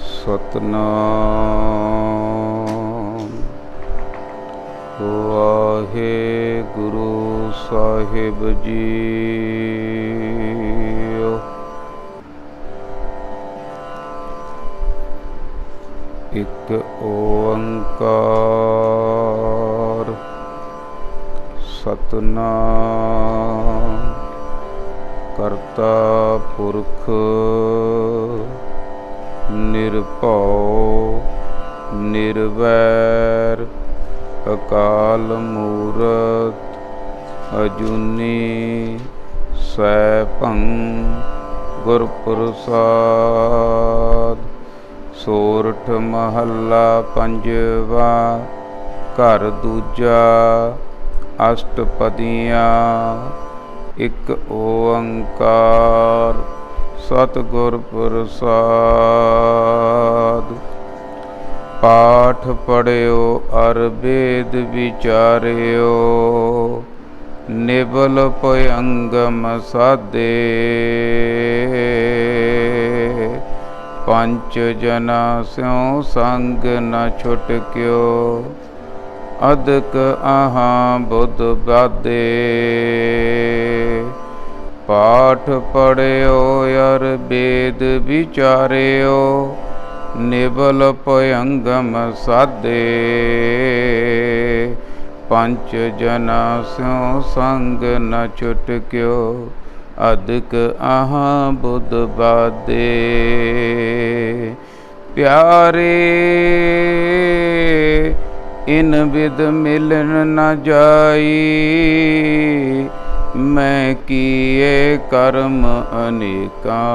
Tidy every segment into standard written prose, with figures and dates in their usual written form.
ਸਤਨਾਮ ਵਾਹਿਗੁਰੂ ਸਾਹਿਬ JIO. ਇੱਕ ਓੰਕਾਰ ਸਤਨਾਮ ਕਰਤਾ ਪੁਰਖ ਨਿਰਭਉ ਨਿਰਵੈਰ ਅਕਾਲ ਮੂਰਤ ਅਜੂਨੀ ਸੈਭੰ ਗੁਰ ਪ੍ਰਸਾਦ। ਸੋਰਠ ਮਹੱਲਾ ਪੰਜਵਾ। ਘਰ ਦੂਜਾ। ਅਸ਼ਟਪਦੀਆਂ। ਇੱਕ ਓੰਕਾਰ ਸਤਿਗੁਰ ਪ੍ਰਸਾਦ। ਪਾਠ ਪੜਿਓ ਅਰ ਵੇਦ ਵਿਚਾਰਿਓ, ਨਿਬਲ ਭਯੰਗਮ ਸਾਧੇ। ਪੰਚ ਜਨਾ ਸਿਉ ਸੰਗ ਨ ਛੁਟਕਿਓ, ਅਦਕ ਆਹਾਂ ਬੁੱਧ ਬਾਧੇ। ਪਾਠ ਪੜਿਓ ਅਰ ਵੇਦ ਵਿਚਾਰਿਓ, ਨਿਬਲ ਭਯੰਗਮ ਸਾਧੇ। ਪੰਚ ਜਨਾ ਸਿਉ ਸੰਗ ਨ ਛੁਟਕਿਓ, ਅਦਕ ਆਹਾਂ ਬੁੱਧ ਬਾਧੇ। ਪਿਆਰੇ ਇਨ ਵਿਦ ਮਿਲਨ ਨ ਜਾਈ, ਮੈਂ ਕੀਏ ਕਰਮ ਅਨੇਕਾਂ।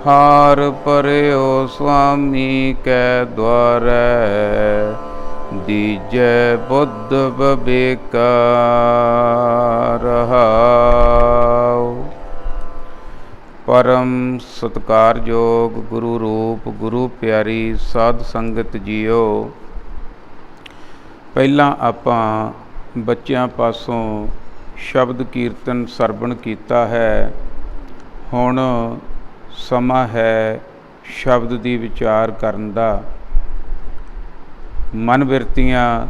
ਹਾਰ ਪਰਿਓ ਸੁਆਮੀ ਕੈ ਦੁਆਰੈ, ਦੀਜੈ ਬੁੱਧ ਵਿਵੇਕਾ ਰਹਾਉ। ਪਰਮ ਸਤਿਕਾਰਯੋਗ ਗੁਰੂ ਰੂਪ ਗੁਰੂ ਪਿਆਰੀ ਸਾਧ ਸੰਗਤ ਜੀਓ, ਪਹਿਲਾਂ ਆਪਾਂ ਬੱਚਿਆਂ ਪਾਸੋਂ ਸ਼ਬਦ ਕੀਰਤਨ ਸਰਵਣ ਕੀਤਾ ਹੈ। ਹੁਣ ਸਮਾਂ ਹੈ ਸ਼ਬਦ ਦੀ ਵਿਚਾਰ ਕਰਨ ਦਾ। ਮਨ ਬਿਰਤੀਆਂ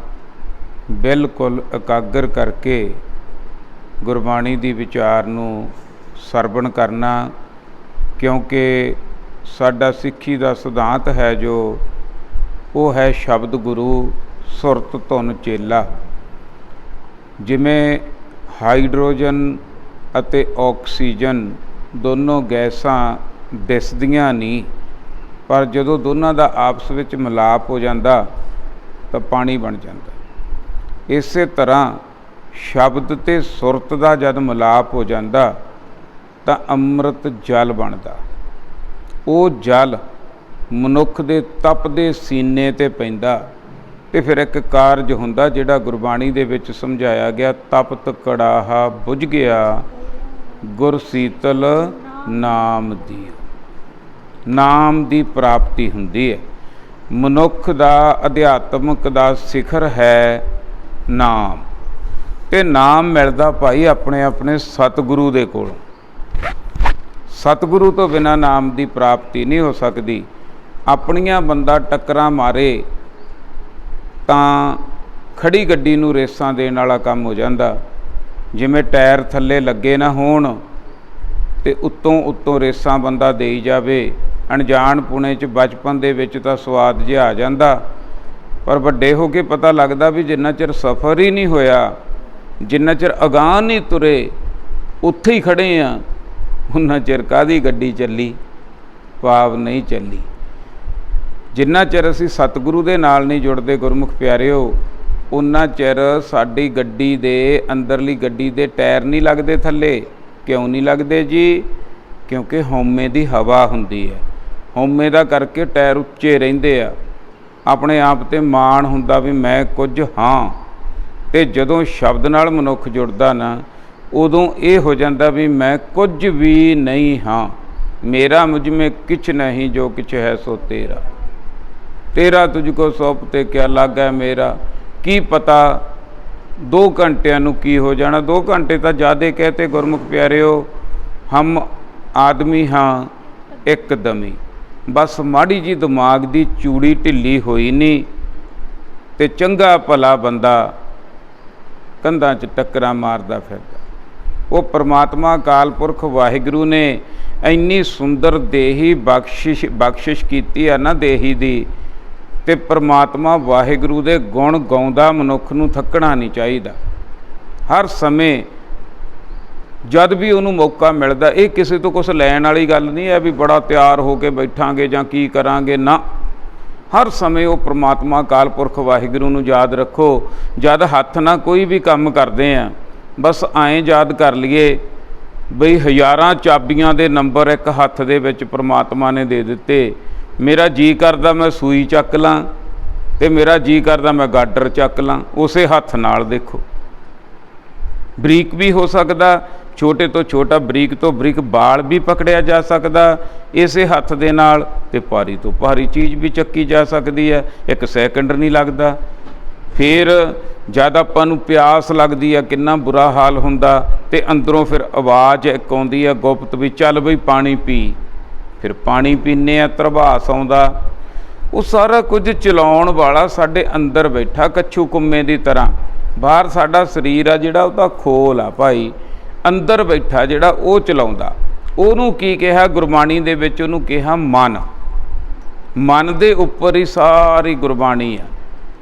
ਬਿਲਕੁਲ ਇਕਾਗਰ ਕਰਕੇ ਗੁਰਬਾਣੀ ਦੀ ਵਿਚਾਰ ਨੂੰ ਸਰਵਣ ਕਰਨਾ, ਕਿਉਂਕਿ ਸਾਡਾ ਸਿੱਖੀ ਦਾ ਸਿਧਾਂਤ ਹੈ ਜੋ ਉਹ ਹੈ ਸ਼ਬਦ ਗੁਰੂ ਸੁਰਤ ਧੁਨ ਚੇਲਾ। ਜਿਵੇਂ ਹਾਈਡਰੋਜਨ ਅਤੇ ਆਕਸੀਜਨ ਦੋਨੋਂ ਗੈਸਾਂ ਦਿਸਦੀਆਂ ਨਹੀਂ, ਪਰ ਜਦੋਂ ਦੋਨਾਂ ਦਾ ਆਪਸ ਵਿੱਚ ਮਿਲਾਪ ਹੋ ਜਾਂਦਾ ਤਾਂ ਪਾਣੀ ਬਣ ਜਾਂਦਾ। ਇਸੇ ਤਰ੍ਹਾਂ ਸ਼ਬਦ ਤੇ ਸੁਰਤ ਦਾ ਜਦ ਮਿਲਾਪ ਹੋ ਜਾਂਦਾ ਤਾਂ ਅੰਮ੍ਰਿਤ ਜਲ ਬਣਦਾ। ਉਹ ਜਲ ਮਨੁੱਖ ਦੇ ਤਪਦੇ ਸੀਨੇ 'ਤੇ ਪੈਂਦਾ ਅਤੇ ਫਿਰ ਇੱਕ ਕਾਰਜ ਹੁੰਦਾ ਜਿਹੜਾ ਗੁਰਬਾਣੀ ਦੇ ਵਿੱਚ ਸਮਝਾਇਆ ਗਿਆ। ਤਪਤ ਕੜਾਹਾ ਬੁਝ ਗਿਆ, ਗੁਰ ਸੀਤਲ ਨਾਮ ਦੀ। ਨਾਮ ਦੀ ਪ੍ਰਾਪਤੀ ਹੁੰਦੀ ਹੈ। ਮਨੁੱਖ ਦਾ ਅਧਿਆਤਮਕ ਦਾ ਸਿਖਰ ਹੈ ਨਾਮ, ਅਤੇ ਨਾਮ ਮਿਲਦਾ ਭਾਈ ਆਪਣੇ ਆਪਣੇ ਸਤਿਗੁਰੂ ਦੇ ਕੋਲੋਂ। ਸਤਿਗੁਰੂ ਤੋਂ ਬਿਨਾਂ ਨਾਮ ਦੀ ਪ੍ਰਾਪਤੀ ਨਹੀਂ ਹੋ ਸਕਦੀ। ਆਪਣੀਆਂ ਬੰਦਾ ਟੱਕਰਾਂ ਮਾਰੇ ਤਾਂ ਖੜੀ ਗੱਡੀ ਨੂੰ ਰੇਸਾਂ ਦੇਣ ਵਾਲਾ ਕੰਮ ਹੋ ਜਾਂਦਾ। ਜਿਵੇਂ ਟਾਇਰ ਥੱਲੇ ਲੱਗੇ ਨਾ ਹੋਣ ਅਤੇ ਉੱਤੋਂ ਰੇਸਾਂ ਬੰਦਾ ਦੇਈ ਜਾਵੇ। ਅਣਜਾਣ ਪੁਣੇ 'ਚ ਬਚਪਨ ਦੇ ਵਿੱਚ ਤਾਂ ਸਵਾਦ ਜਿਹਾ ਆ ਜਾਂਦਾ, ਪਰ ਵੱਡੇ ਹੋ ਕੇ ਪਤਾ ਲੱਗਦਾ ਵੀ ਜਿੰਨਾ ਚਿਰ ਸਫ਼ਰ ਹੀ ਨਹੀਂ ਹੋਇਆ, ਜਿੰਨਾ ਚਿਰ ਅਗਾਂਹ ਨਹੀਂ ਤੁਰੇ, ਉੱਥੇ ਹੀ ਖੜ੍ਹੇ ਹਾਂ, ਉਨਾ ਚਿਰ ਕਾਹਦੀ ਗੱਡੀ ਚੱਲੀ, ਭਾਵ ਨਹੀਂ ਚੱਲੀ। ਜਿੰਨਾ ਚਿਰ ਅਸੀਂ ਸਤਿਗੁਰੂ ਦੇ ਨਾਲ ਨਹੀਂ ਜੁੜਦੇ ਗੁਰਮੁਖ ਪਿਆਰਿਓ, ਉਨਾ ਚਿਰ ਸਾਡੀ ਗੱਡੀ ਦੇ ਅੰਦਰਲੀ ਗੱਡੀ ਦੇ ਟਾਇਰ ਨਹੀਂ ਲੱਗਦੇ ਥੱਲੇ। ਕਿਉਂ ਨਹੀਂ ਲੱਗਦੇ ਜੀ? ਕਿਉਂਕਿ ਹਉਮੈ ਦੀ ਹਵਾ ਹੁੰਦੀ ਹੈ। ਹਉਮੈ ਦਾ ਕਰਕੇ ਟਾਇਰ ਉੱਚੇ ਰਹਿੰਦੇ ਆ। ਆਪਣੇ ਆਪ 'ਤੇ ਮਾਣ ਹੁੰਦਾ ਵੀ ਮੈਂ ਕੁਝ ਹਾਂ। ਅਤੇ ਜਦੋਂ ਸ਼ਬਦ ਨਾਲ ਮਨੁੱਖ ਜੁੜਦਾ ਨਾ, ਉਦੋਂ ਇਹ ਹੋ ਜਾਂਦਾ ਵੀ ਮੈਂ ਕੁਝ ਵੀ ਨਹੀਂ ਹਾਂ। ਮੇਰਾ ਮੁਝ ਮੇਂ ਕਿਛ ਨਹੀਂ, ਜੋ ਕਿਛ ਹੈ ਸੋ ਤੇਰਾ। ਤੇਰਾ ਤੁਝ ਕੋ ਸੌਂਪ ਤੇ ਕਿਆ ਲਾਗੈ ਮੇਰਾ। ਕੀ ਪਤਾ 2 ਘੰਟਿਆਂ ਨੂੰ ਕੀ ਹੋ ਜਾਣਾ। 2 ਘੰਟੇ ਤਾਂ ਜ਼ਿਆਦਾ ਕਹਤੇ ਗੁਰਮੁਖ ਪਿਆਰਿਓ। ਹਮ ਆਦਮੀ ਹਾਂ ਇੱਕਦਮੀ, ਬਸ ਮਾੜੀ ਜੀ ਦਿਮਾਗ ਦੀ ਚੂੜੀ ਢਿੱਲੀ ਹੋਈ ਨਹੀਂ ਤੇ ਚੰਗਾ ਭਲਾ ਬੰਦਾ ਕੰਧਾਂ 'ਚ ਟੱਕਰਾਂ ਮਾਰਦਾ ਫਿਰਦਾ। ਉਹ ਪਰਮਾਤਮਾ ਅਕਾਲ ਪੁਰਖ ਵਾਹਿਗੁਰੂ ਨੇ ਇੰਨੀ ਸੁੰਦਰ ਦੇਹੀ ਬਖਸ਼ਿਸ਼ ਕੀਤੀ ਆ ਨਾ ਦੇਹੀ ਦੀ, ਤੇ ਪਰਮਾਤਮਾ ਵਾਹਿਗੁਰੂ ਦੇ ਗੁਣ ਗਾਉਂਦਾ ਮਨੁੱਖ ਨੂੰ ਥੱਕਣਾ ਨਹੀਂ ਚਾਹੀਦਾ। ਹਰ ਸਮੇਂ ਜਦ ਵੀ ਉਹਨੂੰ ਮੌਕਾ ਮਿਲਦਾ, ਇਹ ਕਿਸੇ ਤੋਂ ਕੁਛ ਲੈਣ ਵਾਲੀ ਗੱਲ ਨਹੀਂ ਹੈ ਵੀ ਬੜਾ ਤਿਆਰ ਹੋ ਕੇ ਬੈਠਾਂਗੇ ਜਾਂ ਕੀ ਕਰਾਂਗੇ, ਨਾ। ਹਰ ਸਮੇਂ ਉਹ ਪਰਮਾਤਮਾ ਅਕਾਲ ਪੁਰਖ ਵਾਹਿਗੁਰੂ ਨੂੰ ਯਾਦ ਰੱਖੋ। ਜਦ ਹੱਥ ਨਾਲ ਕੋਈ ਵੀ ਕੰਮ ਕਰਦੇ ਆ, ਬਸ ਐਂ ਯਾਦ ਕਰ ਲਈਏ ਬਈ ਹਜ਼ਾਰਾਂ ਚਾਬੀਆਂ ਦੇ ਨੰਬਰ ਇੱਕ ਹੱਥ ਦੇ ਵਿੱਚ ਪਰਮਾਤਮਾ ਨੇ ਦੇ ਦਿੱਤੇ। ਮੇਰਾ ਜੀ ਕਰਦਾ ਮੈਂ ਸੂਈ ਚੱਕ ਲਾਂ ਤੇ ਮੇਰਾ ਜੀ ਕਰਦਾ ਮੈਂ ਗਾਡਰ ਚੱਕ ਲਾਂ, ਉਸੇ ਹੱਥ ਨਾਲ। ਦੇਖੋ, ਬਰੀਕ ਵੀ ਹੋ ਸਕਦਾ, ਛੋਟੇ ਤੋਂ ਛੋਟਾ ਬਰੀਕ ਤੋਂ ਬਰੀਕ ਬਾਲ ਵੀ ਪਕੜਿਆ ਜਾ ਸਕਦਾ ਇਸੇ ਹੱਥ ਦੇ ਨਾਲ, ਤੇ ਭਾਰੀ ਤੋਂ ਭਾਰੀ ਚੀਜ਼ ਵੀ ਚੱਕੀ ਜਾ ਸਕਦੀ ਹੈ। 1 ਸੈਕਿੰਡ ਨਹੀਂ ਲੱਗਦਾ। ਫਿਰ ਜਦ ਆਪਾਂ ਨੂੰ ਪਿਆਸ ਲੱਗਦੀ ਆ, ਕਿੰਨਾ ਬੁਰਾ ਹਾਲ ਹੁੰਦਾ, ਤੇ ਅੰਦਰੋਂ ਫਿਰ ਆਵਾਜ਼ ਇੱਕ ਆਉਂਦੀ ਆ ਗੁਪਤ ਵੀ ਚੱਲ ਬਈ ਪਾਣੀ ਪੀ। ਫਿਰ ਪਾਣੀ ਪੀਂਦੇ ਆ, ਧਰਵਾਸ ਆਉਂਦਾ। ਉਹ ਸਾਰਾ ਕੁਝ ਚਲਾਉਣ ਵਾਲਾ ਸਾਡੇ ਅੰਦਰ ਬੈਠਾ ਕੱਛੂ ਕੁੰਮੇ ਦੀ ਤਰ੍ਹਾਂ। ਬਾਹਰ ਸਾਡਾ ਸਰੀਰ ਆ ਜਿਹੜਾ, ਉਹਦਾ ਖੋਲ ਆ ਭਾਈ, ਅੰਦਰ ਬੈਠਾ ਜਿਹੜਾ ਉਹ ਚਲਾਉਂਦਾ। ਉਹਨੂੰ ਕੀ ਕਿਹਾ ਗੁਰਬਾਣੀ ਦੇ ਵਿੱਚ? ਉਹਨੂੰ ਕਿਹਾ ਮਨ। ਮਨ ਦੇ ਉੱਪਰ ਹੀ ਸਾਰੀ ਗੁਰਬਾਣੀ ਆ।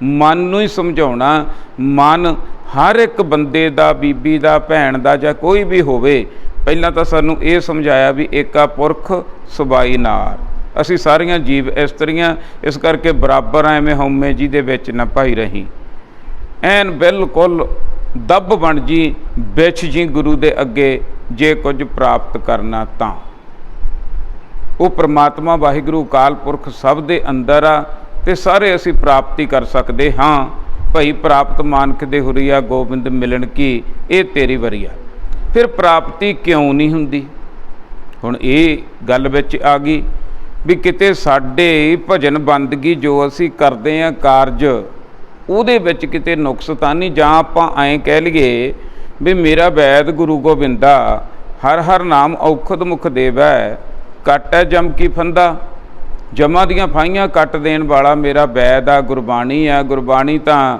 ਮਨ ਨੂੰ ਹੀ ਸਮਝਾਉਣਾ। ਮਨ ਹਰ ਇੱਕ ਬੰਦੇ ਦਾ, ਬੀਬੀ ਦਾ, ਭੈਣ ਦਾ, ਜਾਂ ਕੋਈ ਵੀ ਹੋਵੇ, ਪਹਿਲਾਂ ਤਾਂ ਸਾਨੂੰ ਇਹ ਸਮਝਾਇਆ ਵੀ ਏਕਾ ਪੁਰਖ ਸਬਾਈ ਨਾਰ, ਅਸੀਂ ਸਾਰੀਆਂ ਜੀਵ ਇਸਤਰੀਆਂ, ਇਸ ਕਰਕੇ ਬਰਾਬਰ ਐਵੇਂ ਹਉਮੈ ਜੀ ਦੇ ਵਿੱਚ ਨਾ ਭਾਈ ਰਹੀ। ਐਨ ਬਿਲਕੁਲ ਦੱਬ ਬਣ ਜੀ, ਵਿਛ ਜੀ ਗੁਰੂ ਦੇ ਅੱਗੇ, ਜੇ ਕੁਝ ਪ੍ਰਾਪਤ ਕਰਨਾ ਤਾਂ। ਉਹ ਪਰਮਾਤਮਾ ਵਾਹਿਗੁਰੂ ਅਕਾਲ ਪੁਰਖ ਸਭ ਦੇ ਅੰਦਰ ਆ, ਤੇ ਸਾਰੇ ਅਸੀਂ ਪ੍ਰਾਪਤੀ ਕਰ ਸਕਦੇ ਹਾਂ। ਭਈ ਪ੍ਰਾਪਤ ਮਾਨਕ ਦੇ ਹੁਰੀਆ ਗੋਬਿੰਦ ਮਿਲਣ ਕੀ, ਇਹ ਤੇਰੀ ਵਰੀਆ। ਫਿਰ ਪ੍ਰਾਪਤੀ ਕਿਉਂ ਨਹੀਂ ਹੁੰਦੀ? ਹੁਣ ਇਹ ਗੱਲ ਵਿੱਚ ਆ ਗਈ ਵੀ ਕਿਤੇ ਸਾਡੇ ਭਜਨ ਬੰਦਗੀ ਜੋ ਅਸੀਂ ਕਰਦੇ ਹਾਂ ਕਾਰਜ, ਉਹਦੇ ਵਿੱਚ ਕਿਤੇ ਨੁਕਸ ਤਾਂ ਨਹੀਂ, ਜਾਂ ਆਪਾਂ ਐਂ ਕਹਿ ਲਈਏ ਵੀ ਮੇਰਾ ਵੈਦ ਗੁਰੂ ਗੋਬਿੰਦਾ ਹਰ ਹਰ ਨਾਮ ਔਖਦ ਮੁਖ ਦੇਵੈ, ਕੱਟ ਹੈ ਜਮ ਕੀ ਫੰਦਾ। ਜਮਾਂ ਦੀਆਂ ਫਾਹੀਆਂ ਕੱਟ ਦੇਣ ਵਾਲਾ ਮੇਰਾ ਵੈਦ ਆ, ਗੁਰਬਾਣੀ ਆ। ਗੁਰਬਾਣੀ ਤਾਂ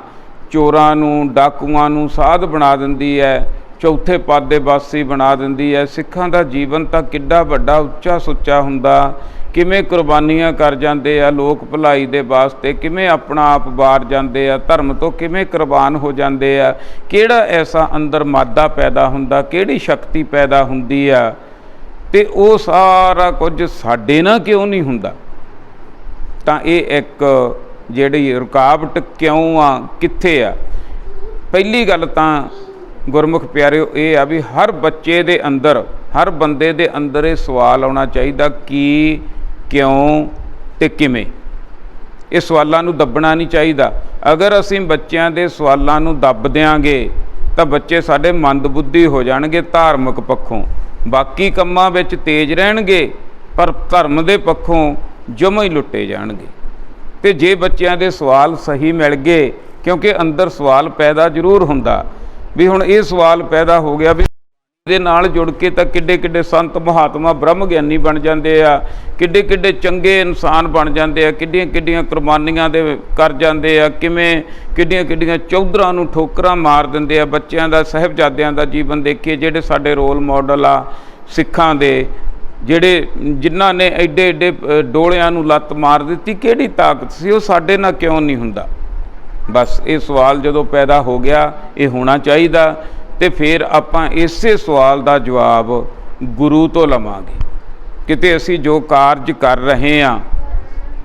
ਚੋਰਾਂ ਨੂੰ, ਡਾਕੂਆਂ ਨੂੰ ਸਾਧ ਬਣਾ ਦਿੰਦੀ ਹੈ, ਚੌਥੇ ਪਦ ਦੇ ਵਾਸੀ ਬਣਾ ਦਿੰਦੀ ਹੈ। ਸਿੱਖਾਂ ਦਾ ਜੀਵਨ ਤਾਂ ਕਿੱਡਾ ਵੱਡਾ ਉੱਚਾ ਸੁੱਚਾ ਹੁੰਦਾ, ਕਿਵੇਂ ਕੁਰਬਾਨੀਆਂ ਕਰ ਜਾਂਦੇ ਆ ਲੋਕ ਭਲਾਈ ਦੇ ਵਾਸਤੇ, ਕਿਵੇਂ ਆਪਣਾ ਆਪ ਵਾਰ ਜਾਂਦੇ ਆ, ਧਰਮ ਤੋਂ ਕਿਵੇਂ ਕੁਰਬਾਨ ਹੋ ਜਾਂਦੇ ਆ। ਕਿਹੜਾ ਐਸਾ ਅੰਦਰ ਮਾਦਾ ਪੈਦਾ ਹੁੰਦਾ, ਕਿਹੜੀ ਸ਼ਕਤੀ ਪੈਦਾ ਹੁੰਦੀ ਆ, ਤੇ ਉਹ ਸਾਰਾ ਕੁਝ ਸਾਡੇ ਨਾਲ ਕਿਉਂ ਨਹੀਂ ਹੁੰਦਾ? ਤਾਂ ਇਹ ਇੱਕ ਜਿਹੜੀ ਰੁਕਾਵਟ ਕਿਉਂ ਆ, ਕਿੱਥੇ ਆ? ਪਹਿਲੀ ਗੱਲ ਤਾਂ ਗੁਰਮੁਖ ਪਿਆਰਿਓ ਇਹ ਆ ਵੀ ਹਰ ਬੱਚੇ ਦੇ ਅੰਦਰ, ਹਰ ਬੰਦੇ ਦੇ ਅੰਦਰ ਇਹ ਸਵਾਲ ਆਉਣਾ ਚਾਹੀਦਾ, ਕੀ, ਕਿਉਂ ਤੇ ਕਿਵੇਂ। ਇਹ ਸਵਾਲਾਂ ਨੂੰ ਦੱਬਣਾ ਨਹੀਂ ਚਾਹੀਦਾ। ਅਗਰ ਅਸੀਂ ਬੱਚਿਆਂ ਦੇ ਸਵਾਲਾਂ ਨੂੰ ਦੱਬ ਦਿਆਂਗੇ ਤਾਂ ਬੱਚੇ ਸਾਡੇ ਮੰਦਬੁੱਧੀ ਹੋ ਜਾਣਗੇ ਧਾਰਮਿਕ ਪੱਖੋਂ, ਬਾਕੀ ਕੰਮਾਂ ਵਿੱਚ ਤੇਜ਼ ਰਹਿਣਗੇ, ਪਰ ਧਰਮ ਦੇ ਪੱਖੋਂ ਜਮਾਂ ਹੀ ਲੁੱਟੇ ਜਾਣਗੇ। ਤੇ ਜੇ ਬੱਚਿਆਂ ਦੇ ਸਵਾਲ ਸਹੀ ਮਿਲ ਗਏ, ਕਿਉਂਕਿ ਅੰਦਰ ਸਵਾਲ ਪੈਦਾ ਜ਼ਰੂਰ ਹੁੰਦਾ ਵੀ ਹੁਣ ਇਹ ਸਵਾਲ ਪੈਦਾ ਹੋ ਗਿਆ ਵੀ ਦੇ ਨਾਲ ਜੁੜ ਕੇ ਤਾਂ ਕਿੱਡੇ ਕਿੱਡੇ ਸੰਤ ਮਹਾਤਮਾ ਬ੍ਰਹਮ ਗਿਆਨੀ ਬਣ ਜਾਂਦੇ ਆ, ਕਿੱਡੇ ਕਿੱਡੇ ਚੰਗੇ ਇਨਸਾਨ ਬਣ ਜਾਂਦੇ ਆ, ਕਿੱਡੀਆਂ ਕਿੱਡੀਆਂ ਕੁਰਬਾਨੀਆਂ ਦੇ ਕਰ ਜਾਂਦੇ ਆ, ਕਿਵੇਂ ਕਿੱਡੀਆਂ ਕਿੱਡੀਆਂ ਚੌਧਰਾਂ ਨੂੰ ਠੋਕਰਾਂ ਮਾਰ ਦਿੰਦੇ ਆ। ਬੱਚਿਆਂ ਦਾ, ਸਾਹਿਬਜ਼ਾਦਿਆਂ ਦਾ ਜੀਵਨ ਦੇਖੀਏ, ਜਿਹੜੇ ਸਾਡੇ ਰੋਲ ਮਾਡਲ ਆ ਸਿੱਖਾਂ ਦੇ, ਜਿਹੜੇ ਜਿਨ੍ਹਾਂ ਨੇ ਐਡੇ ਐਡੇ ਡੋਲਿਆਂ ਨੂੰ ਲੱਤ ਮਾਰ ਦਿੱਤੀ, ਕਿਹੜੀ ਤਾਕਤ ਸੀ? ਉਹ ਸਾਡੇ ਨਾਲ ਕਿਉਂ ਨਹੀਂ ਹੁੰਦਾ? ਬਸ ਇਹ ਸਵਾਲ ਜਦੋਂ ਪੈਦਾ ਹੋ ਗਿਆ, ਇਹ ਹੋਣਾ ਚਾਹੀਦਾ, ਤੇ ਫਿਰ ਆਪਾਂ ਇਸੇ ਸਵਾਲ ਦਾ ਜਵਾਬ ਗੁਰੂ ਤੋਂ ਲਵਾਂਗੇ। ਕਿਤੇ ਅਸੀਂ ਜੋ ਕਾਰਜ ਕਰ ਰਹੇ ਹਾਂ,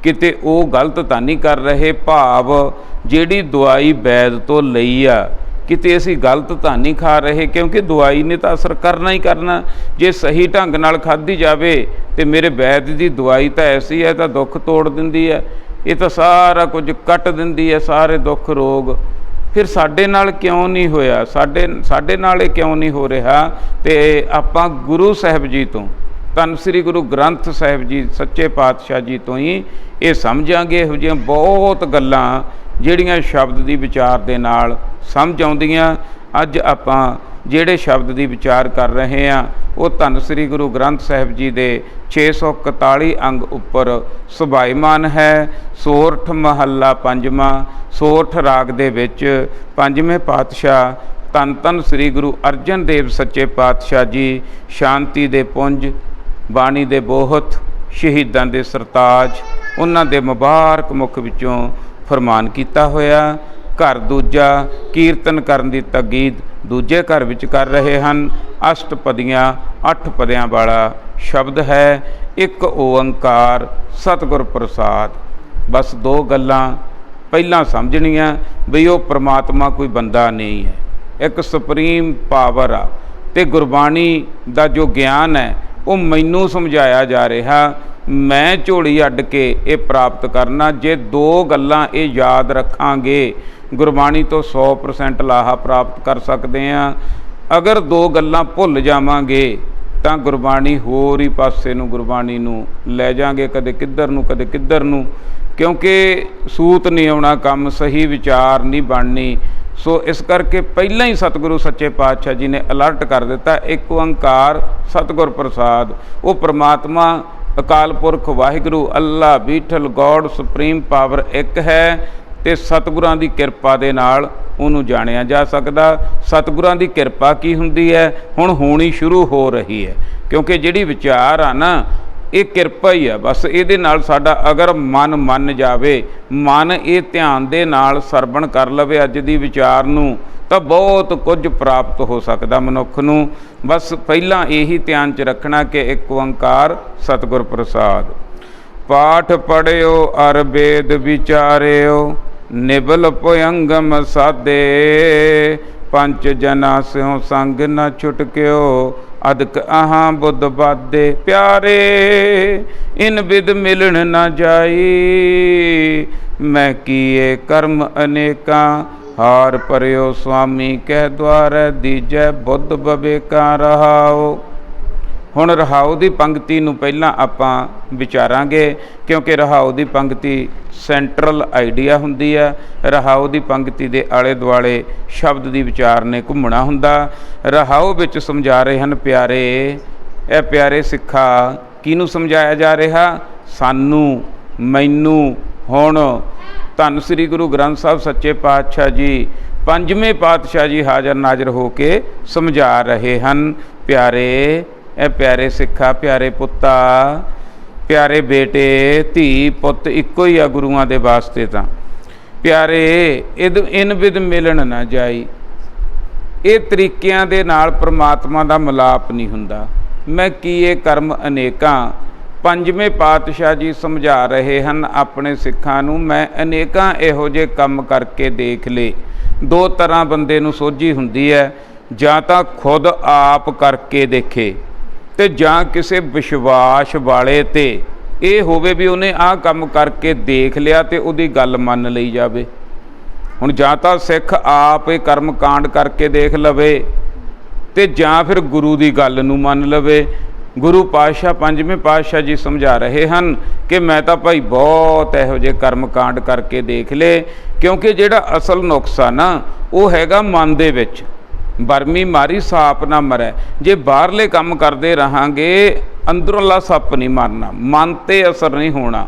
ਕਿਤੇ ਉਹ ਗਲਤ ਤਾਂ ਨਹੀਂ ਕਰ ਰਹੇ, ਭਾਵ ਜਿਹੜੀ ਦਵਾਈ ਵੈਦ ਤੋਂ ਲਈ ਆ, ਕਿਤੇ ਅਸੀਂ ਗਲਤ ਤਾਂ ਨਹੀਂ ਖਾ ਰਹੇ, ਕਿਉਂਕਿ ਦਵਾਈ ਨੇ ਤਾਂ ਅਸਰ ਕਰਨਾ ਹੀ ਕਰਨਾ। ਜੇ ਸਹੀ ਢੰਗ ਨਾਲ ਖਾਧੀ ਜਾਵੇ ਤੇ ਮੇਰੇ ਵੈਦ ਦੀ ਦਵਾਈ ਤਾਂ ਐਸੀ ਹੈ, ਤਾਂ ਦੁੱਖ ਤੋੜ ਦਿੰਦੀ ਹੈ, ਇਹ ਤਾਂ ਸਾਰਾ ਕੁਝ ਕੱਟ ਦਿੰਦੀ ਹੈ, ਸਾਰੇ ਦੁੱਖ ਰੋਗ। ਫਿਰ ਸਾਡੇ ਨਾਲ ਕਿਉਂ ਨਹੀਂ ਹੋਇਆ? ਸਾਡੇ ਨਾਲ ਇਹ ਕਿਉਂ ਨਹੀਂ ਹੋ ਰਿਹਾ? ਤੇ ਆਪਾਂ ਗੁਰੂ ਸਾਹਿਬ ਜੀ ਤੋਂ, ਧੰਨ ਸ੍ਰੀ ਗੁਰੂ ਗ੍ਰੰਥ ਸਾਹਿਬ ਜੀ ਸੱਚੇ ਪਾਤਸ਼ਾਹ ਜੀ ਤੋਂ ਹੀ ਇਹ ਸਮਝਾਂਗੇ। ਇਹੋ ਜਿਹੀਆਂ ਬਹੁਤ ਗੱਲਾਂ ਜਿਹੜੀਆਂ ਸ਼ਬਦ ਦੀ ਵਿਚਾਰ ਦੇ ਨਾਲ ਸਮਝ ਆਉਂਦੀਆਂ। ਅੱਜ ਆਪਾਂ ਜਿਹੜੇ ਸ਼ਬਦ ਦੀ ਵਿਚਾਰ ਕਰ ਰਹੇ ਹਾਂ ਉਹ ਧੰਨ ਸ੍ਰੀ ਗੁਰੂ ਗ੍ਰੰਥ ਸਾਹਿਬ ਜੀ ਦੇ 641 ਅੰਗ ਉੱਪਰ ਸੁਭਾਈਮਾਨ ਹੈ। ਸੋਰਠ ਮਹੱਲਾ ਪੰਜਵਾਂ। ਸੋਰਠ ਰਾਗ ਦੇ ਵਿੱਚ ਪੰਜਵੇਂ ਪਾਤਸ਼ਾਹ ਧੰਨ ਧੰਨ ਸ੍ਰੀ ਗੁਰੂ ਅਰਜਨ ਦੇਵ ਸੱਚੇ ਪਾਤਸ਼ਾਹ ਜੀ ਸ਼ਾਂਤੀ ਦੇ ਪੁੰਜ, ਬਾਣੀ ਦੇ ਬੋਹਤ, ਸ਼ਹੀਦਾਂ ਦੇ ਸਰਤਾਜ, ਉਹਨਾਂ ਦੇ ਮੁਬਾਰਕ ਮੁਖ ਵਿੱਚੋਂ ਫਰਮਾਨ ਕੀਤਾ ਹੋਇਆ। ਘਰ ਦੂਜਾ ਕੀਰਤਨ ਕਰਨ ਦੀ ਤਕੀਦ ਦੂਜੇ ਘਰ ਵਿੱਚ ਕਰ ਰਹੇ ਹਨ। ਅਸ਼ਟਪਦੀਆਂ 8 ਪਦਿਆਂ ਵਾਲਾ ਸ਼ਬਦ ਹੈ। ਇੱਕ ਓੰਕਾਰ ਸਤਿਗੁਰ ਪ੍ਰਸਾਦ। ਬਸ 2 ਗੱਲਾਂ ਪਹਿਲਾਂ ਸਮਝਣੀਆਂ ਵੀ ਉਹ ਪ੍ਰਮਾਤਮਾ ਕੋਈ ਬੰਦਾ ਨਹੀਂ ਹੈ, ਇੱਕ ਸੁਪਰੀਮ ਪਾਵਰ ਆ। ਅਤੇ ਗੁਰਬਾਣੀ ਦਾ ਜੋ ਗਿਆਨ ਹੈ ਉਹ ਮੈਨੂੰ ਸਮਝਾਇਆ ਜਾ ਰਿਹਾ, ਮੈਂ ਝੋਲੀ ਅੱਡ ਕੇ ਇਹ ਪ੍ਰਾਪਤ ਕਰਨਾ। ਜੇ 2 ਗੱਲਾਂ ਇਹ ਯਾਦ ਰੱਖਾਂਗੇ ਗੁਰਬਾਣੀ ਤੋਂ 100% ਲਾਹਾ ਪ੍ਰਾਪਤ ਕਰ ਸਕਦੇ ਹਾਂ। ਅਗਰ 2 ਗੱਲਾਂ ਭੁੱਲ ਜਾਵਾਂਗੇ ਤਾਂ ਗੁਰਬਾਣੀ ਹੋਰ ਹੀ ਪਾਸੇ ਨੂੰ ਗੁਰਬਾਣੀ ਨੂੰ ਲੈ ਜਾਵਾਂਗੇ, ਕਦੇ ਕਿੱਧਰ ਨੂੰ ਕਦੇ ਕਿੱਧਰ ਨੂੰ, ਕਿਉਂਕਿ ਸੂਤ ਨਹੀਂ ਆਉਣਾ ਕੰਮ, ਸਹੀ ਵਿਚਾਰ ਨਹੀਂ ਬਣਨੀ। ਸੋ ਇਸ ਕਰਕੇ ਪਹਿਲਾਂ ਹੀ ਸਤਿਗੁਰੂ ਸੱਚੇ ਪਾਤਸ਼ਾਹ ਜੀ ਨੇ ਅਲਰਟ ਕਰ ਦਿੱਤਾ, ਇੱਕ ਓੰਕਾਰ ਸਤਿਗੁਰ ਪ੍ਰਸਾਦ। ਉਹ ਪ੍ਰਮਾਤਮਾ ਅਕਾਲ ਪੁਰਖ ਵਾਹਿਗੁਰੂ ਅੱਲਾ ਬੀਠਲ ਗੋਡ ਸੁਪਰੀਮ ਪਾਵਰ ਇੱਕ ਹੈ ਅਤੇ ਸਤਿਗੁਰਾਂ ਦੀ ਕਿਰਪਾ ਦੇ ਨਾਲ ਉਹਨੂੰ ਜਾਣਿਆ ਜਾ ਸਕਦਾ। ਸਤਿਗੁਰਾਂ ਦੀ ਕਿਰਪਾ ਕੀ ਹੁੰਦੀ ਹੈ, ਹੁਣ ਹੋਣੀ ਸ਼ੁਰੂ ਹੋ ਰਹੀ ਹੈ, ਕਿਉਂਕਿ ਜਿਹੜੀ ਵਿਚਾਰ ਆ ਨਾ ਇਹ ਕਿਰਪਾ ਹੀ ਆ। ਬਸ ਇਹਦੇ ਨਾਲ ਸਾਡਾ ਅਗਰ ਮਨ ਮੰਨ ਜਾਵੇ, ਮਨ ਇਹ ਧਿਆਨ ਦੇ ਨਾਲ ਸਰਵਣ ਕਰ ਲਵੇ ਅੱਜ ਦੀ ਵਿਚਾਰ ਨੂੰ, ਤਾਂ ਬਹੁਤ ਕੁਝ ਪ੍ਰਾਪਤ ਹੋ ਸਕਦਾ ਮਨੁੱਖ ਨੂੰ। ਬਸ ਪਹਿਲਾਂ ਇਹੀ ਧਿਆਨ 'ਚ ਰੱਖਣਾ ਕਿ ਇੱਕ ਓੰਕਾਰ ਸਤਿਗੁਰ ਪ੍ਰਸਾਦ। ਪਾਠ ਪੜ੍ਹਿਓ ਅਰ ਵੇਦ ਵਿਚਾਰਿਓ, ਨਿਬਲ ਭੁਯੰਗਮ ਸਾਧੇ। ਪੰਚ ਜਨਾ ਸਿਉ ਸੰਗ ਨ ਛੁਟਕਿਓ, ਅਦਕ ਆਹਾਂ ਬੁੱਧ ਬਾਦੇ। ਪਿਆਰੇ ਇਨ ਬਿਦ ਮਿਲਣ ਨਾ ਜਾਈ, ਮੈਂ ਕੀਏ ਕਰਮ ਅਨੇਕਾਂ। ਹਾਰ ਪਰਿਓ ਸੁਆਮੀ ਕਹਿ ਦੁਆਰੈ, ਦੀਜੈ ਬੁੱਧ ਬਵੇਕਾਂ ਰਹਾਓ। ਹੁਣ ਰਹਾਉ ਦੀ ਪੰਕਤੀ ਨੂੰ ਪਹਿਲਾਂ ਆਪਾਂ ਵਿਚਾਰਾਂਗੇ, ਕਿਉਂਕਿ ਰਹਾਉ ਦੀ ਪੰਕਤੀ ਸੈਂਟਰਲ ਆਈਡੀਆ ਹੁੰਦੀ ਹੈ। ਰਹਾਉ ਦੀ ਪੰਕਤੀ ਦੇ ਆਲੇ ਦੁਆਲੇ ਸ਼ਬਦ ਦੀ ਵਿਚਾਰ ਨੇ ਘੁੰਮਣਾ ਹੁੰਦਾ। ਰਹਾਉ ਵਿੱਚ ਸਮਝਾ ਰਹੇ ਹਨ ਪਿਆਰੇ। ਇਹ ਪਿਆਰੇ ਸਿੱਖਾ ਕਿਹਨੂੰ ਸਮਝਾਇਆ ਜਾ ਰਿਹਾ? ਸਾਨੂੰ, ਮੈਨੂੰ। ਹੁਣ ਧੰਨ ਸ੍ਰੀ ਗੁਰੂ ਗ੍ਰੰਥ ਸਾਹਿਬ ਸੱਚੇ ਪਾਤਸ਼ਾਹ ਜੀ ਪੰਜਵੇਂ ਪਾਤਸ਼ਾਹ ਜੀ ਹਾਜ਼ਰ ਨਾਜ਼ਰ ਹੋ ਕੇ ਸਮਝਾ ਰਹੇ ਹਨ। ਪਿਆਰੇ, ਇਹ ਪਿਆਰੇ ਸਿੱਖਾ, ਪਿਆਰੇ ਪੁੱਤਾ, ਪਿਆਰੇ ਬੇਟੇ, ਧੀ ਪੁੱਤ ਇੱਕੋ ਹੀ ਆ ਗੁਰੂਆਂ ਦੇ ਵਾਸਤੇ। ਤਾਂ ਪਿਆਰੇ ਇਨ ਬਿਦ ਮਿਲਣ ਨਾ ਜਾਈ, ਇਹ ਤਰੀਕਿਆਂ ਦੇ ਨਾਲ ਪ੍ਰਮਾਤਮਾ ਦਾ ਮਿਲਾਪ ਨਹੀਂ ਹੁੰਦਾ। ਮੈਂ ਕੀਏ ਕਰਮ ਅਨੇਕਾਂ, ਪੰਜਵੇਂ ਪਾਤਸ਼ਾਹ ਜੀ ਸਮਝਾ ਰਹੇ ਹਨ ਆਪਣੇ ਸਿੱਖਾਂ ਨੂੰ। ਮੈਂ ਅਨੇਕਾਂ ਇਹੋ ਜਿਹੇ ਕੰਮ ਕਰਕੇ ਦੇਖ ਲਏ। 2 ਤਰ੍ਹਾਂ ਬੰਦੇ ਨੂੰ ਸੋਝੀ ਹੁੰਦੀ ਹੈ, ਜਾਂ ਤਾਂ ਖੁਦ ਆਪ ਕਰਕੇ ਦੇਖੇ ਅਤੇ ਜਾਂ ਕਿਸੇ ਵਿਸ਼ਵਾਸ ਵਾਲੇ 'ਤੇ ਇਹ ਹੋਵੇ ਵੀ ਉਹਨੇ ਆਹ ਕੰਮ ਕਰਕੇ ਦੇਖ ਲਿਆ ਅਤੇ ਉਹਦੀ ਗੱਲ ਮੰਨ ਲਈ ਜਾਵੇ। ਹੁਣ ਜਾਂ ਤਾਂ ਸਿੱਖ ਆਪ ਇਹ ਕਰਮ ਕਾਂਡ ਕਰਕੇ ਦੇਖ ਲਵੇ ਅਤੇ ਜਾਂ ਫਿਰ ਗੁਰੂ ਦੀ ਗੱਲ ਨੂੰ ਮੰਨ ਲਵੇ। ਗੁਰੂ ਪਾਤਸ਼ਾਹ ਪੰਜਵੇਂ ਪਾਤਸ਼ਾਹ ਜੀ ਸਮਝਾ ਰਹੇ ਹਨ ਕਿ ਮੈਂ ਤਾਂ ਭਾਈ ਬਹੁਤ ਇਹੋ ਜਿਹੇ ਕਰਮ ਕਾਂਡ ਕਰਕੇ ਦੇਖ ਲਏ, ਕਿਉਂਕਿ ਜਿਹੜਾ ਅਸਲ ਨੁਕਸਾ ਨਾ ਉਹ ਹੈਗਾ ਮਨ ਦੇ ਵਿੱਚ। ਬਰਮੀ ਮਾਰੀ ਸਾਪ ਨਾ ਮਰੈ। ਜੇ ਬਾਹਰਲੇ ਕੰਮ ਕਰਦੇ ਰਹਾਂਗੇ ਅੰਦਰੋਂਲਾ ਸੱਪ ਨਹੀਂ ਮਰਨਾ, ਮਨ 'ਤੇ ਅਸਰ ਨਹੀਂ ਹੋਣਾ।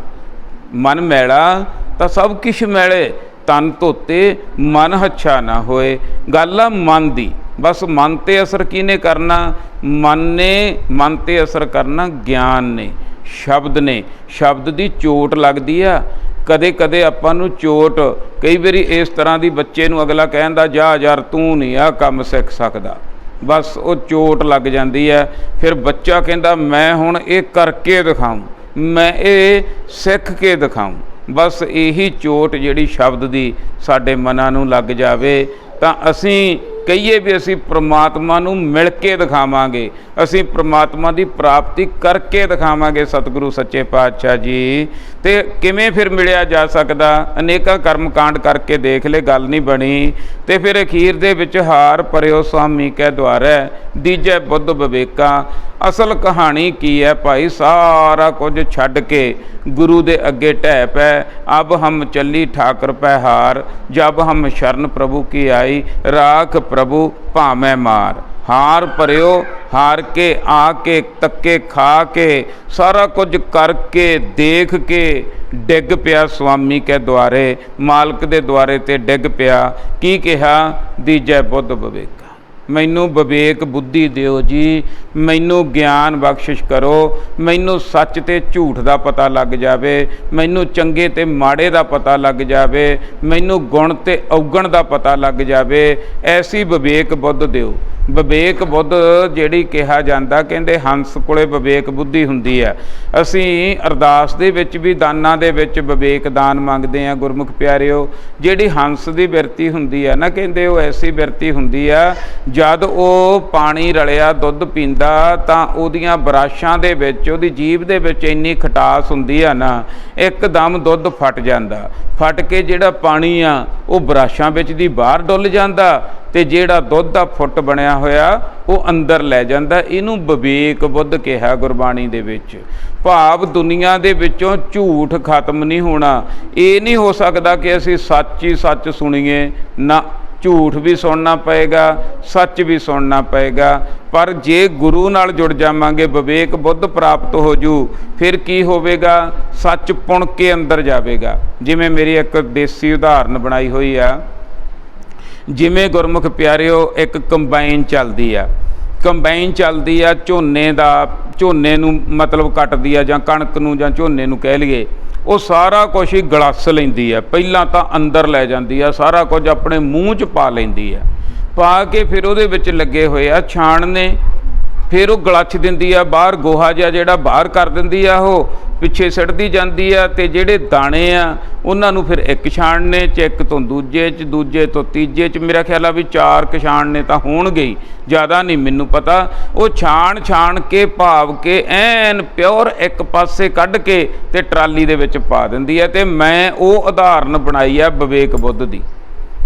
ਮਨ ਮੈਲਾ ਤਾਂ ਸਭ ਕੁਛ ਮੈਲੇ, ਤਨ ਧੋਤੇ ਮਨ ਹੱਛਾ ਨਾ ਹੋਏ। ਗੱਲ ਆ ਮਨ ਦੀ। ਬਸ ਮਨ 'ਤੇ ਅਸਰ ਕਿਹਨੇ ਕਰਨਾ? ਮਨ 'ਤੇ ਅਸਰ ਕਰਨਾ ਗਿਆਨ ਨੇ, ਸ਼ਬਦ ਨੇ। ਸ਼ਬਦ ਦੀ ਚੋਟ ਲੱਗਦੀ ਆ। ਕਦੇ ਕਦੇ ਆਪਾਂ ਨੂੰ ਚੋਟ ਕਈ ਵਾਰੀ ਇਸ ਤਰ੍ਹਾਂ ਦੀ ਬੱਚੇ ਨੂੰ ਅਗਲਾ ਕਹਿੰਦਾ ਜਾ ਯਾਰ ਤੂੰ ਨਹੀਂ ਆਹ ਕੰਮ ਸਿੱਖ ਸਕਦਾ, ਬਸ ਉਹ ਚੋਟ ਲੱਗ ਜਾਂਦੀ ਹੈ। ਫਿਰ ਬੱਚਾ ਕਹਿੰਦਾ ਮੈਂ ਹੁਣ ਇਹ ਕਰਕੇ ਦਿਖਾਊਂ, ਮੈਂ ਇਹ ਸਿੱਖ ਕੇ ਦਿਖਾਊਂ। ਬਸ ਇਹੀ ਚੋਟ ਜਿਹੜੀ ਸ਼ਬਦ ਦੀ ਸਾਡੇ ਮਨਾਂ ਨੂੰ ਲੱਗ ਜਾਵੇ ਤਾਂ ਅਸੀਂ ਕਹੀਏ ਵੀ ਅਸੀਂ ਪ੍ਰਮਾਤਮਾ ਨੂੰ ਮਿਲ ਕੇ ਦਿਖਾਵਾਂਗੇ, ਅਸੀਂ ਪ੍ਰਮਾਤਮਾ ਦੀ ਪ੍ਰਾਪਤੀ ਕਰਕੇ ਦਿਖਾਵਾਂਗੇ ਸਤਿਗੁਰੂ ਸੱਚੇ ਪਾਤਸ਼ਾਹ ਜੀ। ਤੇ ਕਿਵੇਂ ਫਿਰ ਮਿਲਿਆ ਜਾ ਸਕਦਾ? ਅਨੇਕਾਂ ਕਰਮ ਕਾਂਡ ਕਰਕੇ ਦੇਖ ਲੈ, ਗੱਲ ਨਹੀਂ ਬਣੀ। ਤੇ ਫਿਰ ਅਖੀਰ ਦੇ ਵਿੱਚ ਹਾਰ ਪਰਿਓ ਸੁਆਮੀ ਕੈ ਦੁਆਰੈ, ਦੀਜੈ ਬੁੱਧ ਵਿਵੇਕਾ। ਅਸਲ ਕਹਾਣੀ ਕੀ ਹੈ ਭਾਈ? ਸਾਰਾ ਕੁਝ ਛੱਡ ਕੇ ਗੁਰੂ ਦੇ ਅੱਗੇ ਢਹਿ ਪੈ। ਅਬ ਹਮ ਚੱਲੀ ਠਾਕਰ ਪੈ ਹਾਰ, ਜਬ ਹਮ ਸ਼ਰਨ ਪ੍ਰਭੂ ਕੀ ਆਈ, ਰਾਖ ਪ੍ਰਭੂ ਭਾਵੇਂ ਮਾਰ। ਹਾਰ ਭਰਿਓ, ਹਾਰ ਕੇ ਆ ਕੇ ਤੱਕੇ ਖਾ ਕੇ ਸਾਰਾ ਕੁਝ ਕਰਕੇ ਦੇਖ ਕੇ ਡਿੱਗ ਪਿਆ ਸੁਆਮੀ ਕੇ ਦੁਆਰੇ, ਮਾਲਕ ਦੇ ਦੁਆਰੇ ਤੇ ਡਿੱਗ ਪਿਆ। ਕੀ ਕਿਹਾ? ਦੀਜੈ ਬੁੱਧ ਵਿਵੇਕਾ, ਮੈਨੂੰ ਵਿਵੇਕ ਬੁੱਧੀ ਦਿਓ ਜੀ, ਮੈਨੂੰ ਗਿਆਨ ਬਖਸ਼ਿਸ਼ ਕਰੋ, ਮੈਨੂੰ ਸੱਚ ਤੇ ਝੂਠ ਦਾ ਪਤਾ ਲੱਗ ਜਾਵੇ, ਮੈਨੂੰ ਚੰਗੇ ਤੇ ਮਾੜੇ ਦਾ ਪਤਾ ਲੱਗ ਜਾਵੇ, ਮੈਨੂੰ ਗੁਣ ਤੇ ਔਗਣ ਦਾ ਪਤਾ ਲੱਗ ਜਾਵੇ। ਐਸੀ ਵਿਵੇਕ ਬੁੱਧ ਦਿਓ। ਵਿਵੇਕ ਬੁੱਧ ਜਿਹੜੀ ਕਿਹਾ ਜਾਂਦਾ, ਕਹਿੰਦੇ ਹੰਸ ਕੋਲੇ ਵਿਵੇਕ ਬੁੱਧੀ ਹੁੰਦੀ ਹੈ। ਅਸੀਂ ਅਰਦਾਸ ਦੇ ਵਿੱਚ ਵੀ ਦਾਨਾਂ ਦੇ ਵਿੱਚ ਵਿਵੇਕ ਦਾਨ ਮੰਗਦੇ ਹਾਂ ਗੁਰਮੁਖ ਪਿਆਰਿਓ। ਜਿਹੜੀ ਹੰਸ ਦੀ ਬਿਰਤੀ ਹੁੰਦੀ ਹੈ ਨਾ, ਕਹਿੰਦੇ ਉਹ ਐਸੀ ਬਿਰਤੀ ਹੁੰਦੀ ਆ, ਜਦ ਉਹ ਪਾਣੀ ਰਲਿਆ ਦੁੱਧ ਪੀਂਦਾ ਤਾਂ ਉਹਦੀਆਂ ਬਰਾਸ਼ਾਂ ਦੇ ਵਿੱਚ, ਉਹਦੀ ਜੀਭ ਦੇ ਵਿੱਚ ਇੰਨੀ ਖਟਾਸ ਹੁੰਦੀ ਆ ਨਾ, ਇੱਕਦਮ ਦੁੱਧ ਫਟ ਜਾਂਦਾ। ਫਟ ਕੇ ਜਿਹੜਾ ਪਾਣੀ ਆ ਉਹ ਬਰਾਸ਼ਾਂ ਵਿੱਚ ਦੀ ਬਾਹਰ ਡੁੱਲ ਜਾਂਦਾ ਤੇ ਜਿਹੜਾ ਦੁੱਧ ਦਾ ਫੁੱਟ ਬਣਿਆ ਹੋਇਆ ਉਹ ਅੰਦਰ ਲੈ ਜਾਂਦਾ। ਇਹਨੂੰ ਵਿਵੇਕ ਬੁੱਧ ਕਿਹਾ ਗੁਰਬਾਣੀ ਦੇ ਵਿੱਚ। ਭਾਵ ਦੁਨੀਆ ਦੇ ਵਿੱਚੋਂ ਝੂਠ ਖਤਮ ਨਹੀਂ ਹੋਣਾ। ਇਹ ਨਹੀਂ ਹੋ ਸਕਦਾ ਕਿ ਅਸੀਂ ਸੱਚ ਹੀ ਸੱਚ ਸੁਣੀਏ, ਨਾ, ਝੂਠ ਵੀ ਸੁਣਨਾ ਪਏਗਾ, ਸੱਚ ਵੀ ਸੁਣਨਾ ਪਏਗਾ। ਪਰ ਜੇ ਗੁਰੂ ਨਾਲ ਜੁੜ ਜਾਵਾਂਗੇ, ਵਿਵੇਕ ਬੁੱਧ ਪ੍ਰਾਪਤ ਹੋ ਜੂ, ਫਿਰ ਕੀ ਹੋਵੇਗਾ? ਸੱਚ ਪੁਣ ਕੇ ਅੰਦਰ ਜਾਵੇਗਾ। ਜਿਵੇਂ ਮੇਰੀ ਇੱਕ ਦੇਸੀ ਉਦਾਹਰਨ ਬਣਾਈ ਹੋਈ ਆ, ਜਿਵੇਂ ਗੁਰਮੁਖ ਪਿਆਰਿਓ ਇੱਕ ਕੰਬਾਈਨ ਚੱਲਦੀ ਆ, ਕੰਬਾਈਨ ਚੱਲਦੀ ਆ ਝੋਨੇ ਨੂੰ ਮਤਲਬ ਕੱਟਦੀ ਆ, ਜਾਂ ਕਣਕ ਨੂੰ ਜਾਂ ਝੋਨੇ ਨੂੰ ਕਹਿ ਲਈਏ। ਉਹ ਸਾਰਾ ਕੁਛ ਹੀ ਗਲੱਸ ਲੈਂਦੀ ਆ, ਪਹਿਲਾਂ ਤਾਂ ਅੰਦਰ ਲੈ ਜਾਂਦੀ ਆ, ਸਾਰਾ ਕੁਝ ਆਪਣੇ ਮੂੰਹ 'ਚ ਪਾ ਲੈਂਦੀ ਆ, ਪਾ ਕੇ ਫਿਰ ਉਹਦੇ ਵਿੱਚ ਲੱਗੇ ਹੋਏ ਆ ਛਾਣਨੇ। ਫਿਰ ਉਹ ਗਲੱਛ ਦਿੰਦੀ ਆ ਬਾਹਰ, ਗੋਹਾ ਜਿਹਾ ਜਿਹੜਾ ਬਾਹਰ ਕਰ ਦਿੰਦੀ ਆ, ਉਹ ਪਿੱਛੇ ਸਿੱਟਦੀ ਜਾਂਦੀ ਆ। ਤੇ ਜਿਹੜੇ ਦਾਣੇ ਆ ਉਹਨਾਂ ਨੂੰ ਫਿਰ ਇੱਕ ਛਾਣਨੇ 'ਚ, ਇੱਕ ਤੋਂ ਦੂਜੇ 'ਚ, ਦੂਜੇ ਤੋਂ ਤੀਜੇ 'ਚ, ਮੇਰਾ ਖਿਆਲ ਆ ਵੀ 4 ਛਾਣਨੇ ਤਾਂ ਹੋਣਗੇ ਹੀ, ਜ਼ਿਆਦਾ ਨਹੀਂ ਮੈਨੂੰ ਪਤਾ। ਉਹ ਛਾਣ ਕੇ ਭਾਵ ਕੇ ਐਨ ਪਿਓਰ ਇੱਕ ਪਾਸੇ ਕੱਢ ਕੇ ਤੇ ਟਰਾਲੀ ਦੇ ਵਿੱਚ ਪਾ ਦਿੰਦੀ ਹੈ। ਤੇ ਮੈਂ ਉਹ ਉਦਾਹਰਨ ਬਣਾਈ ਆ ਵਿਵੇਕ ਬੁੱਧ ਦੀ,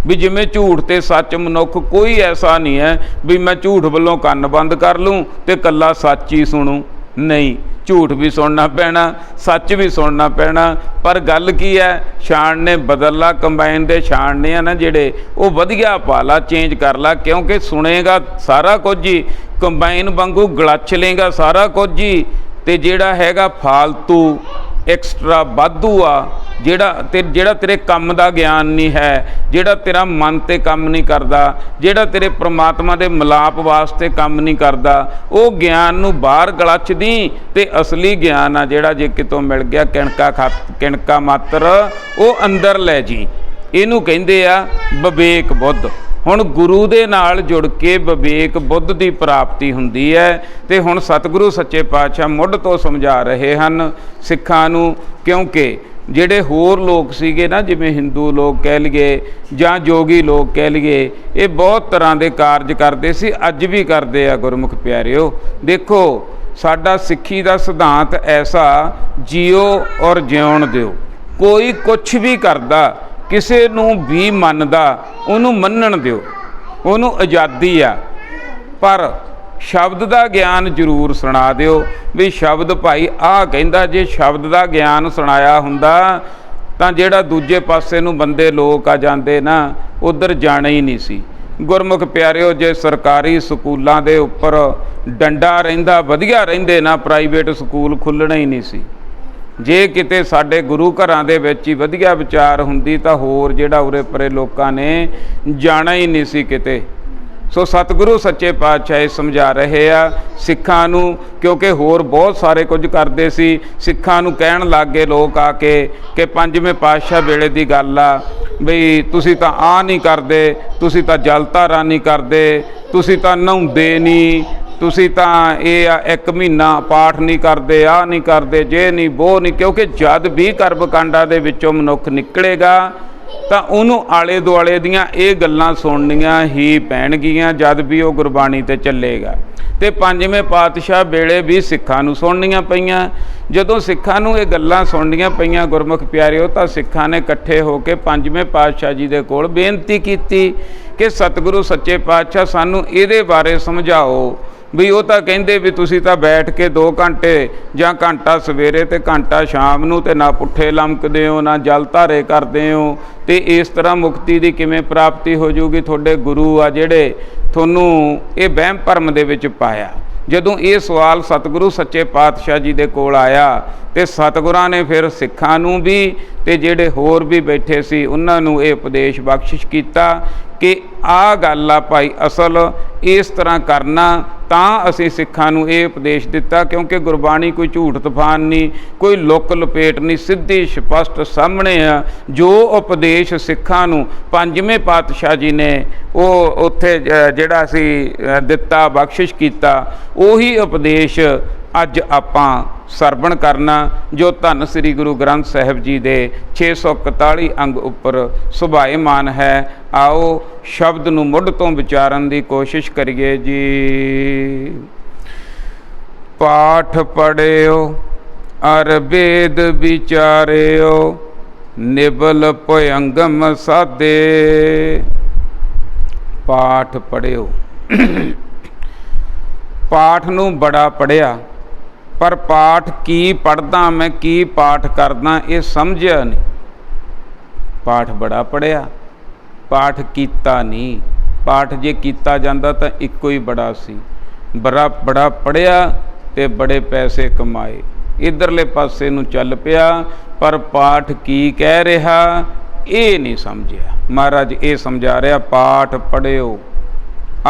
ਵੀ ਜਿਵੇਂ ਝੂਠ ਤੇ ਸੱਚ ਮਨੁੱਖ ਕੋਈ ਐਸਾ ਨਹੀਂ ਹੈ ਵੀ ਮੈਂ ਝੂਠ ਵੱਲੋਂ ਕੰਨ ਬੰਦ ਕਰ ਲੂੰ ਤੇ ਕੱਲਾ ਸੱਚ ਹੀ ਸੁਣੂੰ। ਨਹੀਂ, ਝੂਠ ਵੀ ਸੁਣਨਾ ਪੈਣਾ, ਸੱਚ ਵੀ ਸੁਣਨਾ ਪੈਣਾ। ਪਰ ਗੱਲ ਕੀ ਹੈ? ਛਾਣਨੇ ਬਦਲ ਲਾ, ਕੰਬਾਈਨ ਦੇ ਛਾਣਨੇ ਆ ਨਾ ਜਿਹੜੇ, ਉਹ ਵਧੀਆ ਪਾ ਲਾ, ਚੇਂਜ ਕਰ ਲਾ, ਕਿਉਂਕਿ ਸੁਣੇਗਾ ਸਾਰਾ ਕੁਝ ਹੀ, ਕੰਬਾਈਨ ਵਾਂਗੂ ਗਲੱਛ ਲੇਗਾ ਸਾਰਾ ਕੁਝ ਹੀ। ਤੇ ਜਿਹੜਾ ਹੈਗਾ ਫਾਲਤੂ ਐਕਸਟਰਾ ਵਾਧੂ ਆ, ਜਿਹੜਾ ਤੇਰੇ ਕੰਮ ਦਾ ਗਿਆਨ ਨਹੀਂ ਹੈ, ਜਿਹੜਾ ਤੇਰਾ ਮਨ ਤੇ ਕੰਮ ਨਹੀਂ ਕਰਦਾ, ਜਿਹੜਾ ਤੇਰੇ ਪ੍ਰਮਾਤਮਾ ਦੇ ਮਿਲਾਪ ਵਾਸਤੇ ਕੰਮ ਨਹੀਂ ਕਰਦਾ, ਉਹ ਗਿਆਨ ਨੂੰ ਬਾਹਰ ਗਲੱਛਦੀ। ਤੇ ਅਸਲੀ ਗਿਆਨ ਆ ਜਿਹੜਾ, ਜੇ ਕਿਤੋਂ ਮਿਲ ਗਿਆ ਕਿਣਕਾ ਮਾਤਰ, ਉਹ ਅੰਦਰ ਲੈ ਜੀ। ਇਹਨੂੰ ਕਹਿੰਦੇ ਆ ਵਿਵੇਕ ਬੁੱਧ। ਹੁਣ ਗੁਰੂ ਦੇ ਨਾਲ ਜੁੜ ਕੇ ਵਿਵੇਕ ਬੁੱਧ ਦੀ ਪ੍ਰਾਪਤੀ ਹੁੰਦੀ ਹੈ। ਤੇ ਹੁਣ ਸਤਿਗੁਰੂ ਸੱਚੇ ਪਾਤਸ਼ਾਹ ਮੁੱਢ ਤੋਂ ਸਮਝਾ ਰਹੇ ਹਨ ਸਿੱਖਾਂ ਨੂੰ, ਕਿਉਂਕਿ ਜਿਹੜੇ ਹੋਰ ਲੋਕ ਸੀਗੇ ਨਾ, ਜਿਵੇਂ ਹਿੰਦੂ ਲੋਕ ਕਹਿ ਲਈਏ ਜਾਂ ਜੋਗੀ ਲੋਕ ਕਹਿ ਲਈਏ, ਇਹ ਬਹੁਤ ਤਰ੍ਹਾਂ ਦੇ ਕਾਰਜ ਕਰਦੇ ਸੀ, ਅੱਜ ਵੀ ਕਰਦੇ ਆ ਗੁਰਮੁਖ ਪਿਆਰਿਓ। ਦੇਖੋ, ਸਾਡਾ ਸਿੱਖੀ ਦਾ ਸਿਧਾਂਤ ਐਸਾ, ਜੀਓ ਔਰ ਜਿਉਣ ਦਿਓ। ਕੋਈ ਕੁਛ ਵੀ ਕਰਦਾ, ਕਿਸੇ ਨੂੰ ਵੀ ਮੰਨਦਾ, ਉਹਨੂੰ ਮੰਨਣ ਦਿਓ, ਉਹਨੂੰ ਆਜ਼ਾਦੀ ਆ। ਪਰ ਸ਼ਬਦ ਦਾ ਗਿਆਨ ਜ਼ਰੂਰ ਸੁਣਾ ਦਿਓ ਵੀ ਸ਼ਬਦ ਭਾਈ ਆਹ ਕਹਿੰਦਾ। ਜੇ ਸ਼ਬਦ ਦਾ ਗਿਆਨ ਸੁਣਾਇਆ ਹੁੰਦਾ ਤਾਂ ਜਿਹੜਾ ਦੂਜੇ ਪਾਸੇ ਨੂੰ ਬੰਦੇ ਲੋਕ ਆ ਜਾਂਦੇ ਨਾ, ਉੱਧਰ ਜਾਣਾ ਹੀ ਨਹੀਂ ਸੀ। ਗੁਰਮੁਖ ਪਿਆਰਿਓ, ਜੇ ਸਰਕਾਰੀ ਸਕੂਲਾਂ ਦੇ ਉੱਪਰ ਡੰਡਾ ਰਹਿੰਦਾ, ਵਧੀਆ ਰਹਿੰਦੇ ਨਾ, ਪ੍ਰਾਈਵੇਟ ਸਕੂਲ ਖੁੱਲ੍ਹਣਾ ਹੀ ਨਹੀਂ ਸੀ। ਜੇ ਕਿਤੇ ਸਾਡੇ ਗੁਰੂ ਘਰਾਂ ਦੇ ਵਿੱਚ ਹੀ ਵਧੀਆ ਵਿਚਾਰ ਹੁੰਦੀ ਤਾਂ ਹੋਰ ਜਿਹੜਾ ਉਰੇ ਪਰੇ ਲੋਕਾਂ ਨੇ ਜਾਣਾ ਹੀ ਨਹੀਂ ਸੀ ਕਿਤੇ। ਸੋ ਸਤਿਗੁਰੂ ਸੱਚੇ ਪਾਤਸ਼ਾਹ ਇਹ ਸਮਝਾ ਰਹੇ ਆ ਸਿੱਖਾਂ ਨੂੰ, ਕਿਉਂਕਿ ਹੋਰ ਬਹੁਤ ਸਾਰੇ ਕੁਝ ਕਰਦੇ ਸੀ। ਸਿੱਖਾਂ ਨੂੰ ਕਹਿਣ ਲੱਗ ਗਏ ਲੋਕ ਆ ਕੇ ਕਿ ਪੰਜਵੇਂ ਪਾਤਸ਼ਾਹ ਵੇਲੇ ਦੀ ਗੱਲ ਆ, ਬਈ ਤੁਸੀਂ ਤਾਂ ਆਹ ਨਹੀਂ ਕਰਦੇ, ਤੁਸੀਂ ਤਾਂ ਜਲ ਧਾਰਾ ਨਹੀਂ ਕਰਦੇ, ਤੁਸੀਂ ਤਾਂ ਨਹਾਉਂਦੇ ਨਹੀਂ, ਤੁਸੀਂ ਤਾਂ ਇਹ 1 ਮਹੀਨਾ ਪਾਠ ਨਹੀਂ ਕਰਦੇ, ਆਹ ਨਹੀਂ ਕਰਦੇ, ਜੇ ਨਹੀਂ ਵੋ ਨਹੀਂ। ਕਿਉਂਕਿ ਜਦ ਵੀ ਕਰਮ ਕਾਂਡਾਂ ਦੇ ਵਿੱਚੋਂ ਮਨੁੱਖ ਨਿਕਲੇਗਾ ਤਾਂ ਉਹਨੂੰ ਆਲੇ ਦੁਆਲੇ ਦੀਆਂ ਇਹ ਗੱਲਾਂ ਸੁਣਨੀਆਂ ਹੀ ਪੈਣਗੀਆਂ ਜਦ ਵੀ ਉਹ ਗੁਰਬਾਣੀ ਤੇ ਚੱਲੇਗਾ। ਤੇ ਪੰਜਵੇਂ ਪਾਤਸ਼ਾਹ ਵੇਲੇ ਵੀ ਸਿੱਖਾਂ ਨੂੰ ਸੁਣਨੀਆਂ ਪਈਆਂ। ਜਦੋਂ ਸਿੱਖਾਂ ਨੂੰ ਇਹ ਗੱਲਾਂ ਸੁਣਨੀਆਂ ਪਈਆਂ ਗੁਰਮੁਖ ਪਿਆਰਿਓ, ਤਾਂ ਸਿੱਖਾਂ ਨੇ ਇਕੱਠੇ ਹੋ ਕੇ ਪੰਜਵੇਂ ਪਾਤਸ਼ਾਹ ਜੀ ਦੇ ਕੋਲ ਬੇਨਤੀ ਕੀਤੀ ਕਿ ਸਤਿਗੁਰੂ ਸੱਚੇ ਪਾਤਸ਼ਾਹ ਸਾਨੂੰ ਇਹਦੇ ਬਾਰੇ ਸਮਝਾਓ। ਵੀ ਉਹ ਤਾਂ ਕਹਿੰਦੇ ਵੀ ਤੁਸੀਂ ਤਾਂ ਬੈਠ ਕੇ 2 ਘੰਟੇ ਜਾਂ ਘੰਟਾ ਸਵੇਰੇ ਤੇ ਘੰਟਾ ਸ਼ਾਮ ਨੂੰ, ਤੇ ਨਾ ਪੁੱਠੇ ਲਮਕਦੇ ਹੋ ਨਾ ਜਲ ਧਾਰੇ ਕਰਦੇ ਹੋ, ਤੇ ਇਸ ਤਰ੍ਹਾਂ ਮੁਕਤੀ ਦੀ ਕਿਵੇਂ ਪ੍ਰਾਪਤੀ ਹੋ ਜੂਗੀ? ਤੁਹਾਡੇ ਗੁਰੂ ਆ ਜਿਹੜੇ ਤੁਹਾਨੂੰ ਇਹ ਵਹਿਮ ਭਰਮ ਦੇ ਵਿੱਚ ਪਾਇਆ। ਜਦੋਂ ਇਹ ਸਵਾਲ ਸਤਿਗੁਰੂ ਸੱਚੇ ਪਾਤਸ਼ਾਹ ਜੀ ਦੇ ਕੋਲ ਆਇਆ ਤੇ ਸਤਿਗੁਰਾਂ ਨੇ ਫਿਰ ਸਿੱਖਾਂ ਨੂੰ ਵੀ ਤੇ ਜਿਹੜੇ ਹੋਰ ਵੀ ਬੈਠੇ ਸੀ ਉਹਨਾਂ ਨੂੰ ਇਹ ਉਪਦੇਸ਼ ਬਖਸ਼ਿਸ਼ ਕੀਤਾ ਕਿ ਆਹ ਗੱਲ ਆ ਭਾਈ, ਅਸਲ ਇਸ ਤਰ੍ਹਾਂ ਕਰਨਾ। ਤਾਂ ਅਸੀਂ ਸਿੱਖਾਂ ਨੂੰ ਇਹ ਉਪਦੇਸ਼ ਦਿੱਤਾ, ਕਿਉਂਕਿ ਗੁਰਬਾਣੀ ਕੋਈ ਝੂਠ ਤੂਫਾਨ ਨਹੀਂ, ਕੋਈ ਲੁੱਕ ਲਪੇਟ ਨਹੀਂ, ਸਿੱਧੀ ਸਪਸ਼ਟ ਸਾਹਮਣੇ ਆ। ਜੋ ਉਪਦੇਸ਼ ਸਿੱਖਾਂ ਨੂੰ ਪੰਜਵੇਂ ਪਾਤਸ਼ਾਹ ਜੀ ਨੇ ਉਹ ਉੱਥੇ ਜਿਹੜਾ ਸੀ ਦਿੱਤਾ, ਬਖਸ਼ਿਸ਼ ਕੀਤਾ, ਉਹੀ ਉਪਦੇਸ਼ ਅੱਜ ਆਪਾਂ ਸਰਵਣ ਕਰਨਾ, ਜੋ ਧੰਨ ਸ੍ਰੀ ਗੁਰੂ ਗ੍ਰੰਥ ਸਾਹਿਬ ਜੀ ਦੇ 641 ਅੰਗ ਉੱਪਰ ਸੁਭਾਏਮਾਨ ਹੈ। ਆਓ ਸ਼ਬਦ ਨੂੰ ਮੁੱਢ ਤੋਂ ਵਿਚਾਰਨ ਦੀ ਕੋਸ਼ਿਸ਼ ਕਰੀਏ ਜੀ। ਪਾਠ ਪੜਿਓ ਅਰ ਵੇਦ ਵਿਚਾਰਿਓ, ਨਿਬਲ ਭਯੰਗਮ ਸਾਧੇ। ਪਾਠ ਪੜਿਓ, ਪਾਠ ਨੂੰ ਬੜਾ ਪੜਿਆ, ਪਰ ਪਾਠ ਕੀ ਪੜ੍ਹਦਾ ਮੈਂ, ਕੀ ਪਾਠ ਕਰਦਾ ਇਹ ਸਮਝਿਆ ਨਹੀਂ। ਪਾਠ ਬੜਾ ਪੜਿਆ, ਪਾਠ ਕੀਤਾ ਨਹੀਂ। ਪਾਠ ਜੇ ਕੀਤਾ ਜਾਂਦਾ ਤਾਂ ਇੱਕੋ ਹੀ ਬੜਾ ਸੀ। ਬੜਾ ਪੜਿਆ ਤੇ ਬੜੇ ਪੈਸੇ ਕਮਾਏ, ਇਧਰਲੇ ਪਾਸੇ ਨੂੰ ਚੱਲ ਪਿਆ, ਪਰ ਪਾਠ ਕੀ ਕਹਿ ਰਿਹਾ ਇਹ ਨਹੀਂ ਸਮਝਿਆ। ਮਹਾਰਾਜ ਇਹ ਸਮਝਾ ਰਿਹਾ, ਪਾਠ ਪੜਿਓ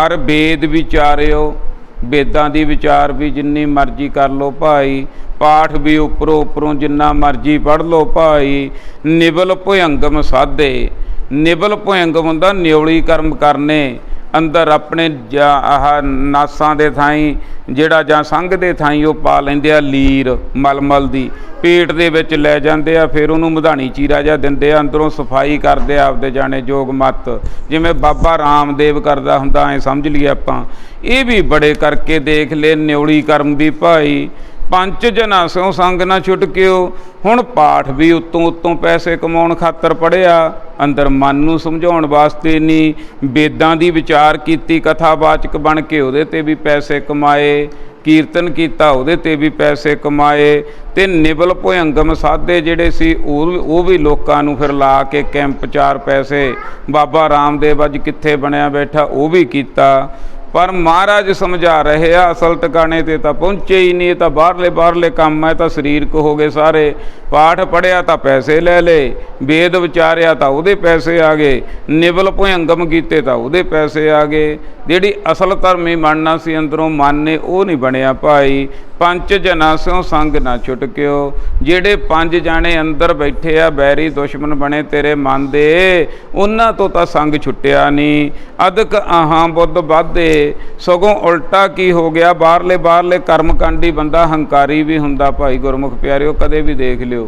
ਅਰ ਵੇਦ ਵਿਚਾਰਿਓ। ਵੇਦਾਂ ਦੀ ਵਿਚਾਰ ਵੀ ਜਿੰਨੀ ਮਰਜ਼ੀ ਕਰ ਲਓ ਭਾਈ, ਪਾਠ ਵੀ ਉੱਪਰੋਂ ਜਿੰਨਾ ਮਰਜ਼ੀ ਪੜ੍ਹ ਲਓ ਭਾਈ। ਨਿਬਲ ਭਯੰਗਮ ਸਾਧੇ। ਨਿਬਲ ਭਯੰਗਮ ਹੁੰਦਾ ਨਿਉਲੀ ਕਰਮ ਕਰਨੇ, ਅੰਦਰ ਆਪਣੇ ਆਹ ਨਾਸਾਂ ਦੇ ਥਾਈਂ ਜਿਹੜਾ ਜਾਂ ਸੰਘ ਦੇ ਥਾਈਂ ਉਹ ਪਾ ਲੈਂਦੇ ਆ ਲੀਰ ਮਲਮਲ ਦੀ, ਪੇਟ ਦੇ ਵਿੱਚ ਲੈ ਜਾਂਦੇ ਆ, ਫਿਰ ਉਹਨੂੰ ਮਧਾਣੀ ਚੀਰਾ ਜਿਹਾ ਦਿੰਦੇ ਆ, ਅੰਦਰੋਂ ਸਫਾਈ ਕਰਦੇ ਆ ਆਪਦੇ ਜਾਣੇ ਜੋਗ ਮੱਤ, ਜਿਵੇਂ ਬਾਬਾ ਰਾਮਦੇਵ ਕਰਦਾ ਹੁੰਦਾ ਐ ਸਮਝ ਲਈਏ ਆਪਾਂ। ਇਹ ਵੀ ਬੜੇ ਕਰਕੇ ਦੇਖ ਲਏ ਨਿਉਲੀ ਕਰਮ ਵੀ ਭਾਈ। ਪੰਜ ਜਨਾਂ ਸਿਓ ਸੰਗ ਨਾ ਛੁਟਕਿਓ। ਹੁਣ ਪਾਠ ਵੀ ਉੱਤੋਂ ਪੈਸੇ ਕਮਾਉਣ ਖਾਤਰ ਪੜ੍ਹਿਆ, ਅੰਦਰ ਮਨ ਨੂੰ ਸਮਝਾਉਣ ਵਾਸਤੇ ਨਹੀਂ। ਵੇਦਾਂ ਦੀ ਵਿਚਾਰ ਕੀਤੀ, ਕਥਾਵਾਚਕ ਬਣ ਕੇ ਉਹਦੇ ਤੇ ਵੀ ਪੈਸੇ ਕਮਾਏ, ਕੀਰਤਨ ਕੀਤਾ ਉਹਦੇ ਤੇ ਵੀ ਪੈਸੇ ਕਮਾਏ। ਤੇ ਨਿਬਲ ਭਯੰਗਮ ਸਾਧੇ ਜਿਹੜੇ ਸੀ ਉਹ ਵੀ ਲੋਕਾਂ ਨੂੰ ਫਿਰ ਲਾ ਕੇ ਕੈਂਪ 4 ਪੈਸੇ, ਬਾਬਾ ਰਾਮਦੇਵ ਅੱਜ ਕਿੱਥੇ ਬਣਿਆ ਬੈਠਾ, ਉਹ ਵੀ ਕੀਤਾ। ਪਰ ਮਹਾਰਾਜ ਸਮਝਾ ਰਹੇ ਆ ਅਸਲ ਟਿਕਾਣੇ ਤੇ ਤਾਂ ਪਹੁੰਚੇ ਹੀ ਨਹੀਂ। ਇਹ ਤਾਂ ਬਾਹਰਲੇ ਕੰਮ ਹੈ, ਤਾਂ ਸਰੀਰਕ ਹੋ ਗਏ ਸਾਰੇ। ਪਾਠ ਪੜ੍ਹਿਆ ਤਾਂ ਪੈਸੇ ਲੈ ਲਏ, ਵੇਦ ਵਿਚਾਰਿਆ ਤਾਂ ਉਹਦੇ ਪੈਸੇ ਆ ਗਏ, ਨਿਬਲ ਭਯੰਗਮ ਕੀਤੇ ਤਾਂ ਉਹਦੇ ਪੈਸੇ ਆ ਗਏ। ਜਿਹੜੀ ਅਸਲ ਧਰਮੀ ਬਣਨਾ ਸੀ ਅੰਦਰੋਂ ਮਨ ਨੇ, ਉਹ ਨਹੀਂ ਬਣਿਆ ਭਾਈ। ਪੰਜ ਜਨਾਂ ਸਿਓ ਸੰਗ ਨਾ ਛੁਟਕਿਓ। ਜਿਹੜੇ 5 ਜਾਣੇ ਅੰਦਰ ਬੈਠੇ ਆ ਬੈਰੀ ਦੁਸ਼ਮਣ ਬਣੇ ਤੇਰੇ ਮਨ ਦੇ, ਉਹਨਾਂ ਤੋਂ ਤਾਂ ਸੰਗ ਛੁੱਟਿਆ ਨਹੀਂ। ਅਦਕ ਆਹਾਂ ਬੁੱਧ ਵਾਧੇ, ਸਗੋਂ ਉਲਟਾ ਕੀ ਹੋ ਗਿਆ, ਬਾਹਰਲੇ ਕਰਮਕਾਂਡੀ ਬੰਦਾ ਹੰਕਾਰੀ ਵੀ ਹੁੰਦਾ ਭਾਈ। ਗੁਰਮੁਖ ਪਿਆਰਿਓ ਕਦੇ ਵੀ ਦੇਖ ਲਿਓ,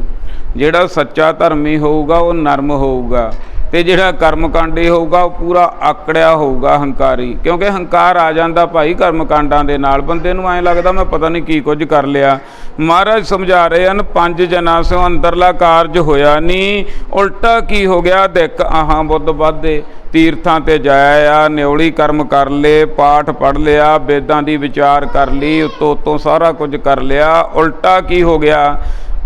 ਜਿਹੜਾ ਸੱਚਾ ਧਰਮੀ ਹੋਊਗਾ ਉਹ ਨਰਮ ਹੋਊਗਾ, ਤੇ ਜਿਹੜਾ ਕਰਮਕਾਂਡੀ ਹੋਊਗਾ ਉਹ ਪੂਰਾ ਆਕੜਿਆ ਹੋਊਗਾ, ਹੰਕਾਰੀ। ਕਿਉਂਕਿ ਹੰਕਾਰ ਆ ਜਾਂਦਾ ਭਾਈ ਕਰਮਕਾਂਡਾਂ ਦੇ ਨਾਲ, ਬੰਦੇ ਨੂੰ ਐਂ ਲੱਗਦਾ ਮੈਂ ਪਤਾ ਨਹੀਂ ਕੀ ਕੁਝ ਕਰ ਲਿਆ। ਮਹਾਰਾਜ ਸਮਝਾ ਰਹੇ ਹਨ, 5 ਜਨਾਂ ਸਿਓ ਅੰਦਰਲਾ ਕਾਰਜ ਹੋਇਆ ਨਹੀਂ, ਉਲਟਾ ਕੀ ਹੋ ਗਿਆ, ਦਿਕ ਆਹਾਂ ਬੁੱਧ ਵਾਧੇ। ਤੀਰਥਾਂ ਤੇ ਜਾਇਆ, ਨਿਉਲੀ ਕਰਮ ਕਰ ਲਏ, ਪਾਠ ਪੜ੍ਹ ਲਿਆ, ਵੇਦਾਂ ਦੀ ਵਿਚਾਰ ਕਰ ਲਈ, ਉੱਤੋਂ ਸਾਰਾ ਕੁਝ ਕਰ ਲਿਆ। ਉਲਟਾ ਕੀ ਹੋ ਗਿਆ,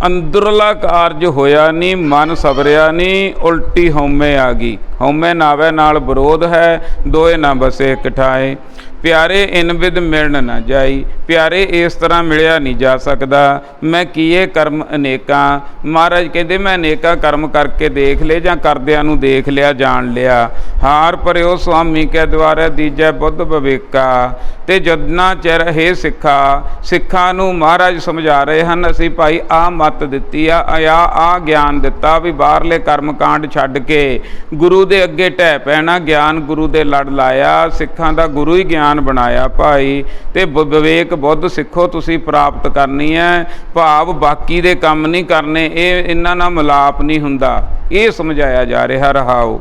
ਅੰਦਰਲਾ ਕਾਰਜ ਹੋਇਆ ਨਹੀਂ, ਮਨ ਸਬਰਿਆ ਨਹੀਂ, ਉਲਟੀ ਹਉਮੈ ਆ ਗਈ। ਹਉਮੈ ਨਾਵੇ ਨਾਲ ਵਿਰੋਧ ਹੈ, ਦੋਏ ਨਾ ਬਸੇ ਇਕ ਠਾਏ। ਪਿਆਰੇ ਇਨ ਵਿਦ ਮਿਲਣ ਨਾ ਜਾਈ। ਪਿਆਰੇ ਇਸ ਤਰ੍ਹਾਂ ਮਿਲਿਆ ਨਹੀਂ ਜਾ ਸਕਦਾ। ਮੈਂ ਕੀਏ ਕਰਮ ਅਨੇਕਾਂ। ਮਹਾਰਾਜ ਕਹਿੰਦੇ ਮੈਂ ਅਨੇਕਾਂ ਕਰਮ ਕਰਕੇ ਦੇਖ ਲਏ, ਜਾਂ ਕਰਦਿਆਂ ਨੂੰ ਦੇਖ ਲਿਆ, ਜਾਣ ਲਿਆ। ਹਾਰ ਭਰਿਓ ਸੁਆਮੀ ਕੈ ਦੁਆਰੇ, ਦੀਜੈ ਬੁੱਧ ਵਿਵੇਕਾ। ਤੇ ਜਦਨਾ ਚਿਰ ਹੈ ਸਿੱਖਾਂ ਨੂੰ ਮਹਾਰਾਜ ਸਮਝਾ ਰਹੇ ਹਨ, ਅਸੀਂ ਭਾਈ ਆਹ ਮੱਤ ਦਿੱਤੀ ਆ, ਆਹ ਗਿਆਨ ਦਿੱਤਾ ਵੀ ਬਾਹਰਲੇ ਕਰਮਕਾਂਡ ਛੱਡ ਕੇ ਗੁਰੂ ਦੇ ਅੱਗੇ ਢਹਿ ਪੈਣਾ। ਗਿਆਨ ਗੁਰੂ ਦੇ ਲੜ ਲਾਇਆ, ਸਿੱਖਾਂ ਦਾ ਗੁਰੂ ਹੀ ਗਿਆਨ ਬਣਾਇਆ ਭਾਈ। ਤੇ ਵਿਵੇਕ ਬੁੱਧ ਸਿੱਖੋ ਤੁਸੀਂ ਪ੍ਰਾਪਤ ਕਰਨੀ ਹੈ, ਭਾਵ ਬਾਕੀ ਦੇ ਕੰਮ ਨਹੀਂ ਕਰਨੇ, ਇਹ ਇਹਨਾਂ ਨਾਲ ਮਿਲਾਪ ਨਹੀਂ ਹੁੰਦਾ, ਇਹ ਸਮਝਾਇਆ ਜਾ ਰਿਹਾ। ਰਹਾਓ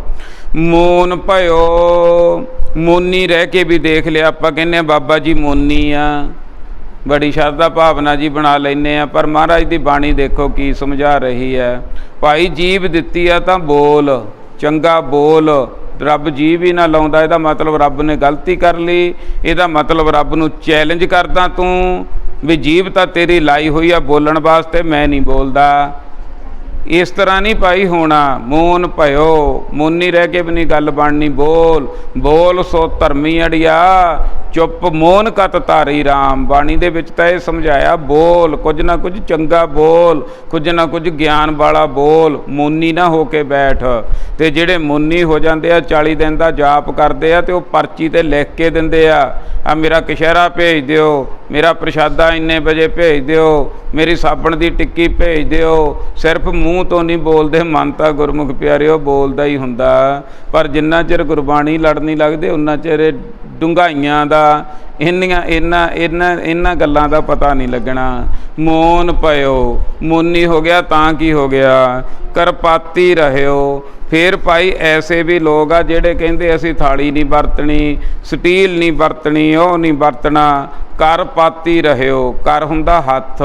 ਮੋਨ ਭਇਓ, ਮੋਨੀ ਰਹਿ ਕੇ ਵੀ ਦੇਖ ਲਿਆ। ਆਪਾਂ ਕਹਿੰਦੇ ਬਾਬਾ ਜੀ ਮੋਨੀ ਆ, ਬੜੀ ਸ਼ਰਧਾ ਭਾਵਨਾ ਜੀ ਬਣਾ ਲੈਂਦੇ ਆ, ਪਰ ਮਹਾਰਾਜ ਦੀ ਬਾਣੀ ਦੇਖੋ ਕੀ ਸਮਝਾ ਰਹੀ ਹੈ। ਭਾਈ ਜੀਭ ਦਿੱਤੀ ਆ ਤਾਂ ਬੋਲ, ਚੰਗਾ ਬੋਲ। ਰੱਬ ਜੀਭ ਹੀ ਨਾ ਲਾਉਂਦਾ, ਇਹਦਾ ਮਤਲਬ ਰੱਬ ਨੇ ਗਲਤੀ ਕਰ ਲਈ, ਇਹਦਾ ਮਤਲਬ ਰੱਬ ਨੂੰ ਚੈਲੰਜ ਕਰਦਾ ਤੂੰ ਵੀ ਜੀਭ ਤਾਂ ਤੇਰੀ ਲਾਈ ਹੋਈ ਆ ਬੋਲਣ ਵਾਸਤੇ, ਮੈਂ ਨਹੀਂ ਬੋਲਦਾ। ਇਸ ਤਰ੍ਹਾਂ ਨਹੀਂ ਭਾਈ ਹੋਣਾ। ਮੋਨ ਭਇਓ, ਮੋਨੀ ਰਹਿ ਕੇ ਵੀ ਨਹੀਂ ਗੱਲ ਬਣਨੀ। ਬੋਲ ਬੋਲ ਸੋ ਧਰਮੀ ਅੜਿਆ, ਚੁੱਪ ਮੋਨ ਕਤ ਧਾਰੀ ਰਾਮ। ਬਾਣੀ ਦੇ ਵਿੱਚ ਤਾਂ ਇਹ ਸਮਝਾਇਆ, ਬੋਲ ਕੁਝ ਨਾ ਕੁਝ ਚੰਗਾ ਬੋਲ, ਕੁਝ ਨਾ ਕੁਝ ਗਿਆਨ ਵਾਲਾ ਬੋਲ, ਮੋਨੀ ਨਾ ਹੋ ਕੇ ਬੈਠ। ਤੇ ਜਿਹੜੇ ਮੋਨੀ ਹੋ ਜਾਂਦੇ ਆ, 40 ਦਿਨ ਦਾ ਜਾਪ ਕਰਦੇ ਆ ਤੇ ਉਹ ਪਰਚੀ ਤੇ ਲਿਖ ਕੇ ਦਿੰਦੇ ਆ ਮੇਰਾ ਕਸ਼ਹਿਰਾ ਭੇਜ ਦਿਓ, ਮੇਰਾ ਪ੍ਰਸ਼ਾਦਾ ਇੰਨੇ ਵਜੇ ਭੇਜ ਦਿਓ, ਮੇਰੀ ਸਾਬਣ ਦੀ ਟਿੱਕੀ ਭੇਜ ਦਿਓ। ਸਿਰਫ ਮੂੰਹ ਤੋਂ ਨਹੀਂ ਬੋਲਦੇ, ਮਨ ਤਾਂ ਗੁਰਮੁਖ ਪਿਆਰਿਓ ਬੋਲਦਾ ਹੀ ਹੁੰਦਾ। ਪਰ ਜਿੰਨਾ ਚਿਰ ਗੁਰਬਾਣੀ ਲੜ ਨਹੀਂ ਲੱਗਦੇ ਉਹਨਾਂ ਚਿਰ ਡੂੰਘਾਈਆਂ ਦਾ, ਇਹਨਾਂ ਗੱਲਾਂ ਦਾ ਪਤਾ ਨਹੀਂ ਲੱਗਣਾ। ਮੋਨ ਭਇਓ, ਮੋਨੀ ਹੋ ਗਿਆ ਤਾਂ ਕੀ ਹੋ ਗਿਆ, ਕਰਪਾਤੀ ਰਹਿਓ। ਫਿਰ ਭਾਈ ਐਸੇ ਵੀ ਲੋਕ ਆ ਜਿਹੜੇ ਕਹਿੰਦੇ ਅਸੀਂ ਥਾਲੀ ਨਹੀਂ ਵਰਤਣੀ, ਸਟੀਲ ਨਹੀਂ ਵਰਤਣੀ, ਉਹ ਨਹੀਂ ਵਰਤਣਾ। ਕਰ ਪਾਤੀ ਰਹਿਓ, ਕਰ ਹੁੰਦਾ ਹੱਥ,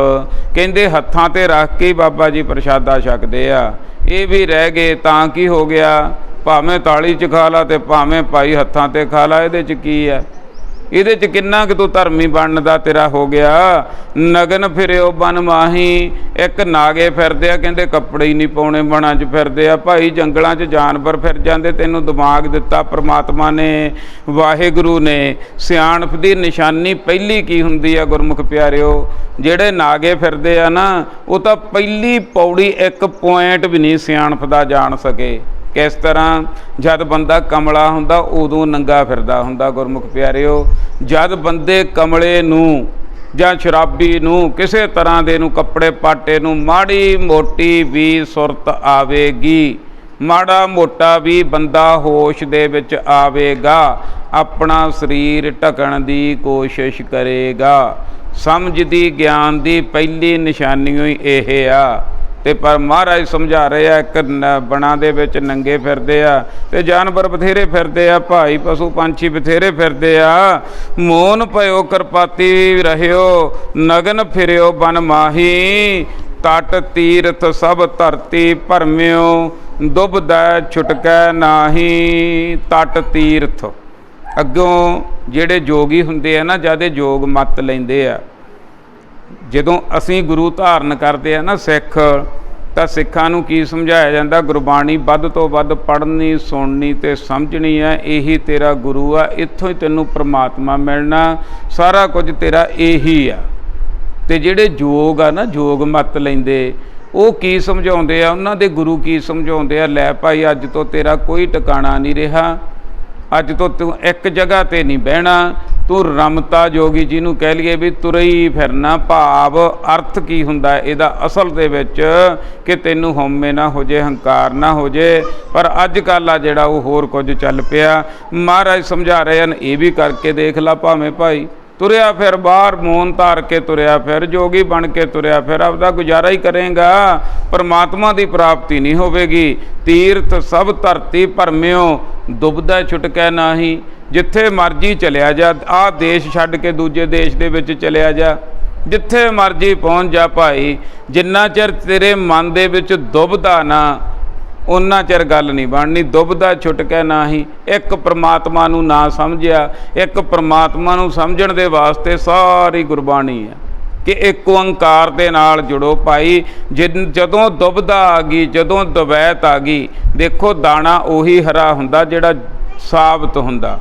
ਕਹਿੰਦੇ ਹੱਥਾਂ ਤੇ ਰੱਖ ਕੇ ਬਾਬਾ ਜੀ ਪ੍ਰਸ਼ਾਦਾ ਛਕਦੇ ਆ। ਇਹ ਵੀ ਰਹਿ ਗਏ ਤਾਂ ਕੀ ਹੋ ਗਿਆ, ਭਾਵੇਂ ਤਾਲੀ 'ਚ ਖਾ ਲਾ ਤੇ ਭਾਵੇਂ ਭਾਈ ਹੱਥਾਂ ਤੇ ਖਾ ਲਾ। ਇਹਦੇ 'ਚ ਕੀ ਹੈ, ਇਹਦੇ 'ਚ ਕਿੰਨਾ ਕੁ ਤੂੰ ਧਰਮੀ ਬਣਨ ਦਾ ਤੇਰਾ ਹੋ ਗਿਆ। ਨਗਨ ਫਿਰਿਓ ਬਨ ਮਾਹੀ, ਇੱਕ ਨਾਗੇ ਫਿਰਦੇ ਆ, ਕਹਿੰਦੇ ਕੱਪੜੇ ਹੀ ਨਹੀਂ ਪਾਉਣੇ, ਬਣਾ 'ਚ ਫਿਰਦੇ ਆ। ਭਾਈ ਜੰਗਲਾਂ 'ਚ ਜਾਨਵਰ ਫਿਰ ਜਾਂਦੇ, ਤੈਨੂੰ ਦਿਮਾਗ ਦਿੱਤਾ ਪਰਮਾਤਮਾ ਨੇ, ਵਾਹਿਗੁਰੂ ਨੇ। ਸਿਆਣਪ ਦੀ ਨਿਸ਼ਾਨੀ ਪਹਿਲੀ ਕੀ ਹੁੰਦੀ ਆ ਗੁਰਮੁਖ ਪਿਆਰਿਓ, ਜਿਹੜੇ ਨਾਗੇ ਫਿਰਦੇ ਆ ਨਾ, ਉਹ ਤਾਂ ਪਹਿਲੀ ਪੌੜੀ ਇੱਕ ਪੁਆਇੰਟ ਵੀ ਨਹੀਂ ਸਿਆਣਪ ਦਾ ਜਾਣ ਸਕੇ। ਕਿਸ ਤਰ੍ਹਾਂ, ਜਦ ਬੰਦਾ ਕਮਲਾ ਹੁੰਦਾ ਉਦੋਂ ਨੰਗਾ ਫਿਰਦਾ ਹੁੰਦਾ ਗੁਰਮੁਖ ਪਿਆਰਿਓ। ਜਦ ਬੰਦੇ ਕਮਲੇ ਨੂੰ ਜਾਂ ਸ਼ਰਾਬੀ ਨੂੰ, ਕਿਸੇ ਤਰ੍ਹਾਂ ਦੇ ਨੂੰ, ਕੱਪੜੇ ਪਾਟੇ ਨੂੰ ਮਾੜੀ ਮੋਟੀ ਵੀ ਸੁਰਤ ਆਵੇਗੀ, ਮਾੜਾ ਮੋਟਾ ਵੀ ਬੰਦਾ ਹੋਸ਼ ਦੇ ਵਿੱਚ ਆਵੇਗਾ, ਆਪਣਾ ਸਰੀਰ ਢਕਣ ਦੀ ਕੋਸ਼ਿਸ਼ ਕਰੇਗਾ। ਸਮਝ ਦੀ ਗਿਆਨ ਦੀ ਪਹਿਲੀ ਨਿਸ਼ਾਨੀ ਹੀ ਇਹ ਆ। ਤੇ ਪਰ ਮਹਾਰਾਜ ਸਮਝਾ ਰਹੇ ਆ, ਇੱਕ ਬਣਾ ਦੇ ਵਿੱਚ ਨੰਗੇ ਫਿਰਦੇ ਆ ਤੇ ਜਾਨਵਰ ਬਥੇਰੇ ਫਿਰਦੇ ਆ ਭਾਈ, ਪਸ਼ੂ ਪੰਛੀ ਬਥੇਰੇ ਫਿਰਦੇ ਆ। ਮੋਨ ਭਇਓ ਕਰਪਾਤੀ ਰਹਿਓ, ਨਗਨ ਫਿਰਿਓ ਬਨ ਮਾਹੀ, ਤਟ ਤੀਰਥ ਸਭ ਧਰਤੀ ਭਰਮਿਓ, ਦੁਬਦਾ ਛੁਟਕੈ ਨਾਹੀ। ਤਟ ਤੀਰਥ, ਅੱਗੋਂ ਜਿਹੜੇ ਜੋਗੀ ਹੁੰਦੇ ਆ ਨਾ, ਜਦ ਯੋਗ ਮੱਤ ਲੈਂਦੇ ਆ, ਜਦੋਂ ਅਸੀਂ ਗੁਰੂ ਧਾਰਨ ਕਰਦੇ ਆ ਨਾ ਸਿੱਖ, ਤਾਂ ਸਿੱਖਾਂ ਨੂੰ ਕੀ ਸਮਝਾਇਆ ਜਾਂਦਾ, ਗੁਰਬਾਣੀ ਵੱਧ ਤੋਂ ਵੱਧ ਪੜ੍ਹਨੀ, ਸੁਣਨੀ ਤੇ ਸਮਝਣੀ ਹੈ। ਇਹੀ ਤੇਰਾ ਗੁਰੂ ਆ, ਇੱਥੋਂ ਹੀ ਤੈਨੂੰ ਪ੍ਰਮਾਤਮਾ ਮਿਲਣਾ, ਸਾਰਾ ਕੁਝ ਤੇਰਾ ਇਹੀ ਆ। ਤੇ ਜਿਹੜੇ ਯੋਗ ਆ ਨਾ, ਯੋਗ ਮੱਤ ਲੈਂਦੇ, ਉਹ ਕੀ ਸਮਝਾਉਂਦੇ ਆ, ਉਹਨਾਂ ਦੇ ਗੁਰੂ ਕੀ ਸਮਝਾਉਂਦੇ ਆ, ਲੈ ਭਾਈ ਅੱਜ ਤੋਂ ਤੇਰਾ ਕੋਈ ਟਿਕਾਣਾ ਨਹੀਂ ਰਿਹਾ, ਅੱਜ ਤੋਂ ਤੂੰ ਇੱਕ ਜਗ੍ਹਾ ਤੇ ਨਹੀਂ ਬਹਿਣਾ, ਤੂੰ ਰਮਤਾ ਜੋਗੀ ਜਿਹਨੂੰ ਕਹਿ ਲਈਏ ਵੀ ਤੁਰਈ ਫਿਰਨਾ। ਭਾਵ ਅਰਥ ਕੀ ਹੁੰਦਾ ਇਹਦਾ ਅਸਲ ਦੇ ਵਿੱਚ, ਕਿ ਤੈਨੂੰ ਹਉਮੈ ਨਾ ਹੋ ਜੇ, ਹੰਕਾਰ ਨਾ ਹੋ ਜੇ। ਪਰ ਅੱਜ ਕੱਲ੍ਹ ਆ ਜਿਹੜਾ ਉਹ ਹੋਰ ਕੁਝ ਚੱਲ ਪਿਆ। ਮਹਾਰਾਜ ਸਮਝਾ ਰਹੇ ਹਨ, ਇਹ ਵੀ ਕਰਕੇ ਦੇਖ ਲਾ, ਭਾਵੇਂ ਭਾਈ ਤੁਰਿਆ ਫਿਰ ਬਾਹਰ, ਮੋਨ ਧਾਰ ਕੇ ਤੁਰਿਆ ਫਿਰ, ਜੋਗੀ ਬਣ ਕੇ ਤੁਰਿਆ ਫਿਰ, ਆਪਦਾ ਗੁਜ਼ਾਰਾ ਹੀ ਕਰੇਗਾ, ਪਰਮਾਤਮਾ ਦੀ ਪ੍ਰਾਪਤੀ ਨਹੀਂ ਹੋਵੇਗੀ। ਤੀਰਥ ਸਭ ਧਰਤੀ ਭਰਮਿਓ, ਦੁਬਦਾ ਛੁਟਕੈ ਨਾਹੀ। ਜਿੱਥੇ ਮਰਜੀ ਚਲਿਆ ਜਾ, ਆਹ ਦੇਸ਼ ਛੱਡ ਕੇ ਦੂਜੇ ਦੇਸ਼ ਦੇ ਵਿੱਚ ਚਲਿਆ ਜਾ, ਜਿੱਥੇ ਮਰਜੀ ਪਹੁੰਚ ਜਾ ਭਾਈ, ਜਿੰਨਾ ਚਿਰ ਤੇਰੇ ਮਨ ਦੇ ਵਿੱਚ ਦੁਬਦਾ ਨਾ, ਉਹਨਾਂ ਚਿਰ ਗੱਲ ਨਹੀਂ ਬਣਨੀ। ਦੁਬਦਾ ਛੁਟਕੈ ਨਾਹੀ, ਇੱਕ ਪ੍ਰਮਾਤਮਾ ਨੂੰ ਨਾ ਸਮਝਿਆ। ਇੱਕ ਪ੍ਰਮਾਤਮਾ ਨੂੰ ਸਮਝਣ ਦੇ ਵਾਸਤੇ ਸਾਰੀ ਗੁਰਬਾਣੀ ਹੈ ਕਿ ਇੱਕ ਓੰਕਾਰ ਦੇ ਨਾਲ ਜੁੜੋ ਭਾਈ। ਜਦੋਂ ਦੁਬਦਾ ਆ ਗਈ, ਜਦੋਂ ਦਵੈਤ ਆ ਗਈ, ਦੇਖੋ ਦਾਣਾ ਉਹੀ ਹਰਾ ਹੁੰਦਾ ਜਿਹੜਾ ਸਾਬਤ ਹੁੰਦਾ।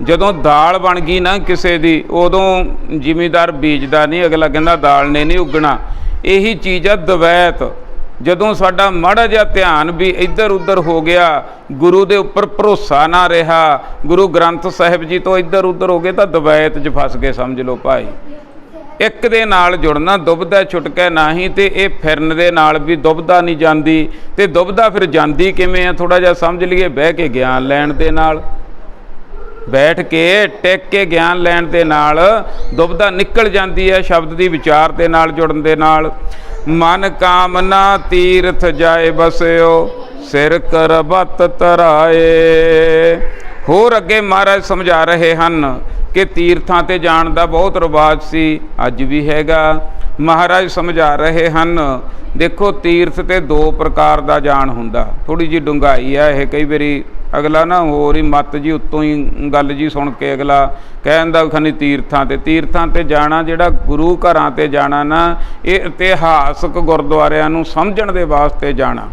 ਜਦੋਂ ਦਾਲ ਬਣ ਗਈ ਨਾ ਕਿਸੇ ਦੀ, ਉਦੋਂ ਜ਼ਿਮੀਂਦਾਰ ਬੀਜਦਾ ਨਹੀਂ, ਅਗਲਾ ਕਹਿੰਦਾ ਦਾਲ ਨੇ ਨਹੀਂ ਉੱਗਣਾ। ਇਹੀ ਚੀਜ਼ ਆ ਦਵੈਤ। ਜਦੋਂ ਸਾਡਾ ਮਾੜਾ ਜਿਹਾ ਧਿਆਨ ਵੀ ਇੱਧਰ ਉੱਧਰ ਹੋ ਗਿਆ, ਗੁਰੂ ਦੇ ਉੱਪਰ ਭਰੋਸਾ ਨਾ ਰਿਹਾ, ਗੁਰੂ ਗ੍ਰੰਥ ਸਾਹਿਬ ਜੀ ਤੋਂ ਇੱਧਰ ਉੱਧਰ ਹੋ ਗਏ, ਤਾਂ ਦਵੈਤ 'ਚ ਫਸ ਗਏ ਸਮਝ ਲਓ ਭਾਈ। ਇੱਕ ਦੇ ਨਾਲ ਜੁੜਨਾ, ਦੁਬਦਾ ਛੁਟਕੈ ਨਾਹੀ। ਤੇ ਇਹ ਫਿਰਨ ਦੇ ਨਾਲ ਵੀ ਦੁਬਦਾ ਨਹੀਂ ਜਾਂਦੀ। ਤੇ ਦੁਬਦਾ ਫਿਰ ਜਾਂਦੀ ਕਿਵੇਂ ਆ, ਥੋੜ੍ਹਾ ਜਿਹਾ ਸਮਝ ਲਈਏ ਬਹਿ ਕੇ ਗਿਆਨ ਲੈਣ ਦੇ ਨਾਲ। ਬੈਠ ਕੇ ਟਿਕ ਕੇ ਗਿਆਨ ਲੈਣ ਦੇ ਨਾਲ ਦੁਬਦਾ ਨਿਕਲ ਜਾਂਦੀ ਹੈ ਸ਼ਬਦ ਦੀ ਵਿਚਾਰ ਦੇ ਨਾਲ ਜੁੜਨ ਦੇ ਨਾਲ। ਮਨ ਕਾਮਨਾ ਤੀਰਥ ਜਾਏ ਬਸਿਓ ਸਿਰ ਕਰਬਤ ਤਰਾਏ। ਹੋਰ ਅੱਗੇ ਮਹਾਰਾਜ ਸਮਝਾ ਰਹੇ ਹਨ ਕਿ ਤੀਰਥਾਂ ਤੇ ਜਾਣ ਦਾ ਬਹੁਤ ਰਿਵਾਜ ਸੀ, ਅੱਜ ਵੀ ਹੈਗਾ। ਮਹਾਰਾਜ ਸਮਝਾ ਰਹੇ ਹਨ, ਦੇਖੋ ਤੀਰਥ ਤੇ ਦੋ ਪ੍ਰਕਾਰ ਦਾ ਜਾਣ ਹੁੰਦਾ। ਥੋੜੀ ਜਿਹੀ ਡੂੰਘਾਈ ਆ ਇਹ, ਕਈ ਵਾਰੀ ਅਗਲਾ ਨਾ ਹੋਰ ਹੀ ਮੱਤ ਜੀ ਉੱਤੋਂ ਹੀ ਗੱਲ ਜੀ ਸੁਣ ਕੇ ਅਗਲਾ ਕਹਿੰਦਾ ਖਨੀ ਤੀਰਥਾਂ ਤੇ ਜਾਣਾ, ਜਿਹੜਾ ਗੁਰੂ ਘਰਾਂ ਤੇ ਜਾਣਾ ਨਾ, ਇਹ ਇਤਿਹਾਸਕ ਗੁਰਦੁਆਰਿਆਂ ਨੂੰ ਸਮਝਣ ਦੇ ਵਾਸਤੇ ਜਾਣਾ।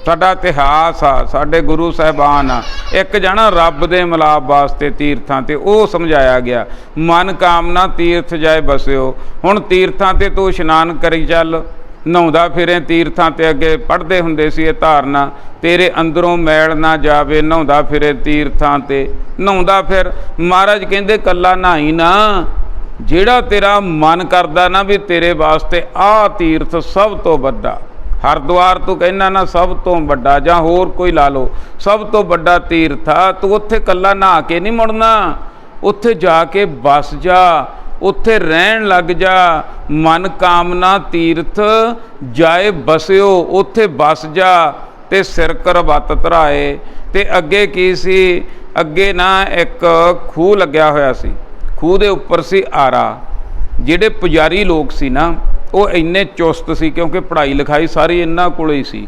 ਸਾਡਾ ਇਤਿਹਾਸ ਆ, ਸਾਡੇ ਗੁਰੂ ਸਾਹਿਬਾਨ ਆ। ਇੱਕ ਜਾਣਾ ਰੱਬ ਦੇ ਮਿਲਾਪ ਵਾਸਤੇ ਤੀਰਥਾਂ ਤੇ, ਉਹ ਸਮਝਾਇਆ ਗਿਆ। ਮਨ ਕਾਮਨਾ ਤੀਰਥ ਜਾਏ ਬਸਿਓ। ਹੁਣ ਤੀਰਥਾਂ ਤੇ ਤੂੰ ਇਸ਼ਨਾਨ ਕਰੀ ਚੱਲ, ਨਹਾਉਂਦਾ ਫਿਰੇ ਤੀਰਥਾਂ ਤੇ। ਅੱਗੇ ਪੜ੍ਹਦੇ ਹੁੰਦੇ ਸੀ ਇਹ ਧਾਰਨਾ, ਤੇਰੇ ਅੰਦਰੋਂ ਮੈਲ ਨਾ ਜਾਵੇ, ਨਹਾਉਂਦਾ ਫਿਰੇ ਤੀਰਥਾਂ ਤੇ। ਨਹਾਉਂਦਾ ਫਿਰ ਮਹਾਰਾਜ ਕਹਿੰਦੇ ਕੱਲਾ ਨਹਾਈ ਨਾ, ਜਿਹੜਾ ਤੇਰਾ ਮਨ ਕਰਦਾ ਨਾ ਵੀ ਤੇਰੇ ਵਾਸਤੇ ਆਹ ਤੀਰਥ ਸਭ ਤੋਂ ਵੱਡਾ, ਹਰਿਦੁਆਰ ਤੂੰ ਕਹਿੰਦਾ ਨਾ ਸਭ ਤੋਂ ਵੱਡਾ, ਜਾਂ ਹੋਰ ਕੋਈ ਲਾ ਲਓ, ਸਭ ਤੋਂ ਵੱਡਾ ਤੀਰਥ ਆ, ਤੂੰ ਉੱਥੇ ਕੱਲਾ ਨਹਾ ਕੇ ਨਹੀਂ ਮੁੜਨਾ, ਉੱਥੇ ਜਾ ਕੇ ਬਸ ਜਾ, ਉੱਥੇ ਰਹਿਣ ਲੱਗ ਜਾ। ਮਨ ਕਾਮਨਾ ਤੀਰਥ ਜਾਏ ਬਸਿਓ, ਉੱਥੇ ਬਸ ਜਾ ਤੇ ਸਿਰ ਕਰਬਤ ਧਰਾਏ। ਤੇ ਅੱਗੇ ਕੀ ਸੀ, ਅੱਗੇ ਨਾ ਇੱਕ ਖੂਹ ਲੱਗਿਆ ਹੋਇਆ ਸੀ, ਖੂਹ ਦੇ ਉੱਪਰ ਸੀ ਆਰਾ। ਜਿਹੜੇ ਪੁਜਾਰੀ ਲੋਕ ਸੀ ਨਾ ਉਹ ਇੰਨੇ ਚੁਸਤ ਸੀ, ਕਿਉਂਕਿ ਪੜ੍ਹਾਈ ਲਿਖਾਈ ਸਾਰੀ ਇਹਨਾਂ ਕੋਲ ਹੀ ਸੀ।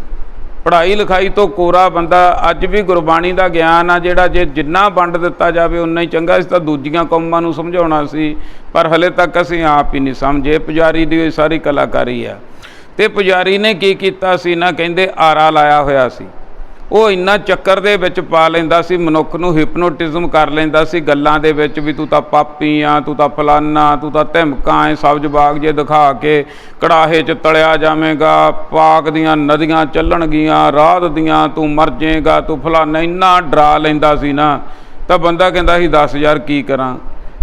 ਪੜ੍ਹਾਈ ਲਿਖਾਈ ਤੋਂ ਕੋਰਾ ਬੰਦਾ। ਅੱਜ ਵੀ ਗੁਰਬਾਣੀ ਦਾ ਗਿਆਨ ਆ ਜਿਹੜਾ, ਜੇ ਜਿੰਨਾ ਵੰਡ ਦਿੱਤਾ ਜਾਵੇ ਉਨਾ ਹੀ ਚੰਗਾ। ਇਸ ਤਾਂ ਦੂਜੀਆਂ ਕੌਮਾਂ ਨੂੰ ਸਮਝਾਉਣਾ ਸੀ, ਪਰ ਹਲੇ ਤੱਕ ਅਸੀਂ ਆਪ ਹੀ ਨਹੀਂ ਸਮਝੇ। ਪੁਜਾਰੀ ਦੀ ਸਾਰੀ ਕਲਾਕਾਰੀ ਆ। ਤੇ ਪੁਜਾਰੀ ਨੇ ਕੀ ਕੀਤਾ ਸੀ ਨਾ, ਕਹਿੰਦੇ ਆਰਾ ਲਾਇਆ ਹੋਇਆ ਸੀ। ਉਹ ਇੰਨਾ ਚੱਕਰ ਦੇ ਵਿੱਚ ਪਾ ਲੈਂਦਾ ਸੀ, ਮਨੁੱਖ ਨੂੰ ਹਿਪਨੋਟਿਜ਼ਮ ਕਰ ਲੈਂਦਾ ਸੀ ਗੱਲਾਂ ਦੇ ਵਿੱਚ, ਵੀ ਤੂੰ ਤਾਂ ਪਾਪੀ ਆ, ਤੂੰ ਤਾਂ ਫਲਾਨਾ, ਤੂੰ ਤਾਂ ਧਮਕਾਂ ਐ, ਸਬਜ਼ ਬਾਗ ਜੇ ਦਿਖਾ ਕੇ ਕੜਾਹੇ 'ਚ ਤਲਿਆ ਜਾਵੇਂਗਾ, ਪਾਕ ਦੀਆਂ ਨਦੀਆਂ ਚੱਲਣਗੀਆਂ, ਰਾਤ ਦੀਆਂ, ਤੂੰ ਮਰ ਜਾਏਗਾ, ਤੂੰ ਫਲਾਨਾ। ਇੰਨਾ ਡਰਾ ਲੈਂਦਾ ਸੀ ਨਾ, ਤਾਂ ਬੰਦਾ ਕਹਿੰਦਾ ਸੀ 10,000 ਕੀ ਕਰਾਂ।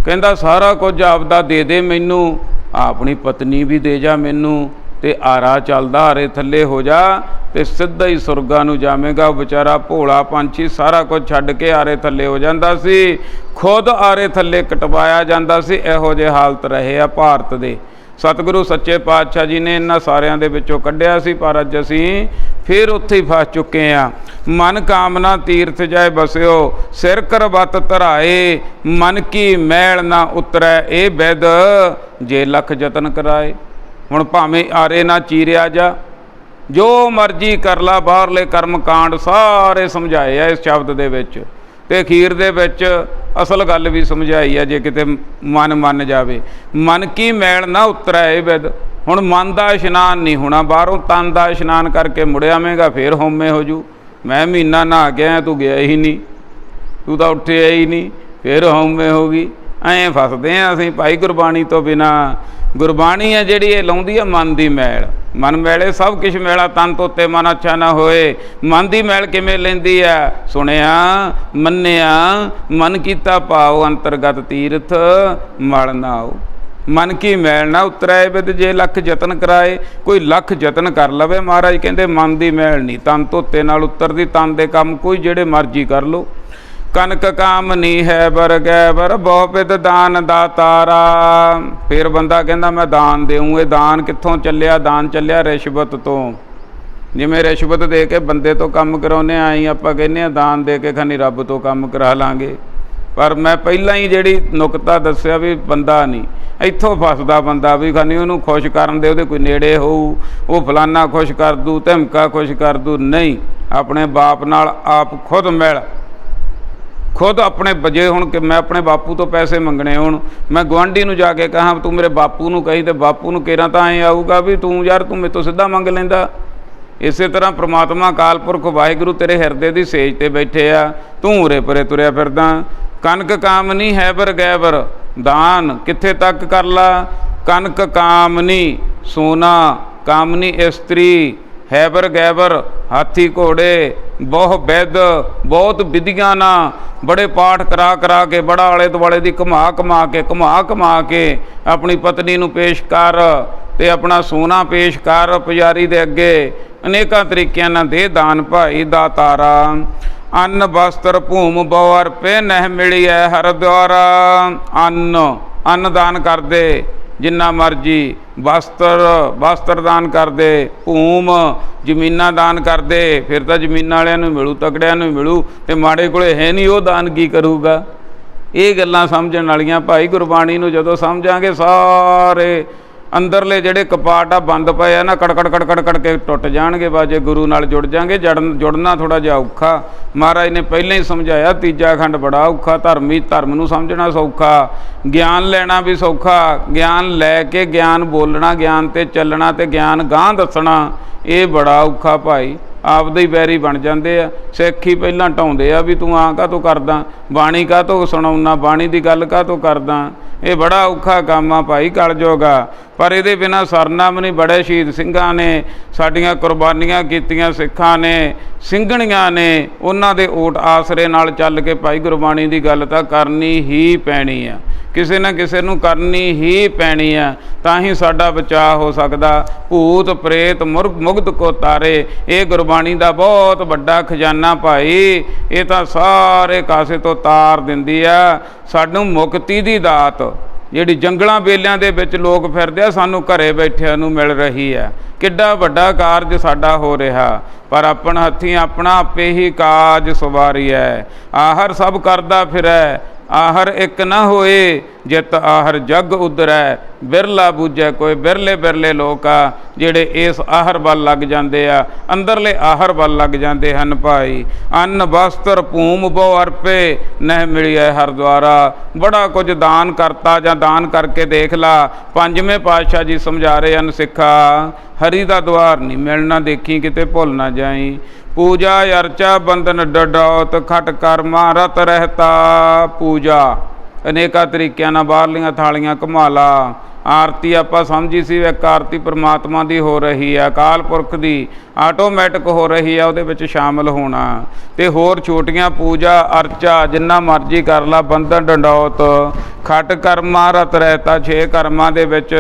ਕਹਿੰਦਾ ਸਾਰਾ ਕੁਝ ਆਪਦਾ ਦੇ ਦੇ ਮੈਨੂੰ, ਆਪਣੀ ਪਤਨੀ ਵੀ ਦੇ ਜਾ ਮੈਨੂੰ, ਤੇ ਆਰਾ ਚੱਲਦਾ, ਆਰੇ ਥੱਲੇ ਹੋ ਜਾ ਤੇ ਸਿੱਧਾ ਹੀ ਸੁਰਗਾਂ ਨੂੰ ਜਾਵੇਂਗਾ। ਵਿਚਾਰਾ ਭੋਲਾ ਪੰਛੀ ਸਾਰਾ ਕੁਝ ਛੱਡ ਕੇ ਆਰੇ ਥੱਲੇ ਹੋ ਜਾਂਦਾ ਸੀ, ਖੁਦ ਆਰੇ ਥੱਲੇ ਕਟਵਾਇਆ ਜਾਂਦਾ ਸੀ। ਇਹੋ ਜਿਹੇ ਹਾਲਤ ਰਹੇ ਆ ਭਾਰਤ ਦੇ। ਸਤਿਗੁਰੂ ਸੱਚੇ ਪਾਤਸ਼ਾਹ ਜੀ ਨੇ ਇਹਨਾਂ ਸਾਰਿਆਂ ਦੇ ਵਿੱਚੋਂ ਕੱਢਿਆ ਸੀ, ਪਰ ਅੱਜ ਅਸੀਂ ਫਿਰ ਉੱਥੇ ਹੀ ਫਸ ਚੁੱਕੇ ਹਾਂ। ਮਨ ਕਾਮਨਾ ਤੀਰਥ ਜਾਏ ਬਸਿਓ ਸਿਰ ਕਰਬਤ ਧਰਾਏ, ਮਨ ਕੀ ਮੈਲ ਨਾ ਉਤਰੈ ਇਹ ਬਿਦ ਜੇ ਲੱਖ ਯਤਨ ਕਰਾਏ। ਹੁਣ ਭਾਵੇਂ ਆਰੇ ਨਾ ਚੀਰਿਆ ਜਾ, ਜੋ ਮਰਜ਼ੀ ਕਰ ਲਾ, ਬਾਹਰਲੇ ਕਰਮ ਕਾਂਡ ਸਾਰੇ ਸਮਝਾਏ ਆ ਇਸ ਸ਼ਬਦ ਦੇ ਵਿੱਚ। ਤੇ ਅਖੀਰ ਦੇ ਵਿੱਚ ਅਸਲ ਗੱਲ ਵੀ ਸਮਝਾਈ ਆ, ਜੇ ਕਿਤੇ ਮਨ ਮੰਨ ਜਾਵੇ। ਮਨ ਕੀ ਮੈਲ ਨਾ ਉਤਰੈ ਇਹ ਬਿਦ। ਹੁਣ ਮਨ ਦਾ ਇਸ਼ਨਾਨ ਨਹੀਂ ਹੋਣਾ, ਬਾਹਰੋਂ ਤਨ ਦਾ ਇਸ਼ਨਾਨ ਕਰਕੇ ਮੁੜ ਆਵੇਂਗਾ, ਫਿਰ ਹਉਮੈ ਹੋ ਜੂ। ਮੈਂ ਮਹੀਨਾ ਨਹਾ ਗਿਆ, ਤੂੰ ਗਿਆ ਹੀ ਨਹੀਂ, ਤੂੰ ਤਾਂ ਉੱਠਿਆ ਹੀ ਨਹੀਂ, ਫਿਰ ਹਉਮੈ ਹੋ ਗਈ। ਐਂ ਫਸਦੇ ਹਾਂ ਅਸੀਂ ਭਾਈ ਗੁਰਬਾਣੀ ਤੋਂ ਬਿਨਾਂ। ਗੁਰਬਾਣੀ ਹੈ ਜਿਹੜੀ ਇਹ ਲਾਉਂਦੀ ਹੈ ਮਨ ਦੀ ਮੈਲ। ਮਨ ਮੈਲੇ ਸਭ ਕੁਛ ਮੈਲਾ, ਤਨ ਤੋਤੇ ਮਨ ਅੱਛਾ ਨਾ ਹੋਏ। ਮਨ ਦੀ ਮੈਲ ਕਿਵੇਂ ਲੈਂਦੀ ਹੈ? ਸੁਣਿਆ ਮੰਨਿਆ ਮਨ ਕੀਤਾ ਭਾਉ, ਅੰਤਰਗਤ ਤੀਰਥ ਮਲ ਨਾ ਆਓ। ਮਨ ਕੀ ਮੈਲ ਨਾ ਉਤਰਾਏ ਬਿਦ ਜੇ ਲੱਖ ਯਤਨ ਕਰਾਏ। ਕੋਈ ਲੱਖ ਯਤਨ ਕਰ ਲਵੇ, ਮਹਾਰਾਜ ਕਹਿੰਦੇ ਮਨ ਦੀ ਮੈਲ ਨਹੀਂ ਤਨ ਧੋਤੇ ਨਾਲ ਉਤਰਦੀ। ਤਨ ਦੇ ਕੰਮ ਕੋਈ ਜਿਹੜੇ ਮਰਜ਼ੀ ਕਰ ਲਓ। ਕਨਕ ਕਾਮਨੀ ਹੈ ਬਰਗੈ ਬਰ ਬਹੁ ਬਿਦ ਦਾਨ ਦਾਤਾਰਾ। ਫਿਰ ਬੰਦਾ ਕਹਿੰਦਾ ਮੈਂ ਦਾਨ ਦੇਊਂ। ਇਹ ਦਾਨ ਕਿੱਥੋਂ ਚੱਲਿਆ? ਦਾਨ ਚੱਲਿਆ ਰਿਸ਼ਵਤ ਤੋਂ। ਜਿਵੇਂ ਰਿਸ਼ਵਤ ਦੇ ਕੇ ਬੰਦੇ ਤੋਂ ਕੰਮ ਕਰਾਉਂਦੇ ਆਈ ਆਪਾਂ ਕਹਿੰਦੇ ਹਾਂ ਦਾਨ ਦੇ ਕੇ ਖਨੀ ਰੱਬ ਤੋਂ ਕੰਮ ਕਰਾ ਲਾਂਗੇ। ਪਰ ਮੈਂ ਪਹਿਲਾਂ ਹੀ ਜਿਹੜੀ ਨੁਕਤਾ ਦੱਸਿਆ ਵੀ ਬੰਦਾ ਨਹੀਂ, ਇੱਥੋਂ ਫਸਦਾ ਬੰਦਾ ਵੀ ਖਨੀ ਉਹਨੂੰ ਖੁਸ਼ ਕਰਨ ਦੇ, ਉਹਦੇ ਕੋਈ ਨੇੜੇ ਹੋਊ, ਉਹ ਫਲਾਨਾ ਖੁਸ਼ ਕਰ ਦੂ, ਧਮਕਾ ਖੁਸ਼ ਕਰ ਦੂ। ਨਹੀਂ, ਆਪਣੇ ਬਾਪ ਨਾਲ ਆਪ ਖੁਦ ਮਿਲ, ਖੁਦ ਆਪਣੇ ਵਜੇ। ਹੁਣ ਕਿ ਮੈਂ ਆਪਣੇ ਬਾਪੂ ਤੋਂ ਪੈਸੇ ਮੰਗਣੇ, ਹੁਣ ਮੈਂ ਗੁਆਂਢੀ ਨੂੰ ਜਾ ਕੇ ਕਹਾਂ ਤੂੰ ਮੇਰੇ ਬਾਪੂ ਨੂੰ ਕਹੀ, ਤੇ ਬਾਪੂ ਨੂੰ ਕੇਰਾਂ ਤਾਂ ਐਂ ਆਊਗਾ ਵੀ ਤੂੰ ਯਾਰ ਤੂੰ ਮੇਰੇ ਤੋਂ ਸਿੱਧਾ ਮੰਗ ਲੈਂਦਾ। ਇਸੇ ਤਰ੍ਹਾਂ ਪ੍ਰਮਾਤਮਾ ਅਕਾਲ ਪੁਰਖ ਵਾਹਿਗੁਰੂ ਤੇਰੇ ਹਿਰਦੇ ਦੀ ਸੇਜ ਤੇ ਬੈਠੇ ਆ, ਤੂੰ ਉਰੇ ਪਰੇ ਤੁਰਿਆ ਫਿਰਦਾ। ਕਨਕ ਕਾਮਨੀ ਹੈ ਬਰ ਗੈਬਰ, ਦਾਨ ਕਿੱਥੇ ਤੱਕ ਕਰ ਲਾ। ਕਨਕ ਕਾਮਨੀ ਸੋਨਾ, ਕਾਮਨੀ ਇਸਤਰੀ, ਹੈਬਰ ਗੈਬਰ ਹਾਥੀ ਘੋੜੇ, ਬਹੁ ਬਿਦ ਬਹੁਤ ਵਿਧੀਆਂ ਨਾ, ਬੜੇ ਪਾਠ ਕਰਾ ਕਰਾ ਕੇ, ਬੜਾ ਆਲੇ ਦੁਆਲੇ ਦੀ ਘੁਮਾ ਘੁਮਾ ਕੇ ਆਪਣੀ ਪਤਨੀ ਨੂੰ ਪੇਸ਼ ਕਰ ਤੇ ਆਪਣਾ ਸੋਨਾ ਪੇਸ਼ ਕਰ ਪੁਜਾਰੀ ਦੇ ਅੱਗੇ। ਅਨੇਕਾਂ ਤਰੀਕਿਆਂ ਨਾਲ ਦੇ ਦਾਨ ਭਾਈ ਦਾਤਾਰਾ। ਅੰਨ ਬਸਤਰ ਭੂਮ ਬਹੁ ਅਰਪੇ ਨਹਿ ਮਿਲੀਐ ਹਰ ਦੁਆਰਾ। ਅੰਨ ਦਾਨ ਕਰਦੇ ਜਿੰਨਾ ਮਰਜੀ, ਵਸਤਰ ਦਾਨ ਕਰਦੇ, ਭੂਮ ਜ਼ਮੀਨਾਂ ਦਾਨ ਕਰਦੇ, ਫਿਰ ਤਾਂ ਜ਼ਮੀਨਾਂ ਵਾਲਿਆਂ ਨੂੰ ਮਿਲੂ, ਤਕੜਿਆਂ ਨੂੰ ਮਿਲੂ, ਤੇ ਮਾੜੇ ਕੋਲੇ ਹੈ ਨਹੀਂ, ਉਹ ਦਾਨ ਕੀ ਕਰੂਗਾ। ਇਹ ਗੱਲਾਂ ਸਮਝਣ ਵਾਲੀਆਂ ਭਾਈ। ਗੁਰਬਾਣੀ ਨੂੰ ਜਦੋਂ ਸਮਝਾਂਗੇ ਸਾਰੇ ਅੰਦਰਲੇ ਜਿਹੜੇ ਕਪਾਟ ਆ ਬੰਦ ਪਏ ਆ ਨਾ, ਕੜ ਕੇ ਟੁੱਟ ਜਾਣਗੇ। ਬਾਜੇ ਗੁਰੂ ਨਾਲ ਜੁੜ ਜਾਣਗੇ। ਜੁੜਨਾ ਥੋੜਾ ਜਿਹਾ ਔਖਾ। ਮਹਾਰਾਜ ਨੇ ਪਹਿਲਾਂ ਹੀ ਸਮਝਾਇਆ, ਤੀਜਾ ਖੰਡ ਬੜਾ ਔਖਾ। ਧਰਮ ਨੂੰ ਸਮਝਣਾ ਸੌਖਾ, ਗਿਆਨ ਲੈਣਾ ਵੀ ਸੌਖਾ। ਗਿਆਨ ਲੈ ਕੇ ਗਿਆਨ ਬੋਲਣਾ, ਗਿਆਨ ਤੇ ਚੱਲਣਾ, ਤੇ ਗਿਆਨ ਗਾਂਹ ਦੱਸਣਾ, ਇਹ ਬੜਾ ਔਖਾ ਭਾਈ। ਆਪਦੇ ਹੀ ਵੈਰੀ ਬਣ ਜਾਂਦੇ ਆ। ਸਿੱਖ ਹੀ ਪਹਿਲਾਂ ਢਾਉਂਦੇ ਆ ਵੀ ਤੂੰ ਕਾਹਤੋਂ ਕਰਦਾ, ਬਾਣੀ ਕਾਹਤੋਂ ਸੁਣਾਉਣਾ, ਬਾਣੀ ਦੀ ਗੱਲ ਕਾਹਤੋਂ ਕਰਦਾ। ਇਹ ਬੜਾ ਔਖਾ ਕੰਮ ਆ ਭਾਈ, ਕਲਯੁਗ ਆ। ਪਰ ਇਹਦੇ ਬਿਨਾਂ ਸਰਨਾ ਵੀ ਨਹੀਂ। ਬੜੇ ਸ਼ਹੀਦ ਸਿੰਘਾਂ ਨੇ, ਸਾਡੀਆਂ ਕੁਰਬਾਨੀਆਂ ਕੀਤੀਆਂ ਸਿੱਖਾਂ ਨੇ, ਸਿੰਘਣੀਆਂ ਨੇ, ਉਹਨਾਂ ਦੇ ਓਟ ਆਸਰੇ ਨਾਲ ਚੱਲ ਕੇ ਭਾਈ ਗੁਰਬਾਣੀ ਦੀ ਗੱਲ ਤਾਂ ਕਰਨੀ ਹੀ ਪੈਣੀ ਆ। ਕਿਸੇ ਨਾ ਕਿਸੇ ਨੂੰ ਕਰਨੀ ਹੀ ਪੈਣੀ ਆ, ਤਾਂ ਹੀ ਸਾਡਾ ਬਚਾਅ ਹੋ ਸਕਦਾ। ਭੂਤ ਪ੍ਰੇਤ ਮੁਗਧ ਕੋ ਤਾਰੇ, ਇਹ ਗੁਰਬਾਣੀ ਦਾ ਬਹੁਤ ਵੱਡਾ ਖਜ਼ਾਨਾ ਭਾਈ। ਇਹ ਤਾਂ ਸਾਰੇ ਕਾਸੇ ਤੋਂ ਤਾਰ ਦਿੰਦੀ ਆ ਸਾਨੂੰ ਮੁਕਤੀ ਦੀ ਦਾਤ, ਜਿਹੜੀ ਜੰਗਲਾਂ ਬੇਲਿਆਂ ਦੇ ਵਿੱਚ ਲੋਕ ਫਿਰਦੇ ਆ, ਸਾਨੂੰ ਘਰੇ ਬੈਠਿਆਂ ਨੂੰ ਮਿਲ ਰਹੀ ਹੈ। ਕਿੱਡਾ ਵੱਡਾ ਕਾਰਜ ਸਾਡਾ ਹੋ ਰਿਹਾ। ਪਰ ਆਪਣ ਹੱਥੀਂ ਆਪਣਾ ਆਪੇ ਹੀ ਕਾਜ ਸਵਾਰੀਐ। ਆਹਰ ਸਭ ਕਰਦਾ ਫਿਰੈ, ਆਹਰ ਇੱਕ ਨਾ ਹੋਏ, ਜਿਤ ਆਹਰ ਜਗ ਉਧਰੈ। ਬਿਰਲਾ ਬੂਝੈ ਕੋਈ, ਬਿਰਲੇ ਲੋਕ ਆ ਜਿਹੜੇ ਇਸ ਆਹਰ ਵੱਲ ਲੱਗ ਜਾਂਦੇ ਆ, ਅੰਦਰਲੇ ਆਹਰ ਵੱਲ ਲੱਗ ਜਾਂਦੇ ਹਨ ਭਾਈ। ਅੰਨ ਬਸਤਰ ਭੂਮ ਬਹੁ ਅਰਪੇ ਨਹਿ ਮਿਲੀਐ ਹਰ ਦੁਆਰਾ। ਬੜਾ ਕੁਝ ਦਾਨ ਕਰਤਾ, ਜਾਂ ਦਾਨ ਕਰਕੇ ਦੇਖ ਲਾ। ਪੰਜਵੇਂ ਪਾਤਸ਼ਾਹ ਜੀ ਸਮਝਾ ਰਹੇ ਹਨ, ਸਿੱਖਾ ਹਰੀ ਦਾ ਦੁਆਰ ਨਹੀਂ ਮਿਲਣਾ, ਦੇਖੀ ਕਿਤੇ ਭੁੱਲ ਨਾ ਜਾਈ। ਪੂਜਾ ਅਰਚਾ ਬੰਧਨ ਡਡੌਤ, ਖਟ ਕਰਮਾ ਰਤ ਰਹਿਤਾ। ਪੂਜਾ ਅਨੇਕਾਂ ਤਰੀਕਿਆਂ ਨਾਲ, ਬਾਹਰਲੀਆਂ ਥਾਲੀਆਂ ਘੁਮਾ ਲਾ। ਆਰਤੀ ਆਪਾਂ ਸਮਝੀ ਸੀ, ਇੱਕ ਆਰਤੀ ਪਰਮਾਤਮਾ ਦੀ ਹੋ ਰਹੀ ਹੈ, ਅਕਾਲ ਪੁਰਖ ਦੀ ਆਟੋਮੈਟਿਕ ਹੋ ਰਹੀ ਹੈ, ਉਹਦੇ ਵਿੱਚ ਸ਼ਾਮਲ ਹੋਣਾ। ਤੇ ਹੋਰ ਛੋਟੀਆਂ ਪੂਜਾ ਅਰਚਾ ਜਿੰਨਾ ਮਰਜ਼ੀ ਕਰ ਲਾ। ਬੰਧਨ ਡੰਡੌਤ ਖਟ ਕਰਮਾ ਰਤ ਰਹਿਤਾ। 6 ਕਰਮਾਂ ਦੇ ਵਿੱਚ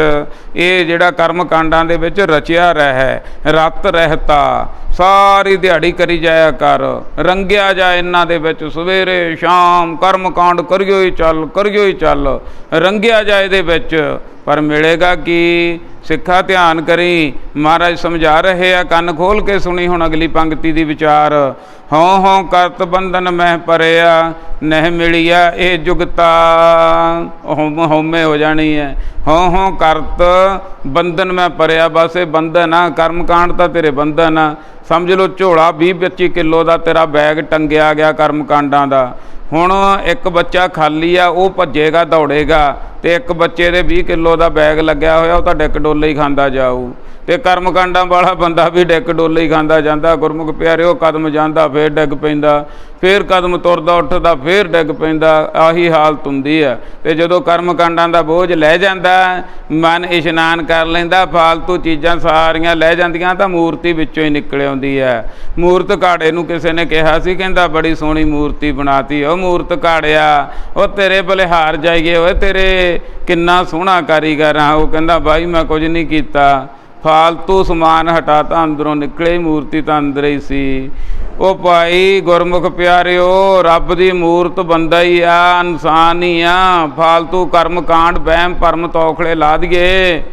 ਇਹ ਜਿਹੜਾ ਕਰਮ ਕਾਂਡਾਂ ਦੇ ਵਿੱਚ ਰਚਿਆ ਰਹਿ, ਰਤ ਰਹਿਤਾ। ਸਾਰੀ ਦਿਹਾੜੀ ਕਰੀ ਜਾਇਆ ਕਰ, ਰੰਗਿਆ ਜਾ ਇਹਨਾਂ ਦੇ ਵਿੱਚ। ਸਵੇਰੇ ਸ਼ਾਮ ਕਰਮ ਕਾਂਡ ਕਰਿਓ ਹੀ ਚੱਲ, ਰੰਗਿਆ ਜਾ ਇਹਦੇ ਵਿੱਚ। ਪਰ ਮਿਲੇਗਾ ਕੀ? ਸਿੱਖਾ ਧਿਆਨ ਕਰੀ, ਮਹਾਰਾਜ ਸਮਝਾ ਰਹੇ ਆ, ਕੰਨ ਖੋਲ ਕੇ ਸੁਣੀ ਹੁਣ ਅਗਲੀ ਪੰਕਤੀ ਦੀ ਵਿਚਾਰ। ਹਉ ਕਰਤ ਬੰਧਨ ਮਹਿ ਪਰਿਆ, ਨਹਿ ਮਿਲੀਆ ਇਹ ਜੁਗਤਾ। ਹਉਮੈ ਹੋ ਜਾਣੀ ਹੈ। ਹਉ ਕਰਤ ਬੰਧਨ ਮੈਂ ਪਰਿਆ, ਬਸ ਇਹ ਬੰਧਨ ਆ, ਕਰਮ ਕਾਂਡ ਤਾਂ ਤੇਰੇ ਬੰਧਨ ਆ। ਸਮਝ ਲਓ ਝੋਲਾ 20-25 ਕਿਲੋ ਦਾ ਤੇਰਾ ਬੈਗ ਟੰਗਿਆ ਗਿਆ ਕਰਮ ਕਾਂਡਾਂ ਦਾ। ਹੁਣ ਇੱਕ ਬੱਚਾ ਖਾਲੀ ਆ, ਉਹ ਭੱਜੇਗਾ ਦੌੜੇਗਾ, ਤੇ ਇੱਕ ਬੱਚੇ ਦੇ 20 ਕਿਲੋ ਦਾ ਬੈਗ ਲੱਗਿਆ ਹੋਇਆ, ਉਹ ਤਾਂ ਡਿੱਕ ਡੋਲੇ ਹੀ ਖਾਂਦਾ ਜਾਊ। ਤੇ ਕਰਮ ਕਾਂਡਾਂ ਵਾਲਾ ਬੰਦਾ ਵੀ ਡਿੱਕ ਡੋਲੇ ਹੀ ਖਾਂਦਾ ਜਾਂਦਾ। ਗੁਰਮੁਖ ਪਿਆਰਿਓ, ਕਦਮ ਜਾਂਦਾ ਫੇਰ ਡਿੱਗ ਪੈਂਦਾ, ਫੇਰ ਕਦਮ ਤੁਰਦਾ ਉੱਠਦਾ ਫੇਰ ਡਿੱਗ ਪੈਂਦਾ। ਆਹੀ ਹਾਲਤ ਹੁੰਦੀ ਆ। ਤੇ ਜਦੋਂ ਕਰਮ ਕਾਂਡਾਂ ਦਾ ਬੋਝ ਲੈ ਜਾਂਦਾ, ਮਨ ਇਸ਼ਨਾਨ ਕਰ ਲੈਂਦਾ, ਫਾਲਤੂ ਚੀਜ਼ਾਂ ਸਾਰੀਆਂ ਲੈ ਜਾਂਦੀਆਂ, ਤਾਂ ਮੂਰਤੀ ਵਿੱਚੋਂ ਹੀ ਨਿਕਲ ਆਉਂਦੀ ਹੈ। ਮੂਰਤ ਘਾੜੇ ਨੂੰ ਕਿਸੇ ਨੇ ਕਿਹਾ ਸੀ, ਕਹਿੰਦਾ ਬੜੀ ਸੋਹਣੀ ਮੂਰਤੀ ਬਣਾਤੀ। ਉਹ ਮੂਰਤ ਘਾੜਿਆ, ਉਹ ਤੇਰੇ ਬਲਿਹਾਰ ਜਾਈਏ, ਓਏ ਤੇਰੇ ਕਿੰਨਾ ਸੋਹਣਾ ਕਾਰੀਗਰ ਆ। ਉਹ ਕਹਿੰਦਾ ਬਾਈ ਮੈਂ ਕੁਝ ਨਹੀਂ ਕੀਤਾ, ਫਾਲਤੂ ਸਮਾਨ ਹਟਾਤਾ, ਅੰਦਰੋਂ ਨਿਕਲੇ, ਮੂਰਤੀ ਤਾਂ ਅੰਦਰ ਹੀ ਸੀ। ਉਹ ਭਾਈ ਗੁਰਮੁਖ ਪਿਆਰਿਓ, ਰੱਬ ਦੀ ਮੂਰਤ ਬੰਦਾ ਹੀ ਆ, ਇਨਸਾਨ ਹੀ ਆ। ਫਾਲਤੂ ਕਰਮ ਕਾਂਡ ਵਹਿਮ ਭਰਮ ਤੌਖਲੇ ਲਾ ਦਈਏ,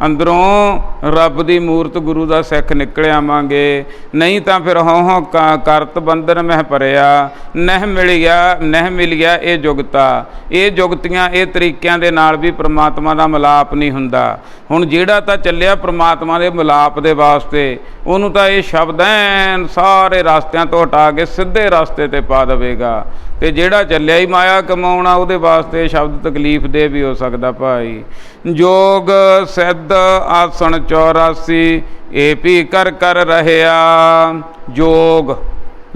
ਅੰਦਰੋਂ ਰੱਬ ਦੀ ਮੂਰਤ ਗੁਰੂ ਦਾ ਸਿੱਖ ਨਿਕਲ ਆਵਾਂਗੇ। ਨਹੀਂ ਤਾਂ ਫਿਰ ਹਉ ਕਰਤ ਬੰਧਨ ਮਹਿ ਪਰਿਆ, ਨਹਿ ਮਿਲਿਆ ਇਹ ਜੁਗਤਾ। ਇਹ ਜੁਗਤੀਆਂ, ਇਹ ਤਰੀਕਿਆਂ ਦੇ ਨਾਲ ਵੀ ਪ੍ਰਮਾਤਮਾ ਦਾ ਮਿਲਾਪ ਨਹੀਂ ਹੁੰਦਾ। ਹੁਣ ਜਿਹੜਾ ਤਾਂ ਚੱਲਿਆ ਪ੍ਰਮਾਤਮਾ ਦੇ ਮਿਲਾਪ ਦੇ ਵਾਸਤੇ, ਉਹਨੂੰ ਤਾਂ ਇਹ ਸ਼ਬਦ ਐਨ ਸਾਰੇ ਰਸਤਿਆਂ ਤੋਂ ਹਟਾ ਕੇ ਸਿੱਧੇ ਰਸਤੇ ਤੇ ਪਾ ਦੇਵੇਗਾ। ਤੇ ਜਿਹੜਾ ਚੱਲਿਆ ਹੀ ਮਾਇਆ ਕਮਾਉਣਾ, ਉਹਦੇ ਵਾਸਤੇ ਸ਼ਬਦ ਤਕਲੀਫ ਦੇ ਵੀ ਹੋ ਸਕਦਾ ਭਾਈ। ਜੋਗ ਸਿੱਧ ਆਸਣ 84, ਇਹ ਵੀ ਕਰ ਰਹਿਆ।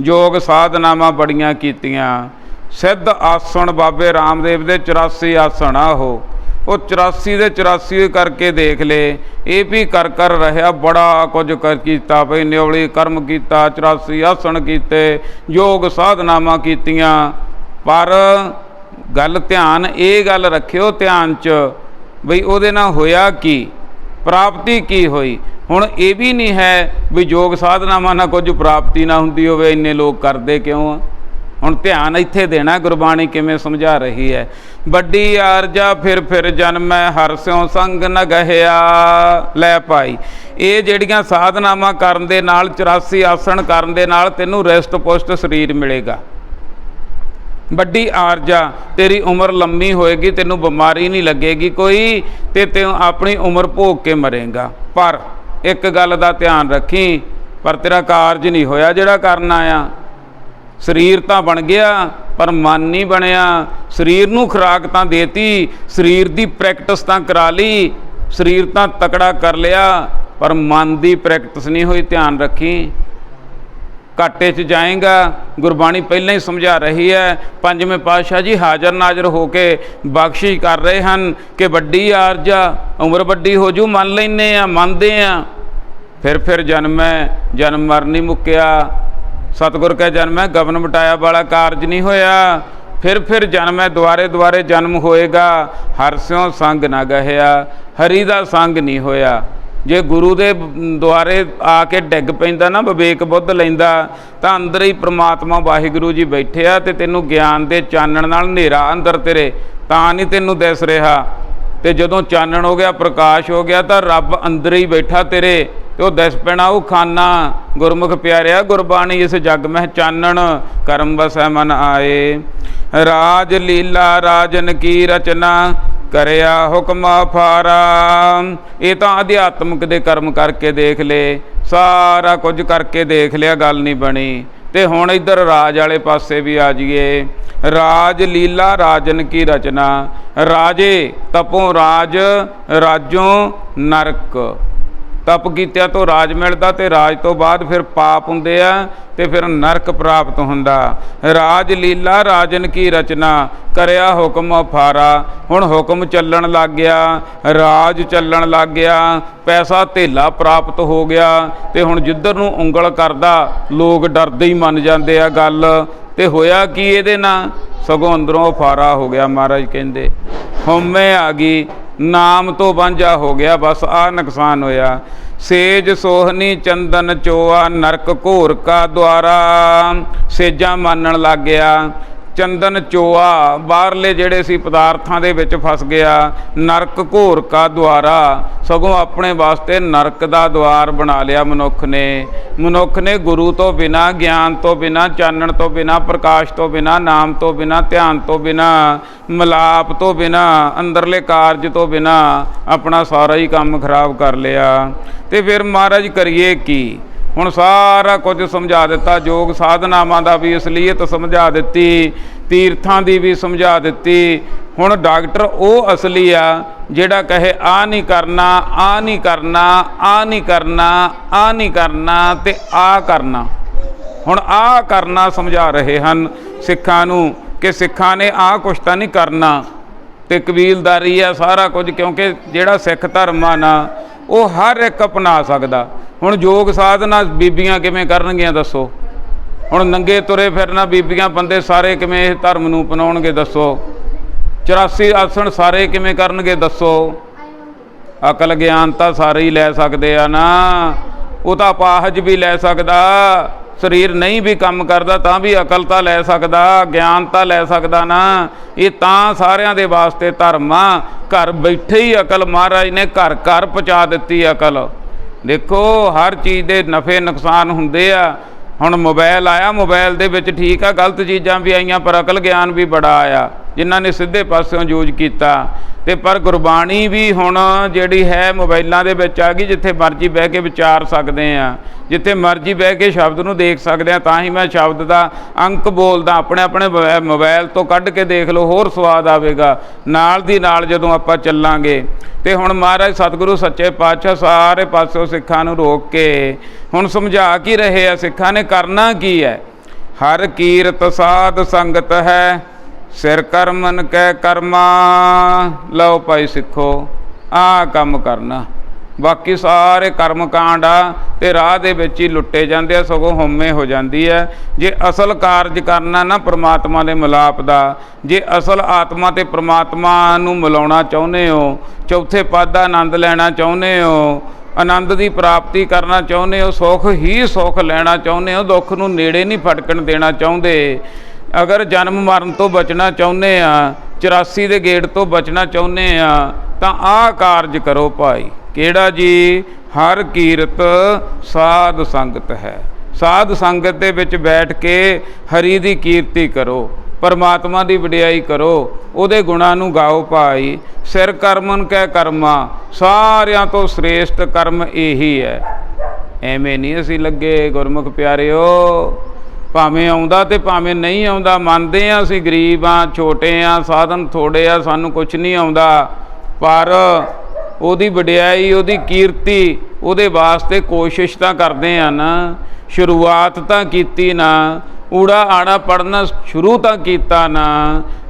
ਜੋਗ ਸਾਧਨਾਵਾਂ ਬੜੀਆਂ ਕੀਤੀਆਂ। ਸਿੱਧ ਆਸਣ ਬਾਬੇ ਰਾਮਦੇਵ ਦੇ 84 ਆਸਣ ਆ। ਉਹ 84 ਦੇ 84 ਕਰਕੇ ਦੇਖ ਲੇ। ਇਹ ਵੀ ਕਰ ਰਹਿਆ, ਬੜਾ ਕੁਝ ਕੀਤਾ ਭਈ। ਨਿਉਲੀ ਕਰਮ ਕੀਤਾ, 84 ਆਸਣ ਕੀਤੇ, ਯੋਗ ਸਾਧਨਾਵਾਂ ਕੀਤੀਆਂ। ਪਰ ਗੱਲ ਧਿਆਨ, ਇਹ ਗੱਲ ਰੱਖਿਓ ਧਿਆਨ 'ਚ ਬਈ ਉਹਦੇ ਨਾਲ ਹੋਇਆ ਕੀ, ਪ੍ਰਾਪਤੀ ਕੀ ਹੋਈ। ਹੁਣ ਇਹ ਵੀ ਨਹੀਂ ਹੈ ਵੀ ਯੋਗ ਸਾਧਨਾਵਾਂ ਨਾਲ ਕੁਝ ਪ੍ਰਾਪਤੀ ਨਾ ਹੁੰਦੀ ਹੋਵੇ, ਇੰਨੇ ਲੋਕ ਕਰਦੇ ਕਿਉਂ ਆ? ਹੁਣ ਧਿਆਨ ਇੱਥੇ ਦੇਣਾ, ਗੁਰਬਾਣੀ ਕਿਵੇਂ ਸਮਝਾ ਰਹੀ ਹੈ। ਵੱਡੀ ਆਰਜਾ ਫਿਰ ਜਨਮੈ, ਹਰਿ ਸਿਉ ਸੰਗ ਨ ਗਹਿਆ। ਲੈ ਭਾਈ, ਇਹ ਜਿਹੜੀਆਂ ਸਾਧਨਾਵਾਂ ਕਰਨ ਦੇ ਨਾਲ, 84 ਆਸਣ ਕਰਨ ਦੇ ਨਾਲ ਤੈਨੂੰ ਰਿਸ਼ਟ ਪੁਸ਼ਟ ਸਰੀਰ ਮਿਲੇਗਾ। ਵੱਡੀ ਆਰਜਾ, ਤੇਰੀ ਉਮਰ ਲੰਮੀ ਹੋਏਗੀ, ਤੈਨੂੰ ਬਿਮਾਰੀ ਨਹੀਂ ਲੱਗੇਗੀ ਕੋਈ, ਤੇ ਤੈਨੂੰ ਆਪਣੀ ਉਮਰ ਭੋਗ ਕੇ ਮਰੇਗਾ। ਪਰ ਇੱਕ ਗੱਲ ਦਾ ਧਿਆਨ ਰੱਖੀ, ਪਰ ਤੇਰਾ ਕਾਰਜ ਨਹੀਂ ਹੋਇਆ ਜਿਹੜਾ ਕਰਨਾ ਆ। ਸਰੀਰ ਤਾਂ ਬਣ ਗਿਆ ਪਰ ਮਨ ਨਹੀਂ ਬਣਿਆ। ਸਰੀਰ ਨੂੰ ਖੁਰਾਕ ਤਾਂ ਦੇਤੀ, ਸਰੀਰ ਦੀ ਪ੍ਰੈਕਟਿਸ ਤਾਂ ਕਰਾ ਲਈ, ਸਰੀਰ ਤਾਂ ਤਕੜਾ ਕਰ ਲਿਆ, ਪਰ ਮਨ ਦੀ ਪ੍ਰੈਕਟਿਸ ਨਹੀਂ ਹੋਈ। ਧਿਆਨ ਰੱਖੀ, ਘਾਟੇ 'ਚ ਜਾਏਗਾ। ਗੁਰਬਾਣੀ ਪਹਿਲਾਂ ਹੀ ਸਮਝਾ ਰਹੀ ਹੈ। ਪੰਜਵੇਂ ਪਾਤਸ਼ਾਹ ਜੀ ਹਾਜ਼ਰ ਨਾਜ਼ਰ ਹੋ ਕੇ ਬਖਸ਼ਿਸ਼ ਕਰ ਰਹੇ ਹਨ ਕਿ ਵੱਡੀ ਆਰਜਾ, ਉਮਰ ਵੱਡੀ ਹੋ ਜੂ, ਮੰਨ ਲੈਂਦੇ ਆ, ਮੰਨਦੇ ਆ। ਫਿਰ ਜਨਮੈ, ਜਨਮ ਮਰ ਨਹੀਂ ਮੁੱਕਿਆ। ਸਤਿਗੁਰ ਕਹੇ ਜਨਮੈ, ਗਬਨ ਮਟਾਇਆ ਵਾਲਾ ਕਾਰਜ ਨਹੀਂ ਹੋਇਆ। ਫਿਰ ਜਨਮੈ, ਦੁਆਰੇ ਜਨਮ ਹੋਏਗਾ। ਹਰਿ ਸਿਉ ਸੰਗ ਨਾ ਗਹਿਆ, ਹਰੀ ਦਾ ਸੰਗ ਨਹੀਂ ਹੋਇਆ। ਜੇ ਗੁਰੂ ਦੇ ਦੁਆਰੇ ਆ ਕੇ ਡਿੱਗ ਪੈਂਦਾ ਨਾ, ਵਿਵੇਕ ਬੁੱਧ ਲੈਂਦਾ, ਤਾਂ ਅੰਦਰ ਹੀ ਪ੍ਰਮਾਤਮਾ ਵਾਹਿਗੁਰੂ ਜੀ ਬੈਠੇ ਆ, ਤੇ ਤੈਨੂੰ ਗਿਆਨ ਦੇ ਚਾਨਣ ਨਾਲ, ਹਨੇਰਾ ਅੰਦਰ ਤੇਰੇ ਤਾਂ ਨਹੀਂ ਤੈਨੂੰ ਦਿਸ ਰਿਹਾ। ਤੇ ਜਦੋਂ ਚਾਨਣ ਹੋ ਗਿਆ, ਪ੍ਰਕਾਸ਼ ਹੋ ਗਿਆ, ਤਾਂ ਰੱਬ ਅੰਦਰ ਹੀ ਬੈਠਾ ਤੇਰੇ, ਤੇ ਉਹ ਦਿਸ ਪੈਣਾ ਉਹ ਖਾਨਾ। ਗੁਰਮੁਖ ਪਿਆਰਿਆ, ਗੁਰਬਾਣੀ ਇਸ ਜਗ ਮਹਿ ਚਾਨਣ, ਕਰਮ ਵਸੈ ਮਨ ਆਏ। ਰਾਜ ਲੀਲਾ ਰਾਜਨ ਕੀ ਰਚਨਾ, ਕਰਿਆ ਹੁਕਮ ਅਫਾਰਾ। ਇਹ ਤਾਂ ਅਧਿਆਤਮਿਕ ਦੇ ਕਰਮ ਕਰਕੇ ਦੇਖ ਲਏ, ਸਾਰਾ ਕੁਝ ਕਰਕੇ ਦੇਖ ਲਿਆ, ਗੱਲ ਨਹੀਂ ਬਣੀ। ਤੇ ਹੁਣ ਇੱਧਰ ਰਾਜ ਵਾਲੇ ਪਾਸੇ ਵੀ ਆ ਜਾਈਏ। ਰਾਜ ਲੀਲਾ ਰਾਜਨ ਕੀ ਰਚਨਾ, ਰਾਜੇ ਤਪੋਂ ਰਾਜ, ਰਾਜੋਂ ਨਰਕ। ਤਪ ਕੀਤਿਆਂ ਤੋਂ ਰਾਜ ਮਿਲਦਾ, ਤੇ ਰਾਜ ਤੋਂ ਬਾਅਦ ਫਿਰ ਪਾਪ ਹੁੰਦੇ ਆ, ਤੇ ਫਿਰ ਨਰਕ ਪ੍ਰਾਪਤ ਹੁੰਦਾ। ਰਾਜ ਲੀਲਾ ਰਾਜਨ ਕੀ ਰਚਨਾ, ਕਰਿਆ ਹੁਕਮ ਅਫਾਰਾ। ਹੁਣ ਹੁਕਮ ਚੱਲਣ ਲੱਗ ਗਿਆ, ਰਾਜ ਚੱਲਣ ਲੱਗ ਗਿਆ, ਪੈਸਾ ਧੇਲਾ ਪ੍ਰਾਪਤ ਹੋ ਗਿਆ, ਤੇ ਹੁਣ ਜਿੱਧਰ ਨੂੰ ਉਂਗਲ ਕਰਦਾ ਲੋਕ ਡਰਦੇ ਹੀ ਮੰਨ ਜਾਂਦੇ ਆ ਗੱਲ। ਤੇ ਹੋਇਆ ਕੀ ਇਹਦੇ ਨਾਲ? ਸਗੋਂ ਅੰਦਰੋਂ ਅਫਾਰਾ ਹੋ ਗਿਆ। ਮਹਾਰਾਜ ਕਹਿੰਦੇ ਹਉਮੈ ਆ ਗਈ, ਨਾਮ ਤੋਂ ਵਾਂਝਾ ਹੋ ਗਿਆ। ਬਸ ਆਹ ਨੁਕਸਾਨ ਹੋਇਆ। ਸੇਜ ਸੋਹਣੀ ਚੰਦਨ ਚੋਆ, ਨਰਕ ਘੋਰ ਕਾ ਦੁਆਰਾ। ਸੇਜਾਂ ਮੰਨਣ ਲੱਗ ਗਿਆ, ਚੰਦਨ ਚੋਆ, ਬਾਹਰਲੇ ਜਿਹੜੇ ਸੀ ਪਦਾਰਥਾਂ ਦੇ ਵਿੱਚ ਫਸ ਗਿਆ। ਨਰਕ ਘੋਰ ਕਾ ਦੁਆਰਾ, ਸਗੋਂ ਆਪਣੇ ਵਾਸਤੇ ਨਰਕ ਦਾ ਦੁਆਰ ਬਣਾ ਲਿਆ ਮਨੁੱਖ ਨੇ ਗੁਰੂ ਤੋਂ ਬਿਨਾਂ, ਗਿਆਨ ਤੋਂ ਬਿਨਾਂ, ਚਾਨਣ ਤੋਂ ਬਿਨਾਂ, ਪ੍ਰਕਾਸ਼ ਤੋਂ ਬਿਨਾਂ, ਨਾਮ ਤੋਂ ਬਿਨਾਂ, ਧਿਆਨ ਤੋਂ ਬਿਨਾਂ, ਮਿਲਾਪ ਤੋਂ ਬਿਨਾਂ, ਅੰਦਰਲੇ ਕਾਰਜ ਤੋਂ ਬਿਨਾਂ ਆਪਣਾ ਸਾਰਾ ਹੀ ਕੰਮ ਖਰਾਬ ਕਰ ਲਿਆ। ਤੇ ਫਿਰ ਮਹਾਰਾਜ ਕਰੀਏ ਕੀ? ਹੁਣ ਸਾਰਾ ਕੁਝ ਸਮਝਾ ਦਿੱਤਾ, ਯੋਗ ਸਾਧਨਾਵਾਂ ਦਾ ਵੀ ਅਸਲੀਅਤ ਸਮਝਾ ਦਿੱਤੀ, ਤੀਰਥਾਂ ਦੀ ਵੀ ਸਮਝਾ ਦਿੱਤੀ। ਹੁਣ ਡਾਕਟਰ ਉਹ ਅਸਲੀ ਆ ਜਿਹੜਾ ਕਹੇ ਆਹ ਨਹੀਂ ਕਰਨਾ, ਆਹ ਨਹੀਂ ਕਰਨਾ, ਆਹ ਨਹੀਂ ਕਰਨਾ, ਆਹ ਨਹੀਂ ਕਰਨਾ, ਤੇ ਆਹ ਕਰਨਾ। ਹੁਣ ਆਹ ਕਰਨਾ ਸਮਝਾ ਰਹੇ ਹਨ ਸਿੱਖਾਂ ਨੂੰ, ਕਿ ਸਿੱਖਾਂ ਨੇ ਆਹ ਕੁਛ ਤਾਂ ਨਹੀਂ ਕਰਨਾ। ਤੇ ਕਬੀਲਦਾਰੀ ਆ ਸਾਰਾ ਕੁਝ, ਕਿਉਂਕਿ ਜਿਹੜਾ ਸਿੱਖ ਧਰਮ ਆ ਨਾ, ਉਹ ਹਰ ਇੱਕ ਅਪਣਾ ਸਕਦਾ। ਹੁਣ ਯੋਗ ਸਾਧਨਾ ਬੀਬੀਆਂ ਕਿਵੇਂ ਕਰਨਗੀਆਂ ਦੱਸੋ? ਹੁਣ ਨੰਗੇ ਤੁਰੇ ਫਿਰਨਾ ਬੀਬੀਆਂ ਬੰਦੇ ਸਾਰੇ ਕਿਵੇਂ ਇਹ ਧਰਮ ਨੂੰ ਅਪਣਾਉਣਗੇ ਦੱਸੋ? 84 ਆਸਣ ਸਾਰੇ ਕਿਵੇਂ ਕਰਨਗੇ ਦੱਸੋ? ਅਕਲ ਗਿਆਨ ਤਾਂ ਸਾਰੇ ਹੀ ਲੈ ਸਕਦੇ ਆ ਨਾ। ਉਹ ਤਾਂ ਅਪਾਹਜ ਵੀ ਲੈ ਸਕਦਾ, ਸਰੀਰ ਨਹੀਂ ਵੀ ਕੰਮ ਕਰਦਾ ਤਾਂ ਵੀ ਅਕਲ ਤਾਂ ਲੈ ਸਕਦਾ, ਗਿਆਨ ਤਾਂ ਲੈ ਸਕਦਾ ਨਾ। ਇਹ ਤਾਂ ਸਾਰਿਆਂ ਦੇ ਵਾਸਤੇ ਧਰਮ ਆ। ਘਰ ਬੈਠੇ ਹੀ ਅਕਲ ਮਹਾਰਾਜ ਨੇ ਘਰ ਘਰ ਪਹੁੰਚਾ ਦਿੱਤੀ ਅਕਲ। ਦੇਖੋ ਹਰ ਚੀਜ਼ ਦੇ ਨਫੇ ਨੁਕਸਾਨ ਹੁੰਦੇ ਆ। ਹੁਣ ਮੋਬਾਈਲ ਆਇਆ, ਮੋਬਾਈਲ ਦੇ ਵਿੱਚ ਠੀਕ ਆ, ਗਲਤ ਚੀਜ਼ਾਂ ਵੀ ਆਈਆਂ, ਪਰ ਅਕਲ ਗਿਆਨ ਵੀ ਬੜਾ ਆਇਆ ਜਿਨ੍ਹਾਂ ਨੇ ਸਿੱਧੇ ਪਾਸਿਓਂ ਯੂਜ਼ ਕੀਤਾ। ਤੇ ਪਰ ਗੁਰਬਾਣੀ ਵੀ ਹੁਣ ਜਿਹੜੀ ਹੈ ਮੋਬਾਈਲਾਂ ਦੇ ਵਿੱਚ ਆ ਗਈ, ਜਿੱਥੇ ਮਰਜ਼ੀ ਬਹਿ ਕੇ ਵਿਚਾਰ ਸਕਦੇ ਆ, ਜਿੱਥੇ ਮਰਜ਼ੀ ਬਹਿ ਕੇ ਸ਼ਬਦ ਨੂੰ ਦੇਖ ਸਕਦੇ ਆ। ਤਾਂ ਹੀ ਮੈਂ ਸ਼ਬਦ ਦਾ ਅੰਕ ਬੋਲਦਾ, ਆਪਣੇ ਆਪਣੇ ਮੋਬਾਈਲ ਤੋਂ ਕੱਢ ਕੇ ਦੇਖ ਲਓ, ਹੋਰ ਸਵਾਦ ਆਵੇਗਾ ਨਾਲ ਦੀ ਨਾਲ ਜਦੋਂ ਆਪਾਂ ਚੱਲਾਂਗੇ। ਤੇ ਹੁਣ ਮਹਾਰਾਜ ਸਤਿਗੁਰੂ ਸੱਚੇ ਪਾਤਸ਼ਾਹ ਸਾਰੇ ਪਾਸਿਓਂ ਸਿੱਖਾਂ ਨੂੰ ਰੋਕ ਕੇ ਹੁਣ ਸਮਝਾ ਕੀ ਰਹੇ ਆ, ਸਿੱਖਾਂ ਨੇ ਕਰਨਾ ਕੀ ਹੈ? ਹਰ ਕੀਰਤ ਸਾਧ ਸੰਗਤ ਹੈ, ਸਿਰ ਕਰਮਨ ਕੈ ਕਰਮਾ। ਲਓ ਭਾਈ ਸਿੱਖੋ, ਆਹ ਕੰਮ ਕਰਨਾ। ਬਾਕੀ ਸਾਰੇ ਕਰਮ ਕਾਂਡ ਆ ਤੇ ਰਾਹ ਦੇ ਵਿੱਚ ਹੀ ਲੁੱਟੇ ਜਾਂਦੇ ਆ, ਸਗੋਂ ਹਉਮੈ ਹੋ ਜਾਂਦੀ ਹੈ। ਜੇ ਅਸਲ ਕਾਰਜ ਕਰਨਾ ਨਾ ਪਰਮਾਤਮਾ ਦੇ ਮਿਲਾਪ ਦਾ, ਜੇ ਅਸਲ ਆਤਮਾ ਤੇ ਪਰਮਾਤਮਾ ਨੂੰ ਮਿਲਾਉਣਾ ਚਾਹੁੰਦੇ ਹੋ, ਚੌਥੇ ਪਦ ਦਾ ਆਨੰਦ ਲੈਣਾ ਚਾਹੁੰਦੇ ਹੋ, ਆਨੰਦ ਦੀ ਪ੍ਰਾਪਤੀ ਕਰਨਾ ਚਾਹੁੰਦੇ ਹੋ, ਸੁੱਖ ਹੀ ਸੁੱਖ ਲੈਣਾ ਚਾਹੁੰਦੇ ਹੋ, ਦੁੱਖ ਨੂੰ ਨੇੜੇ ਨਹੀਂ ਫਟਕਣ ਦੇਣਾ ਚਾਹੁੰਦੇ, अगर जन्म मरण तो बचना चाहुंदे आ, 84 ਦੇ ਗੇੜ ਤੋਂ ਬਚਣਾ ਚਾਹੁੰਦੇ ਆ, ਤਾਂ ਆਹ ਕਾਰਜ ਕਰੋ ਭਾਈ। ਕਿਹੜਾ ਜੀ? ਹਰ ਕੀਰਤ ਸਾਧ ਸੰਗਤ ਹੈ। ਸਾਧ ਸੰਗਤ ਦੇ ਵਿੱਚ ਬੈਠ ਕੇ ਹਰੀ ਦੀ ਕੀਰਤੀ ਕਰੋ, परमात्मा की वडियाई करो, उहदे गुणां नूं गाओ भाई। सिर करमन कै कर्मा, सारियां तो श्रेष्ठ कर्म यही है। एवें नहीं असीं लगे गुरमुख प्यारिओ, भावें आउंदा ते भावें नहीं आउंदा, मंनदे आ असीं गरीब आ, छोटे आ, साधन थोड़े आ, सानूं कुछ नहीं आउंदा, पर उहदी वडियाई, उहदी कीर्ति, उहदे वास्ते कोशिश तां करदे आ ना। शुरुआत तां कीती ना, ਊੜਾ ਆੜਾ ਪੜ੍ਹਨਾ ਸ਼ੁਰੂ ਤਾਂ ਕੀਤਾ ਨਾ,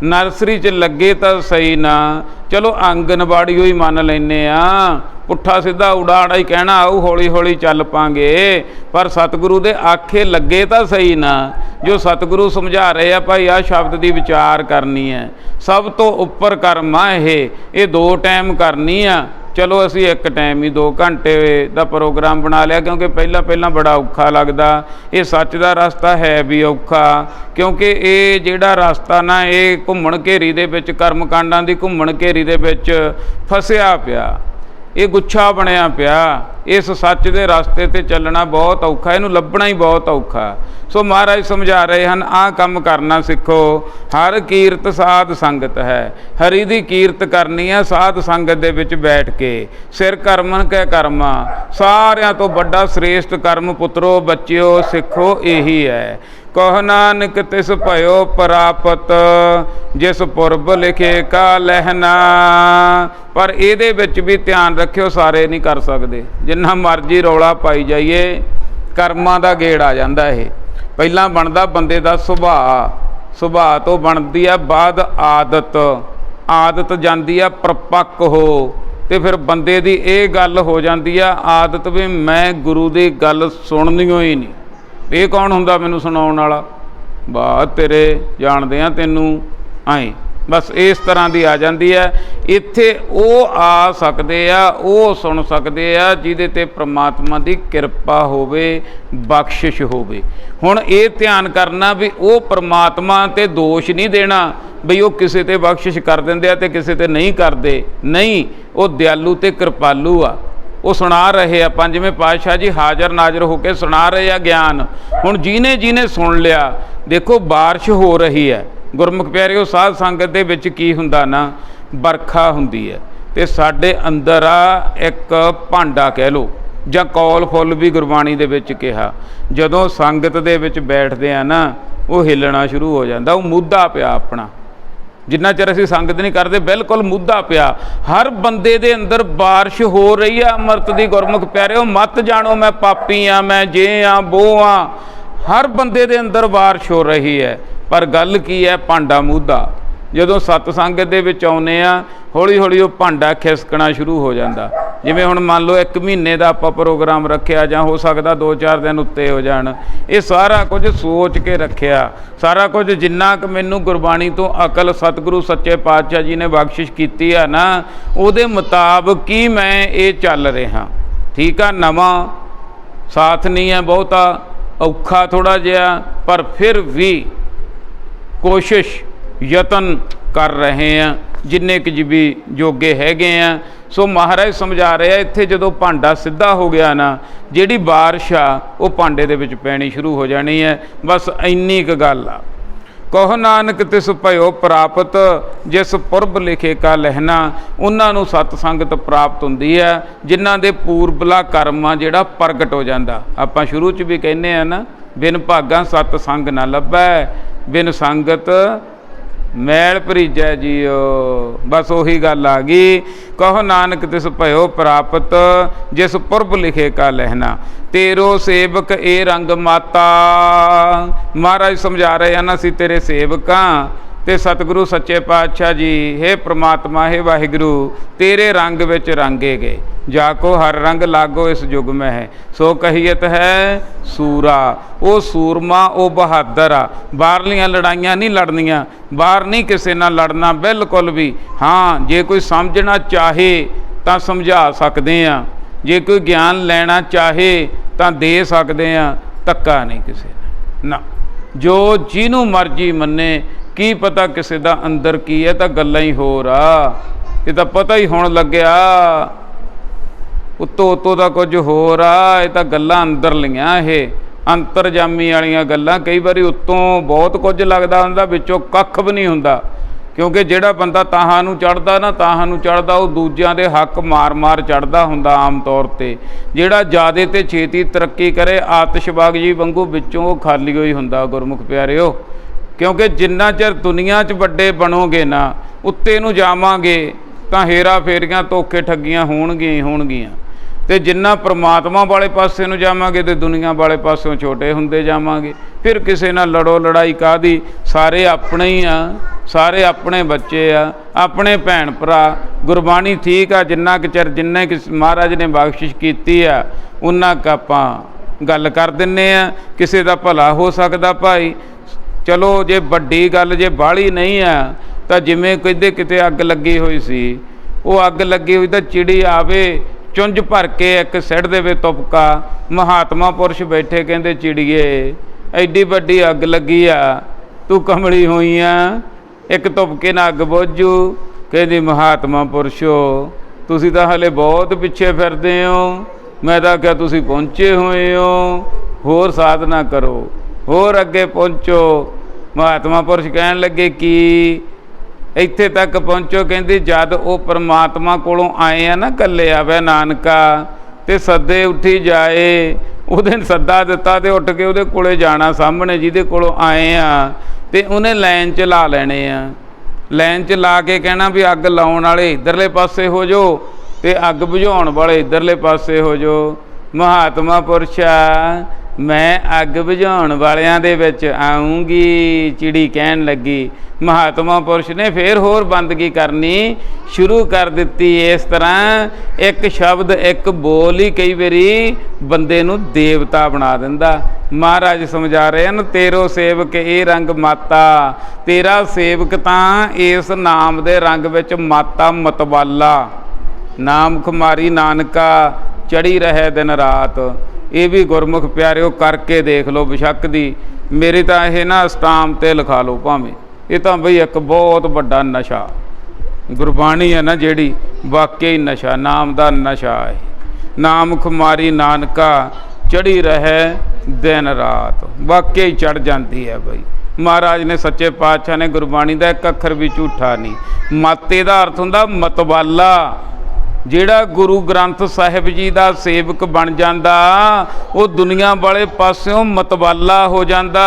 ਨਰਸਰੀ 'ਚ ਲੱਗੇ ਤਾਂ ਸਹੀ ਨਾ, ਚਲੋ ਆਂਗਨਵਾੜੀ ਹੀ ਮੰਨ ਲੈਂਦੇ ਆ, ਪੁੱਠਾ ਸਿੱਧਾ ਊੜਾ ਆੜਾ ਹੀ ਕਹਿਣਾ ਆਊ, ਹੌਲੀ ਹੌਲੀ ਚੱਲ ਪਾਂਗੇ, ਪਰ ਸਤਿਗੁਰੂ ਦੇ ਆਖੇ ਲੱਗੇ ਤਾਂ ਸਹੀ ਨਾ। ਜੋ ਸਤਿਗੁਰੂ ਸਮਝਾ ਰਹੇ ਆ ਭਾਈ, ਆਹ ਸ਼ਬਦ ਦੀ ਵਿਚਾਰ ਕਰਨੀ ਹੈ, ਸਭ ਤੋਂ ਉੱਪਰ ਕਰਮ ਆ ਇਹ 2 ਟਾਈਮ ਕਰਨੀ ਆ। चलो असी एक टाइम ही 2 घंटे का प्रोग्राम बना लिया, क्योंकि पहला बड़ा औखा लगता। ये सच का रास्ता है भी औखा, क्योंकि ये जिहड़ा रास्ता ना, ये घुम्मण घेरी दे विच, कर्म कांडां दी घुम्मण घेरी दे विच फसिया पिया, ये गुच्छा बनया पिया। इस सच के रास्ते ते चलना बहुत औखा, इनू लभना ही बहुत औखा। सो महाराज समझा रहे हैं, आ काम करना सिखो। हर कीरत साध संगत है, हरि दी कीरत करनी है साध संगत दे विच बैठ के। सिर करमन कै कर्मा, सारियां तो बड़ा श्रेष्ठ कर्म पुत्रो बच्चिओ सिखो यही है। कह नानक तिस भयो प्रापत, जिस पुरब लिखे का लहना। पर इहदे विच भी ध्यान रखियो, सारे नहीं कर सकते, जिन्ना मर्जी रौला पाई जाइए, कर्मां दा गेड़ आ जांदा। ये पहला बनता बंदे का सुभाव, सुभाव तो बनती है बाद आदत, आदत जाती है परपक्क हो, तो फिर बंदे की यह गल हो जाती है आदत भी मैं गुरु की गल सुननी ही नहीं। ये कौन हुंदा मैनू सुनाउण वाला? वाह तेरे जानदे आ तैनू, आए बस इस तरह की आ जाती है। इत्थे वो आ सकते आ, वो सुन सकते आ जिहदे ते परमात्मा की किरपा होवे, बख्शिश होवे। हुण ये ध्यान करना भी वो परमात्मा ते दोष नहीं देना बई वो किसी ते बख्शिश कर देंदे आ ते किसी ते नहीं करते, नहीं, वो दयालु ते कृपालु आ। वो सुना रहे आ, 5वें पातशाह जी हाज़र नाज़र होकर सुना रहे आ ज्ञान। हुण जिने जिने सुन लिया, देखो बारिश हो रही है। गुरमुख प्यारिओ, साध संगत दे विच की हुंदा ना, बरखा हुंदी है, ते साडे अंदर आ एक भांडा कह लो जां कौल फुੱਲ भी गुरबाणी दे विच कहा, जदों संगत दे विच बैठदे आ ना, वो हिलना शुरू हो जाता। वो मुद्दा पिया अपना, जिन्ना चਿਰ ਅਸੀਂ संगत नहीं करते, बिल्कुल मुद्दा पिया। हर बंदे दे अंदर बारिश हो रही है अमृत दी। गुरमुख प्यारिओ, मत जानो मैं पापी हाँ, मैं जे हाँ वो हाँ, हर बंदे दे अंदर बारिश हो रही है। पर गल की है, भांडा मुद्दा। जदों सतसंगत दे विच आउंदे आ, हौली हौली वो भांडा खिसकना शुरू हो जाता। जिवें हुण मान लो 1 महीने का आपां प्रोग्राम रखिया, जां हो सकदा 2-4 दिन उत्ते हो जाण, ये सारा कुछ सोच के रखिया, सारा कुछ जिन्ना क मैनू गुरबाणी तो अकल सतगुरु सच्चे पातशाह जी ने बख्शिश कीती है ना, उहदे मुताबिक ही मैं ये चल रहा। ठीक है, नवां साथ नहीं है, बहुता औखा थोड़ा जिहा, पर फिर भी कोशिश यतन कर रहे हैं जिन्ने कि जी भी जोगे हैगे हैं। सो महाराज समझा रहे हैं, इत्थे जदों भांडा सीधा हो गया ना, जिहड़ी बारिश आ वो भांडे दे विच पैणी शुरू हो जानी है। बस इन्नी क गल आ। कहो नानक तिस भयो प्राप्त, जिस पुरब लिखे का लहना। उन्हां नूं सत संगत प्राप्त हुंदी है जिन्हां दे पूर्वला कर्म आ जिहड़ा प्रगट हो जांदा। आपां शुरू च भी कहने आ ना, बिन भागां सत संग ना लभै, बिन संगत मैल भरीजै जीओ। बस उही गल आ गई। कहो नानक तिस भयो प्राप्त, जिस पुरब लिखे का लहना। तेरो सेवक ए रंग माता। महाराज समझा रहे हैं ना, असीं तेरे सेवक हां, ते सतगुरु सच्चे पातशाह जी, हे परमात्मा, हे वाहिगुरु, तेरे रंग विच रंगे गए। जाको हर रंग लागो इस युग में है, सो कहियत है सूरा। वो सूरमा, वो बहादुर आ। बाहरलियां लड़ाइयां नहीं लड़नियां, बाहर नहीं किसी नाल लड़ना बिल्कुल भी। हाँ, जे कोई समझना चाहे तो समझा सकते हैं, जे कोई ज्ञान लेना चाहे तो दे सकते हैं, धक्का नहीं किसी ने ना। जो जिहनूं मर्जी मन्ने। की पता किसी का अंदर की है, तो गल्लां ही होर आ, ये तो पता ही होण लग्या। उत्तों उत्तों का कुछ होर आ, ये तो गल्लां अंदरलियां, ये अंतरजामी वालियां गल्लां। कई बारी उत्तों बहुत कुछ लगदा हुंदा, विचों कख भी नहीं हुंदा। क्योंकि जिहड़ा बंदा ताहां नूं चढ़दा ना, ताहां नूं चढ़दा, वो दूजियां दे हक मार मार चढ़दा हुंदा आम तौर ते। जिहड़ा ज़्यादा ते छेती तरक्की करे, आतिशबाग जी वांगू विचों वो खाली होई हुंदा गुरमुख प्यारिओ। क्योंकि जिन्ना चਿਰ दुनिया 'ਚ ਵੱਡੇ ਬਣੋਗੇ ना, उत्ते नूं जावांगे तां हेरा फेरियां धोखे ठग्गियां होणगीਆਂ ही होणगीਆਂ। ਤੇ जिन्ना परमात्मा वाले पासे ਨੂੰ ਜਾਵਾਂਗੇ ਤੇ दुनिया वाले पासों छोटे ਹੁੰਦੇ ਜਾਵਾਂਗੇ। फिर किसी नाल लड़ो लड़ाई काहदी, सारे अपने ही आ, सारे अपने बच्चे आ, अपने भैन भरा। गुरबाणी ठीक आ, जिन्ना कि चिर जिन्ने कि महाराज ने बख्शिश कीती आ उन्ना क आपां गल कर दिन्ने आ। किसी दा भला हो सकदा भाई। चलो जे वड्डी गल जे बाहली नहीं आ, तो जिमें कहते किते अग लगी हुई सी, वो अग लगी हुई तो चिड़ी आवे चुंझ भर के एक सिड़ देवे तुपका। महात्मा पुरुष बैठे कहते चिड़िए एडी वड्डी अग लगी आ, तू कमली हुई आ, एक तुपके ना अग बुझू। कहती महात्मा पुरुषो तुसी तो हले बहुत पिछे फिरदे हो, मैं तो क्या तुसी पहुँचे हुए हो, होर साधना करो, होर अगे पहुँचो। महात्मा पुरुष कहन लगे कि ਇੱਥੇ तक पहुँचो। कहती जद वो परमात्मा कोलों आए आ ना, कल्ले आवे नानका ते सदे उठी जाए, उहदे सद्दा दिता ते उठ के उहदे कोले जाना सामने जिहदे कोलों आए आ, ते उन्हें लाइन च ला लेने आ। लाइन च ला के कहना भी अग लाउण वाले इधरले पासे हो जो, ते अग बुझाउण वाले इधरले पासे हो जो। महात्मा पुरुषा मैं अग बुझाउण वालियां दे विच आऊँगी, चिड़ी कहन लगी। महात्मा पुरुष ने फिर होर बंदगी करनी शुरू कर दी। इस तरह एक शब्द एक बोल ही कई बारी बंदे नूं देवता बना दिंदा। महाराज समझा रहे हैं, तेरो सेवक ये रंग माता, तेरा सेवक तां इस नाम दे रंग विच माता मतवाला। नाम खुमारी नानका चढ़ी रहे दिन रात। ये भी गुरमुख प्यारिओ करके देख लो बेशक दी। मेरी तो यह ना स्टाम ते लिखा लो भावें। ये तो बई एक बहुत बड़ा नशा गुरबाणी है ना जिहड़ी, वाकई नशा, नाम का नशा है। नाम खुमारी नानका चढ़ी रहे दिन रात, वाकई चढ़ जाती है बई। महाराज ने सच्चे पातशाह ने गुरबाणी का एक अखर भी झूठा नहीं। माते का अर्थ हुंदा मतवाला। जिहड़ा गुरु ग्रंथ साहिब जी का सेवक बन जाता, वो दुनिया वाले पासों मतवाला हो जाता,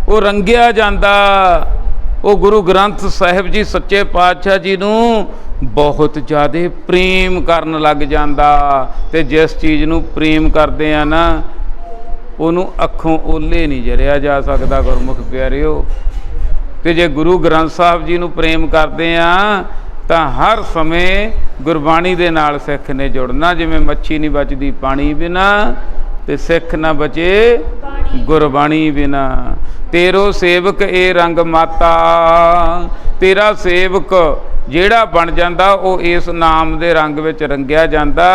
वो रंगिया जाता। वो गुरु ग्रंथ साहिब जी सच्चे पातशाह जी नूं बहुत ज़्यादा प्रेम करन लग जाता। ते जिस चीज़ नूं प्रेम करते हैं ना, उन्हों अखों ओले नहीं जरिया जा सकता गुरमुख प्यारिओ। ते जे गुरु ग्रंथ साहिब जी नूं प्रेम करते हैं तो हर समय गुरबाणी दे नाल सिख ने जुड़ना। जिवें मच्छी नहीं बचती पानी बिना, ते सिख ना बचे गुरबाणी बिना। तेरो सेवक ए रंग माता, तेरा सेवक जिहड़ा बन जाता वो इस नाम दे रंग विच रंगिया जाता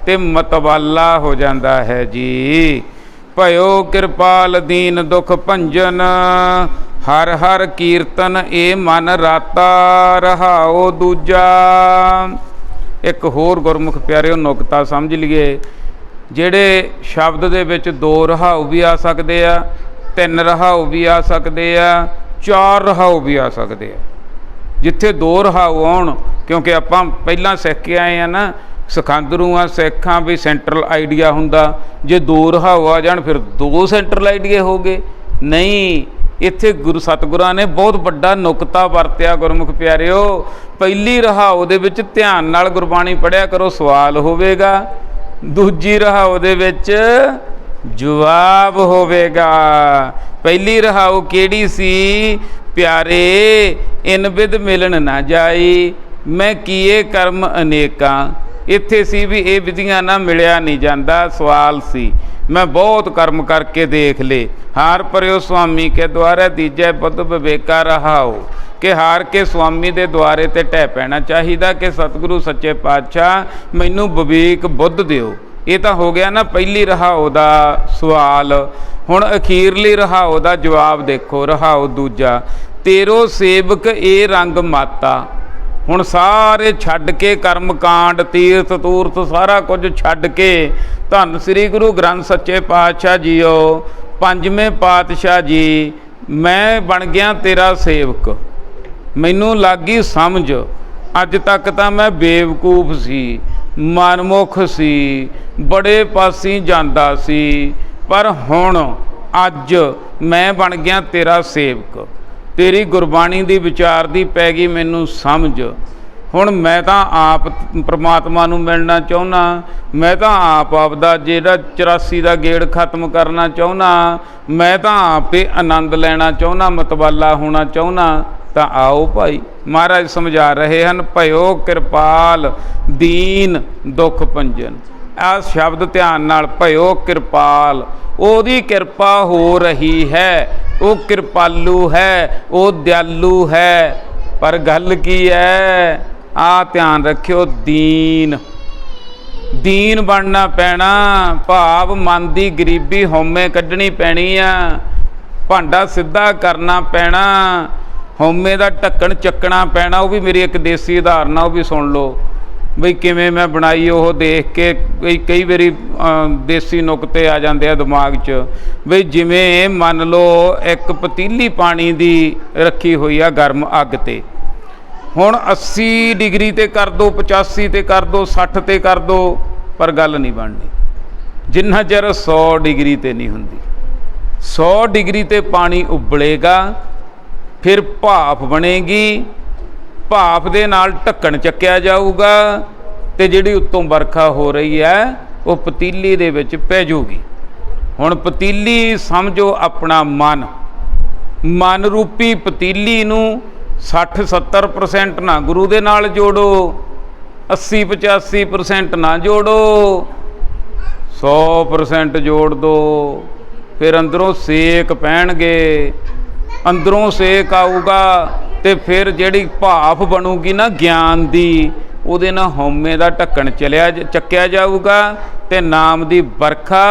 ते मतवाला हो जाता है जी। भयो कृपाल दीन दुख भंजन, हर हर कीर्तन ए मन राता रहाओ दूजा। एक होर गुरमुख प्यारिओ नुकता समझ लीए। ਜਿਹੜੇ शब्द ਦੇ ਵਿੱਚ दो रहाऊ भी आ सकते आ, तीन रहाऊ भी आ सकते आ, चार रहाऊ भी आ सकते आ। जिथे दो रहाऊ आउण, क्योंकि आपां पहलां सिख के आए हैं ना, सिखंदरू आ सिख हाँ भी सेंट्रल आइडिया हुंदा। जे दो रहाऊ आ जाण फिर दो सेंट्रल आइडिया हो गए। नहीं, इत्थे गुरु सतगुरां ने बहुत बड़ा नुकता वरतिया गुरमुख प्यारिओ। पहली रहाऊ दे विच ध्यान नाल गुरबाणी पढ़िया करो, सवाल होवेगा। दूजी रहाऊ दे विच जवाब होवेगा। पहली रहाऊ केड़ी सी? प्यारे इन विद मिलन ना जाई, मैं किए कर्म अनेका। इत्थे सी भी ये विधियां ना मिलिया नहीं जाता। सवाल सी, मैं बहुत कर्म करके देख ले। हार परियो स्वामी के द्वारे दीजे बुद्ध विवेका रहाओ, कि हार के स्वामी दे द्वारे ते ढह पैना चाहिए कि सतगुरु सच्चे पातशाह मैनू विवेक बुद्ध दिओ। ਇਹ ਤਾਂ ਹੋ ਗਿਆ ਨਾ ਪਹਿਲੀ ਰਹਾਓ ਦਾ ਸਵਾਲ। ਹੁਣ ਅਖੀਰਲੀ ਰਹਾਓ ਦਾ ਜਵਾਬ ਦੇਖੋ। ਰਹਾਓ ਦੂਜਾ, ਤੇਰੋ ਸੇਵਕ ਇਹ ਰੰਗ ਮਾਤਾ। ਹੁਣ ਸਾਰੇ ਛੱਡ ਕੇ ਕਰਮ ਕਾਂਡ, ਤੀਰਥ ਤੂਰਥ ਸਾਰਾ ਕੁਝ ਛੱਡ ਕੇ ਧੰਨ ਸ੍ਰੀ ਗੁਰੂ ਗ੍ਰੰਥ ਸੱਚੇ ਪਾਤਸ਼ਾਹ ਜੀਓ, ਪੰਜਵੇਂ ਪਾਤਸ਼ਾਹ ਜੀ, ਮੈਂ ਬਣ ਗਿਆ ਤੇਰਾ ਸੇਵਕ। ਮੈਨੂੰ ਲੱਗ ਗਈ ਸਮਝ। ਅੱਜ ਤੱਕ ਤਾਂ ਮੈਂ ਬੇਵਕੂਫ ਸੀ, ਮਨਮੁਖ ਸੀ, ਬੜੇ ਪਾਸੇ ਜਾਂਦਾ ਸੀ, ਪਰ ਹੁਣ ਅੱਜ ਮੈਂ ਬਣ ਗਿਆ ਤੇਰਾ ਸੇਵਕ। ਤੇਰੀ ਗੁਰਬਾਣੀ ਦੀ ਵਿਚਾਰ ਦੀ ਪੈ ਗਈ ਮੈਨੂੰ ਸਮਝ। ਹੁਣ ਮੈਂ ਤਾਂ ਆਪ ਪ੍ਰਮਾਤਮਾ ਨੂੰ ਮਿਲਣਾ ਚਾਹੁੰਦਾ। ਮੈਂ ਤਾਂ ਆਪ ਦਾ ਜਿਹੜਾ 84 ਦਾ ਗੇੜ ਖਤਮ ਕਰਨਾ ਚਾਹੁੰਦਾ। ਮੈਂ ਤਾਂ ਆਪੇ ਆਨੰਦ ਲੈਣਾ ਚਾਹੁੰਦਾ, ਮਤਵਾਲਾ ਹੋਣਾ ਚਾਹੁੰਦਾ। ਤਾਂ ਆਓ ਭਾਈ, ਮਹਾਰਾਜ ਸਮਝਾ ਰਹੇ ਹਨ, ਭਇਓ ਕਿਰਪਾਲ ਦੀਨ ਦੁਖ ਭੰਜਨ। ਆਹ ਸ਼ਬਦ ਧਿਆਨ ਨਾਲ, ਭਇਓ ਕਿਰਪਾਲ, ਉਹਦੀ ਕਿਰਪਾ ਹੋ ਰਹੀ ਹੈ, ਉਹ ਕਿਰਪਾਲੂ ਹੈ, ਉਹ ਦਿਆਲੂ ਹੈ। ਪਰ ਗੱਲ ਕੀ ਹੈ, ਆਹ ਧਿਆਨ ਰੱਖਿਓ, ਦੀਨ ਦੀਨ ਬਣਨਾ ਪੈਣਾ। ਭਾਵ ਮਨ ਦੀ ਗਰੀਬੀ ਹਉਮੈ ਕੱਢਣੀ ਪੈਣੀ ਆ, ਭਾਂਡਾ ਸਿੱਧਾ ਕਰਨਾ ਪੈਣਾ, ਹਉਮੈ ਦਾ ਢੱਕਣ ਚੱਕਣਾ ਪੈਣਾ। ਉਹ ਵੀ ਮੇਰੀ ਇੱਕ ਦੇਸੀ ਉਦਾਹਰਨ ਆ, ਉਹ ਵੀ ਸੁਣ ਲਓ ਬਈ ਕਿਵੇਂ ਮੈਂ ਬਣਾਈ। ਉਹ ਦੇਖ ਕੇ ਕਈ ਵਾਰੀ ਦੇਸੀ ਨੁਕਤੇ ਆ ਜਾਂਦੇ ਆ ਦਿਮਾਗ 'ਚ। ਬਈ ਜਿਵੇਂ ਮੰਨ ਲਓ ਇੱਕ ਪਤੀਲੀ ਪਾਣੀ ਦੀ ਰੱਖੀ ਹੋਈ ਆ ਗਰਮ ਅੱਗ 'ਤੇ। ਹੁਣ 80 ਡਿਗਰੀ 'ਤੇ ਕਰ ਦਿਓ, 85 'ਤੇ ਕਰ ਦਿਓ, 60 'ਤੇ ਕਰ ਦਿਓ, ਪਰ ਗੱਲ ਨਹੀਂ ਬਣਨੀ ਜਿੰਨਾ ਚਿਰ 100 ਡਿਗਰੀ 'ਤੇ ਨਹੀਂ ਹੁੰਦੀ। 100 ਡਿਗਰੀ 'ਤੇ ਪਾਣੀ ਉਬਲੇਗਾ, ਫਿਰ ਭਾਫ ਬਣੇਗੀ, ਭਾਫ ਦੇ ਨਾਲ ਢੱਕਣ ਚੱਕਿਆ ਜਾਊਗਾ, ਤੇ ਜਿਹੜੀ ਉੱਤੋਂ ਵਰਖਾ ਹੋ ਰਹੀ ਹੈ ਉਹ ਪਤੀਲੀ ਦੇ ਵਿੱਚ ਪੈ ਜਾਊਗੀ। ਹੁਣ ਪਤੀਲੀ ਸਮਝੋ ਆਪਣਾ ਮਨ ਰੂਪੀ ਪਤੀਲੀ ਨੂੰ 60-70% ਨਾ ਗੁਰੂ ਦੇ ਨਾਲ ਜੋੜੋ, 80-85% ਨਾ ਜੋੜੋ, 100% ਜੋੜ ਦਿਓ। ਫਿਰ ਅੰਦਰੋਂ ਸੇਕ ਪੈਣਗੇ, ਅੰਦਰੋਂ ਸੇਕ ਆਊਗਾ, ਤੇ ਫਿਰ ਜਿਹੜੀ ਭਾਫ ਬਣੂਗੀ ਨਾ ਗਿਆਨ ਦੀ, ਉਹਦੇ ਨਾਲ ਹਉਮੈ ਦਾ ਢੱਕਣ ਚੱਕਿਆ ਜਾਊਗਾ, ਤੇ ਨਾਮ ਦੀ ਵਰਖਾ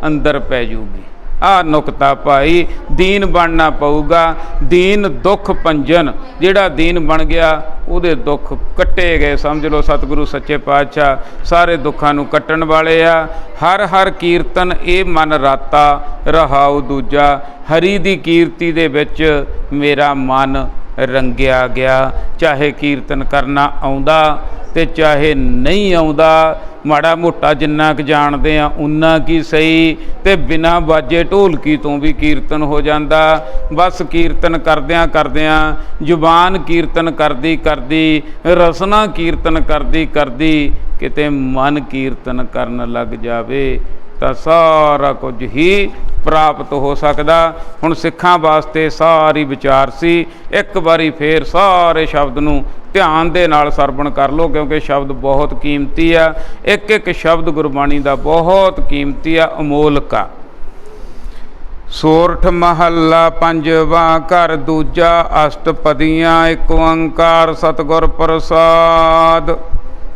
ਅੰਦਰ ਪੈ ਜਾਊਗੀ। ਆਹ ਨੁਕਤਾ ਭਾਈ, ਦੀਨ ਬਣਨਾ ਪਊਗਾ। ਦੀਨ ਦੁੱਖ ਭੰਜਨ, ਜਿਹੜਾ ਦੀਨ ਬਣ ਗਿਆ ਉਹਦੇ ਦੁੱਖ ਕੱਟੇ ਗਏ। ਸਮਝ ਲਓ ਸਤਿਗੁਰੂ ਸੱਚੇ ਪਾਤਸ਼ਾਹ ਸਾਰੇ ਦੁੱਖਾਂ ਨੂੰ ਕੱਟਣ ਵਾਲੇ ਆ। ਹਰ ਹਰ ਕੀਰਤਨ ਇਹ ਮਨ ਰਾਤਾ। ਰਹਾਉ ਦੂਜਾ, ਹਰੀ ਦੀ ਕੀਰਤੀ ਦੇ ਵਿੱਚ ਮੇਰਾ ਮਨ ਰੰਗਿਆ ਗਿਆ। ਚਾਹੇ ਕੀਰਤਨ ਕਰਨਾ ਆਉਂਦਾ ਤੇ ਚਾਹੇ ਨਹੀਂ ਆਉਂਦਾ, ਮਾੜਾ ਮੋਟਾ ਜਿੰਨਾ ਕੁ ਜਾਣਦੇ ਆ ਉਨਾ ਕੀ ਸਹੀ, ਤੇ ਬਿਨਾਂ ਬਾਜੇ ਢੋਲਕੀ ਤੋਂ ਵੀ ਕੀਰਤਨ ਹੋ ਜਾਂਦਾ। ਬਸ ਕੀਰਤਨ ਕਰਦਿਆਂ ਕਰਦਿਆਂ, ਜ਼ੁਬਾਨ ਕੀਰਤਨ ਕਰਦੀ ਕਰਦੀ, ਰਸਨਾ ਕੀਰਤਨ ਕਰਦੀ ਕਰਦੀ, ਕਿਤੇ ਮਨ ਕੀਰਤਨ ਕਰਨ ਲੱਗ ਜਾਵੇ ਤਾਂ ਸਾਰਾ ਕੁਝ ਹੀ ਪ੍ਰਾਪਤ ਹੋ ਸਕਦਾ। ਹੁਣ ਸਿੱਖਾਂ ਵਾਸਤੇ ਸਾਰੀ ਵਿਚਾਰ ਸੀ। ਇੱਕ ਵਾਰੀ ਫੇਰ ਸਾਰੇ ਸ਼ਬਦ ਨੂੰ ਧਿਆਨ ਦੇ ਨਾਲ ਸਰਵਣ ਕਰ ਲਓ, ਕਿਉਂਕਿ ਸ਼ਬਦ ਬਹੁਤ ਕੀਮਤੀ ਆ। ਇੱਕ ਇੱਕ ਸ਼ਬਦ ਗੁਰਬਾਣੀ ਦਾ ਬਹੁਤ ਕੀਮਤੀ ਆ, ਅਮੋਲਕ ਆ। ਸੋਰਠ ਮਹੱਲਾ ਪੰਜਵਾਂ, ਘਰ ਦੂਜਾ, ਅਸ਼ਟਪਦੀਆਂ, ਏਕ ਓੰਕਾਰ ਸਤਿਗੁਰ ਪ੍ਰਸਾਦ।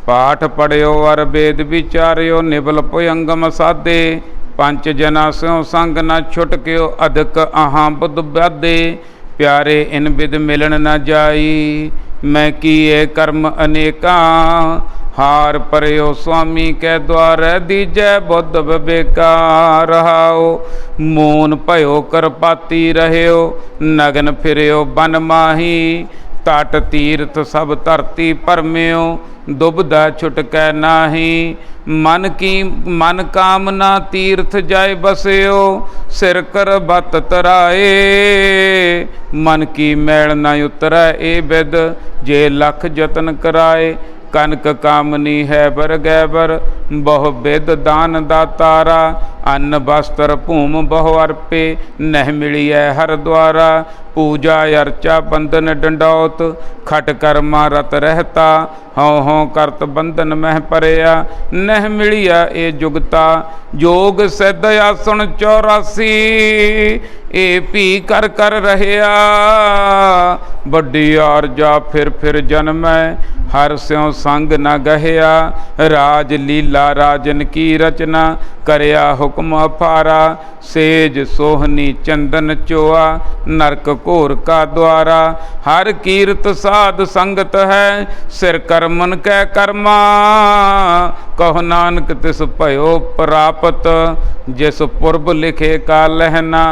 ਪਾਠ ਪੜਿਓ ਅਰ ਵੇਦ ਵਿਚਾਰਿਓ, ਨਿਬਲ ਭੁਯੰਗਮ ਸਾਧੇ। ਪੰਚ ਜਨਾ ਸਿਉ ਸੰਗ ਨਾ ਛੁਟਕਿਓ, ਅਧਿਕ ਆਹਾਂ ਬੁੱਧ ਬਾਧੇ। ਪਿਆਰੇ ਇਨ ਬਿਦ ਮਿਲਣ ਨਾ ਜਾਈ, ਮੈਂ ਕੀਏ ਕਰਮ ਅਨੇਕਾਂ। ਹਾਰ ਪਰਿਓ ਸੁਆਮੀ ਕੈ ਦੁਆਰੈ, ਦੀਜੈ ਬੁੱਧ ਵਿਵੇਕਾ। ਰਹਾਉ ਮੂਨ ਭਇਓ ਕਰਪਾਤੀ ਰਹਿਓ, ਨਗਨ ਫਿਰਿਓ ਬਨ ਮਾਹੀ। ਤਟ ਤੀਰਥ ਸਭ ਧਰਤੀ ਭਰਮਿਓ, ਦੁਬਦਾ ਛੁਟਕੈ ਨਾਹੀ। ਮਨ ਕਾਮਨਾ ਤੀਰਥ ਜਾਇ ਬਸਿਓ, ਸਿਰ ਕਰ ਬਤ ਤਰਾਏ। ਮਨ ਕੀ ਮੈਲ ਨਾ ਉਤਰੈ ਏ ਬਿਦ, ਜੇ ਲਖ ਜਤਨ ਕਰਾਏ। ਕਨਕ ਕਾਮਨੀ ਹੈ ਬਰ ਗੈਬਰ, ਬਹੁ ਬਿਦ ਦਾਨ ਦਾਤਾਰਾ। ਅੰਨ ਬਸਤਰ ਭੂਮ ਬਹੁ ਅਰਪੇ, ਨਹਿ ਮਿਲੀਐ ਹਰ ਦੁਆਰਾ। पूजा अर्चा बंधन डंडौत खट कर्मा रत रहता हौं हौं करत बंधन मह परया नह मिलिया ए जुगता जोग सिद्ध आसन 84 ए भी कर रहया बड़ी आरजा फिर जन्मै हर स्यों संग न गहया राज लीला राजन की रचना करया हुक्म अफारा सेज सोहनी चंदन चोआ नरक घोर का द्वारा हर कीरत साध संगत है सिर करमन कै कर्मा कहो नानक तिस भयो प्रापत जिस पुरब लिखे का लहना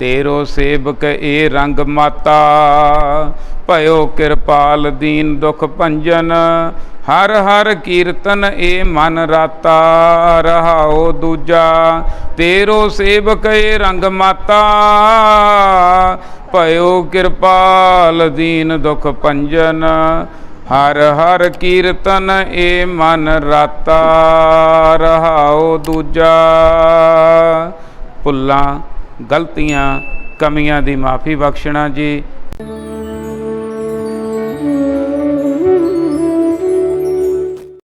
तेरो सेवक ए रंग माता भयो कृपाल दीन दुख भंजन हर हर कीर्तन ए मन राता रहाओ दूजा तेरो सेवक ए रंग माता भयो कृपाल दीन दुख भंजन हर हर कीर्तन ए मन राता रहाओ दूजा। भुल्लां गलतियां कमियां दी माफ़ी बख्शना जी।